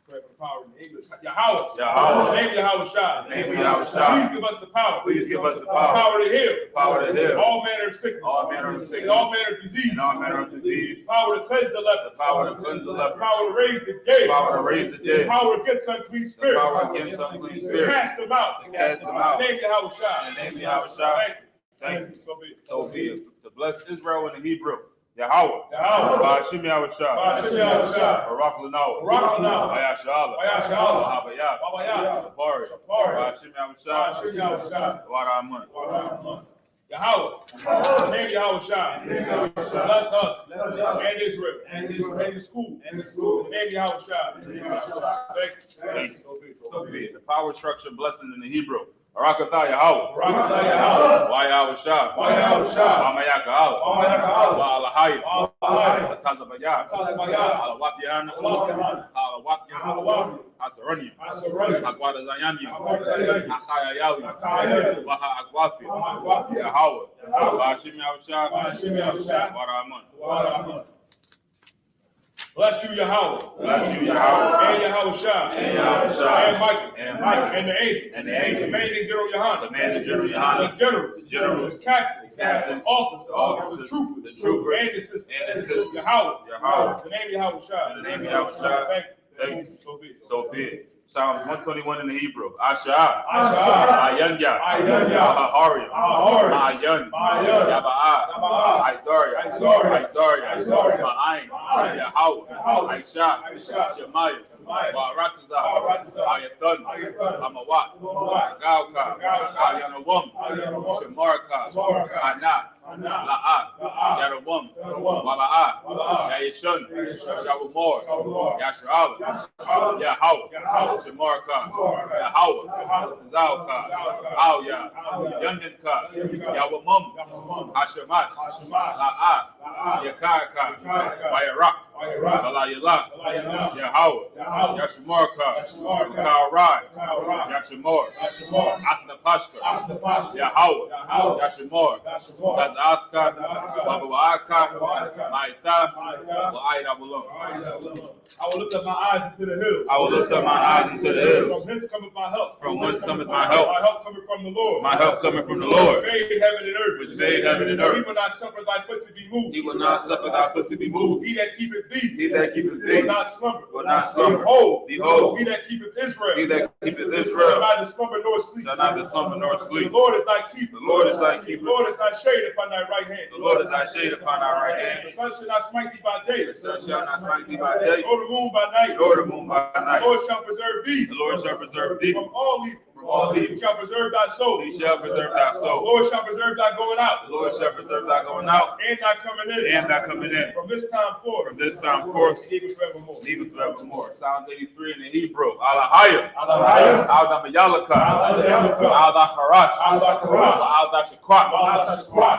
Pray for the power in English. Yahweh. Name Yahushua. Name Yahushua. Please give us the power. Please give us the power. Power to heal. Power to heal. All manner of sickness. All manner of sickness. And all manner of disease. And all manner of disease. Power to cleanse the leper. The power to cleanse the leper. Power to raise the dead. Power to raise the dead. Power against unclean spirits. Power against unclean spirits. Cast them out. Cast them out. Name Yahushua. In the name of Yahushua. Thank you. So be it. So be it. To bless Israel in the Hebrew. Yahweh. Ba'ashim Yahushua. Barak Lanawa. Ayashala. Wahabayah. Sapari. Ba'ashim Yahushua. Wa'araman. Yahweh. Name Yahushua. Bless us and Israel. And the school. In the name Yahushua. Thank you. Thank you. So be it. The power structure blessing in the Hebrew. Barakatah Yahweh. Wa'yahushua. Wa'mayaka Allah. Wa'alahaya. Wa'tazabayah. Alawapiana. Alawapiana. Asaronium. Agwadazayanium. Achayayalim. Waha Agwafi. Yahweh. Ba'ashim Yahushua. Wa'araman. Bless you, Yahweh. Bless you, Yahweh. And Yahushua. And Yahushua. And Michael. And Michael. And the angels. And the angels. Commanding General Yohanan. Commanding General Yohanan. The generals. Generals. The captains. Captains. Officers. The troopers. And the sisters. Yahweh. Yahweh. The name Yahushua. In the name of Yahushua. Thank you. So be it. So be it. Psalms 121 in the Hebrew. Asha. Ayanya. Ahariam. Ayan. Yaba'ah. Isaiah. Ma'ayin. Yahweh. Aisha. Shemaiah. Baratazah. Ayathan. Amawat. Agauka. Ayanawam. Shemarka. Ana. La'at. Yarawam. Waba'ah. Yayishun. Shawamor. Yashra'ala. Yahweh. Shemarka. Yahweh. Zalka. Alya. Yunyanka. Yawamum. Hashemat. La'at. Yakarka. Wayarak. Balayala. Yahweh. Yashimarka. Kaurai. Yashimor. Atnapashka. Yahweh. Yashimor. Tazatka. Babuaka. Maita. Wa'aida Bulum. I will lift up my eyes into the hills. I will lift up my eyes into the hills. From whence cometh my help? From whence cometh my help? My help cometh from the Lord. My help coming from the Lord. Which made heaven and earth. Which made heaven and earth. He will not suffer thy foot to be moved. He will not suffer thy foot to be moved. He that keepeth thee. He that keepeth Will thee not slumber. will not slumber. Behold, Behold, he that keepeth Israel. he that keepeth Shall Israel neither slumber nor sleep. shall neither slumber nor The sleep. Lord is thy keeper. The Lord is thy The keeper. Lord is thy shade upon thy right hand. The Lord is thy shade upon thy right The hand. sun shall not smite thee by day. The sun shall not smite thee by day, Nor the moon by night. nor the moon by The night. Lord shall preserve thee The Lord shall preserve thee from all evil. from all He evil. shall preserve thy soul. He shall preserve thy The soul. Lord shall preserve thy going out. The Lord shall preserve thy going out And thy coming in. and thy coming in. From this time forth. From this time forth, Even forevermore. even forevermore. Psalms 83 in the Hebrew. Alahaya. Alahaya. Al-Damayalaka. Al-Damayalaka. Al-Dacharash. Al-Dacharash. Al-Dachakwa. Al-Dachakwa.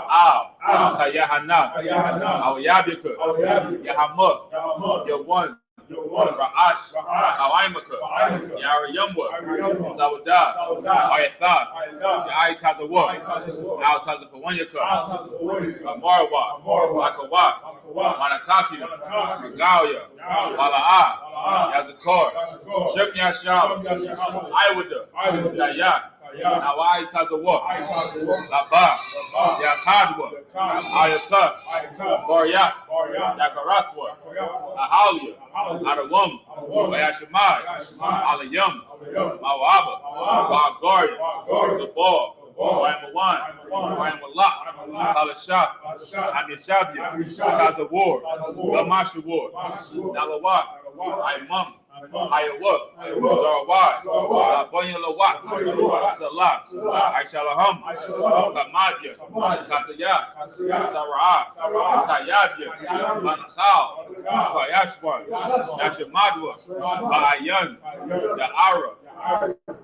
Al-Kayahanna. Al-Yahanna. Al-Yabika. Al-Yabika. Yahamah. Yahamah. Yawan. Yawan. Ra'ash. Ra'ash. Al-Aimaka. Al-Aimaka. Yarayamwa. Yarayamwa. Zawadah. Zawadah. Ayathah. Ayathah. Ya'itazawa. Ayathah. Al-Tazapawanyaka. Al-Tazapawanyaka. Amarwa. Amarwa. Akawa. Akawa. Manakakia. Manakakia. Gauya. Gauya. Bala'ah. Bala'ah. Yazakar. Yazakar. Shem Yashab. Shem Yashab. Iwada. Iwada. Yaya. Yaya. Nawai Tazawa. Ayathah. Laba. Laba. Yakadwa. Yakadwa. Ayaka. Ayaka. Baryak. Baryak. Yakaratwa. Yakaratwa. Ahalia. Ahalia. Adawam. Adawam. Wayashimai. Wayashimai. Alayam. Alayam. Mawaba. Mawaba. Wagaria. Wagaria. Gabal. Gabal. Wayamawan. Wayamalak. Wayamalak. Alashah. Alashah. Amishabia. Amishabia. Tazawar. Tazawar. Lamashawar. Lamashawar. Nalawat. Nalawat. Imam. Imam. Ayawa. Ayawa. Zarawad. Zarawad. Labonya Lawat. Lawat. Salah. Salah. Aishalaham. Aishalaham. Kamadya. Kamadya. Kasaya. Kasaya. Sarah. Sarah. Kayabya. Kayabya. Manachal. Manachal. Kayashwan. Yashwan. Nashamadwa. Yashwan. Ba'ayan. Ba'ayan. Da'ara.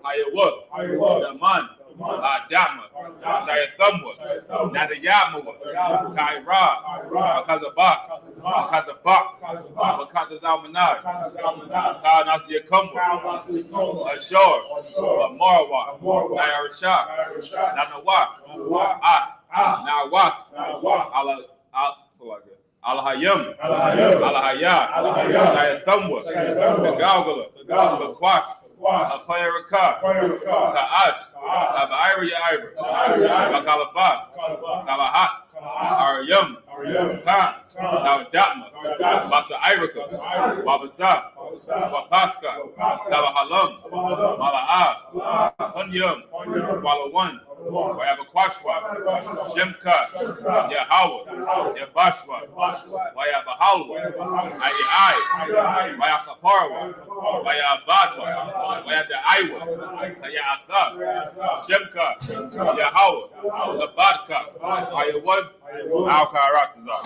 Ayawa. Ayawa. Daman. Adama. Shayathamwa. Nadayamawa. Kaira. Makazabak. Makazabak. Makazazalmanad. Kanasiyakumwa. Ashor. Marwa. Nayarashah. Nanawa. Nawak. Alahayam. Alahaya. Shayathamwa. Kagalgala. Kakwash. Apayaraka. Ka'ash. Kabairi Ira. Makalaba. Kalahat. Aryam. Khan. Kawadatma. Basa Iraka. Wabasa. Wapathka. Kalahalam. Mala'a. Hunyam. Walawan. Wayabakwashwa. Shemka. Yahawah. Yabashwa. Wayabahalwa. Ayai. Wayasaparwa. Wayabadwa. Wayadaiwa. Kayatha. Shemka. Yahawah. Labadka. Wayawan. Al-Kairatazah.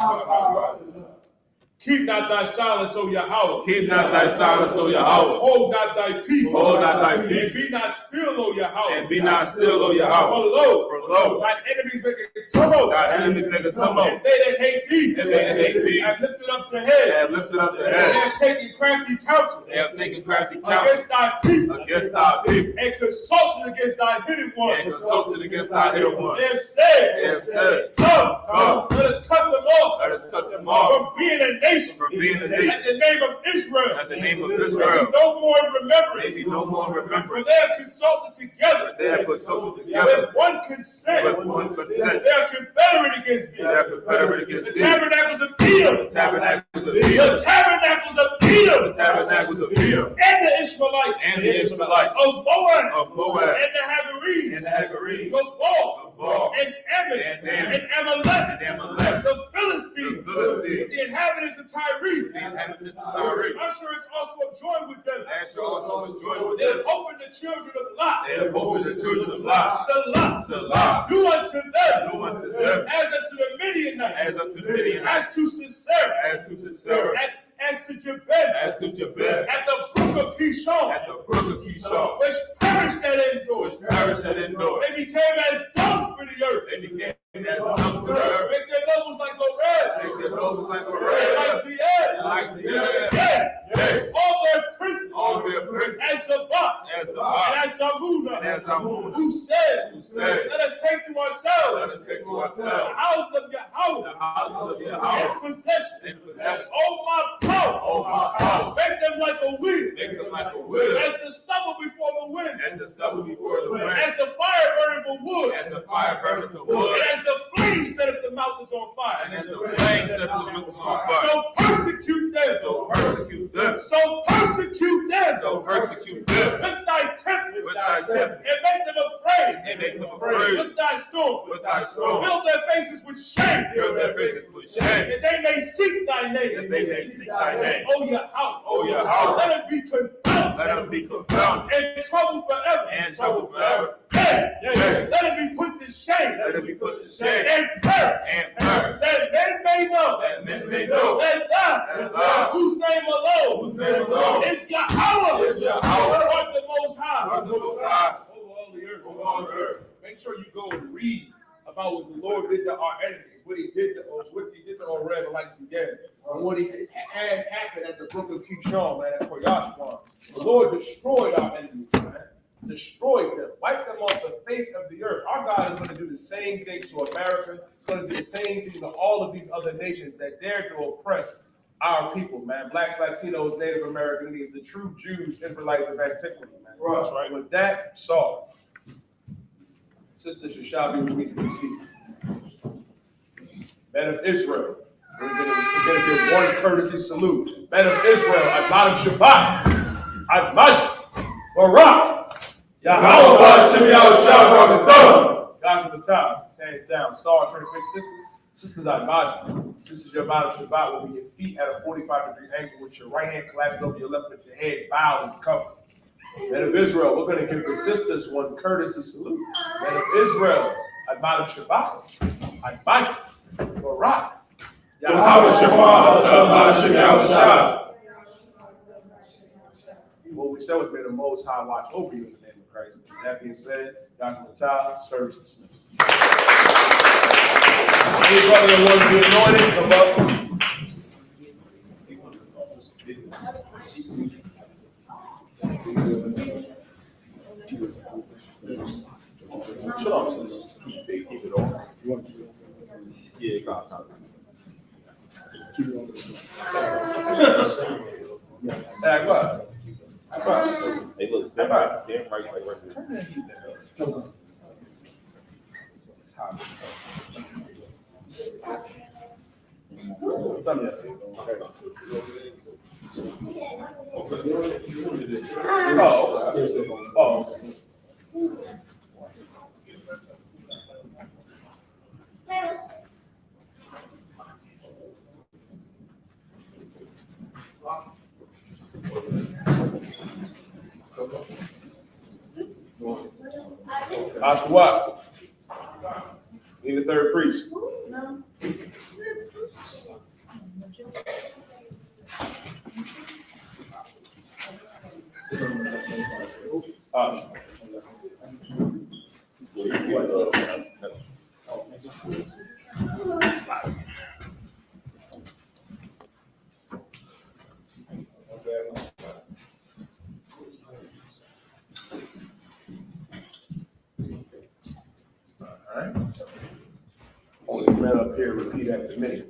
Keep not thy silence, O Yahweh. Keep not thy silence, O Yahweh. Hold not thy peace. Hold not thy peace. And be not still, O Yahweh. And be not still, O Yahweh. For lo, thine enemies make a tumult. Thy enemies make a tumult. And they that hate thee. And they that hate thee. Have lifted up the They head. have lifted up their They head. have taken crafty counsel. They have taken crafty counsel Against thy people. against thy people. And consulted against thy hidden ones. And consulted against thy hidden ones. They have said. They have said, Come, let us cut them off. let us cut them off From being a nation. from being a At nation. the name of Israel. At the name of There Israel. be no more remembrance. Maybe no more For remembrance. they have consulted together. They have consulted together With one consent. with one consent. They are confederate against thee. They are confederate against The thee. tabernacles of Edom. The tabernacles of The Edom. tabernacles of Edom. The tabernacles of Edom. And the Israelites. And the Israelites. Of Moab. Of Moab. And the Hagarenes. And the Hagarenes. Of Baal. Of Baal. And Ammon. And Ammon. And Amalek. And Amalek. The Philistines. The Philistines. The inhabitants of Tyre. The inhabitants of Tyre. Usher is also joined with them. Asher also was joined with They have them. opened the children of Lot. They have opened the children of Lot. Salah. Salah. Do unto them. Do unto them. As unto the Midianites. As unto the Midianites. As to Sisera. As to Sisera. As to Jabez. As to Jabez. At the brook of Kishon. At the brook of Kishon. Which perished at Endor. Which perished at Endor. They became as dung for the earth. They became as dung for the earth. Make their nobles like Oreb. Make their nobles like And Oreb. like Zied. Like Zied. Yea. All their princes. All their princes. As Sabak. As Zabak. And as Zamunah. And as Zamunah. Who said. Said, Let us take to ourselves. let us take to The ourselves house of Yahweh. the houses of In Yahweh. possession. In possession. Oh my power. Oh my power. Make them like a wheel. Make them like a wheel. As the stubble before the wind. As the stubble before the wind. As the fire burning for wood. As the fire burns the wood. And as the flames set up the mountains on fire. And as the flames set the mountains on fire. So persecute them. So persecute them. So persecute them. So persecute them. With thy tempest. With thy tempest. And make them afraid. And make them afraid. With thy storm. With thy storm. Fill their faces with shame. Fill their faces with shame. And they may seek thy name. And they may seek thy name. Oh, your house. Oh, your house. Let it be confounded. Let them be confounded. And trouble forever. And trouble forever. Yeah. Let it be put to shame. Let them be put to shame. And perish. And perish. That men may know. That men may know. That thou, whose name alone, Whose name alone is Yahweh. is Yahweh. Lord the Most High. Lord the Most High. Over all the earth. Over all the earth. Make sure you go and read about what the Lord did to our enemies, what he did to our Israelites again, and what he had happened at the brook of Kishon, man, at Koyashwan. The Lord destroyed our enemies, man. Destroyed them, wiped them off the face of the earth. Our God is going to do the same thing to America. He's going to do the same thing to all of these other nations that dare to oppress our people, man. Blacks, Latinos, Native Americans, the true Jews, Israelites of antiquity, man. Right. That's right. With that, Saul. Sister Shashabi will be received. Men of Israel, we're going to give one courtesy salute. Men of Israel, Admonish Shabbat, Admonish Barak, Yahweh, Shem Yahushua, God of the top, hands down. Saul, turn to sisters, Admonish. This is your Admonish Shabbat, with your feet at a 45-degree angle, with your right hand collapsed over your left, with your head bowed and covered. Men of Israel, we're going to give the sisters one courtesy salute. Men of Israel, Admonish Shabbat, Admonish Barak, Yahweh Shem Yahushua. What we said was, may the Most High watch over you in the name of Christ. With that being said, Dr. Mattel, service dismissed. Any brother that wants to be anointed, come up. Shalom, sis. Keep it on. You want to keep it on? Yeah, God. Keep it on. Hey, what? Hey, look, damn right there. Come on. Oh. Ask what? Need a third priest. No. Alright. Only man up here, repeat after me.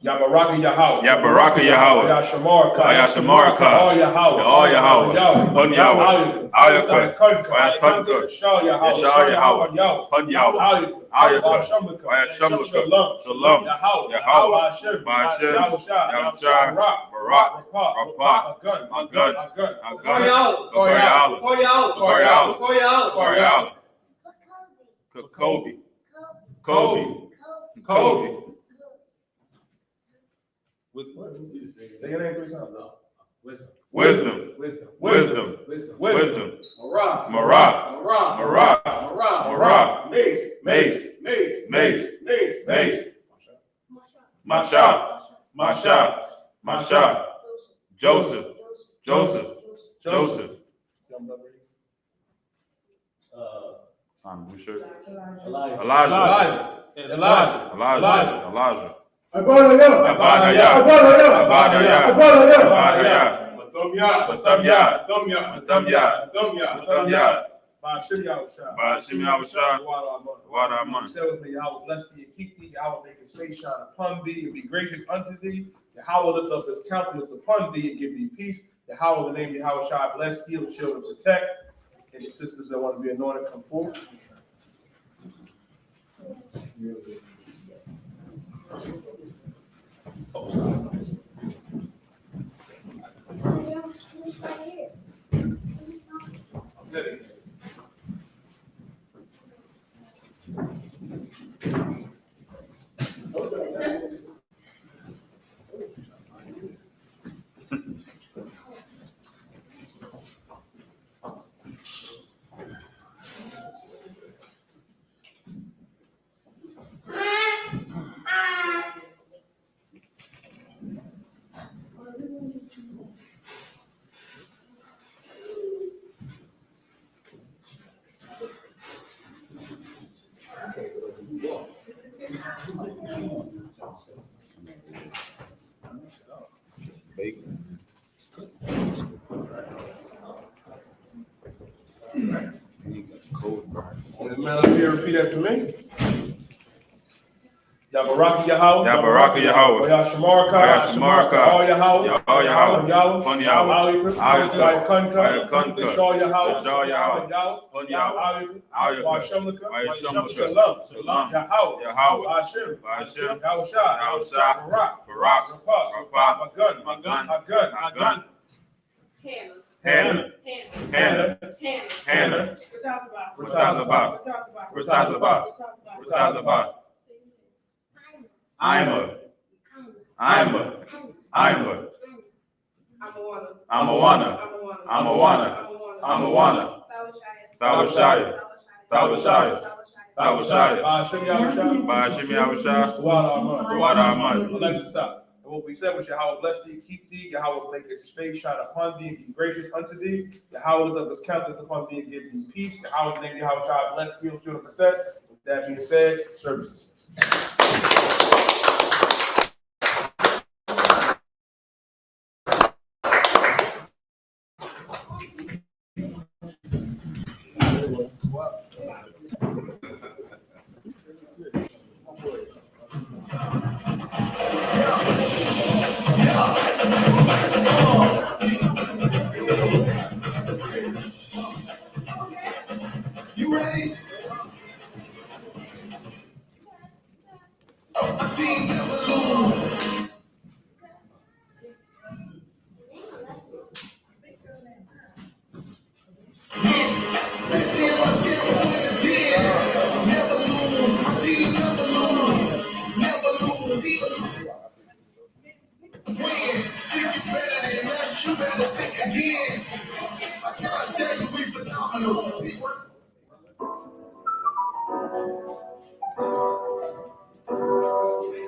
Yabaraka Yahweh. Yabaraka Yahweh. Yashamarka. Yashamarka. All Yahweh. All Yahweh. Pun Yahweh. Ayakun. Ayakunka. Shal Yahweh. Yashal Yahweh. Pun Yahweh. Ayakun. Ayashamlaka. Shalom. Yahweh. Ba'ashem. Yahushua. Barak. Rapak. Agun. Koryal. Kobe. Say your name 3 times. Wisdom. Marah. Mace. Masha. Joseph. You sure? Elijah. Abadaya. Ba'ashem Yahushua. Wadaman. Say with me, Yahweh bless thee and keep thee. Yahweh make his face shine upon thee and be gracious unto thee. Yahweh lift up his countenance upon thee and give thee peace. Yahweh, the name of Yahweh shall bless, heal, shield, and protect. Any sisters that want to be anointed, come forward. And the man up here, repeat after me. Yabaraka Yahweh. Yabaraka Yahweh. Yashamarka. All Yahweh. All Yahweh. Yahweh. Pon Yahweh. Ayakunka. Shaw Yahweh. Shaw Yahweh. Pon Yahweh. Ayakun. Shalom. Shalom. Yahweh. Hashem. Yahushua. Barak. Magun. Hannah. Amawana. Thabashaya. Ba'ashem Yahushua. Alexa, stop. And what we said was Yahweh bless thee, keep thee. Yahweh make his face shine upon thee and be gracious unto thee. Yahweh lift up his countenance upon thee and give thee peace. Yahweh name Yahweh shall bless, heal, shield, and protect. With that being said, services. You ready? My team never lose. Never lose. My team never lose. Never lose. Even win. Think you better than us. You better think again. I can't tell you we phenomenal. Teamwork.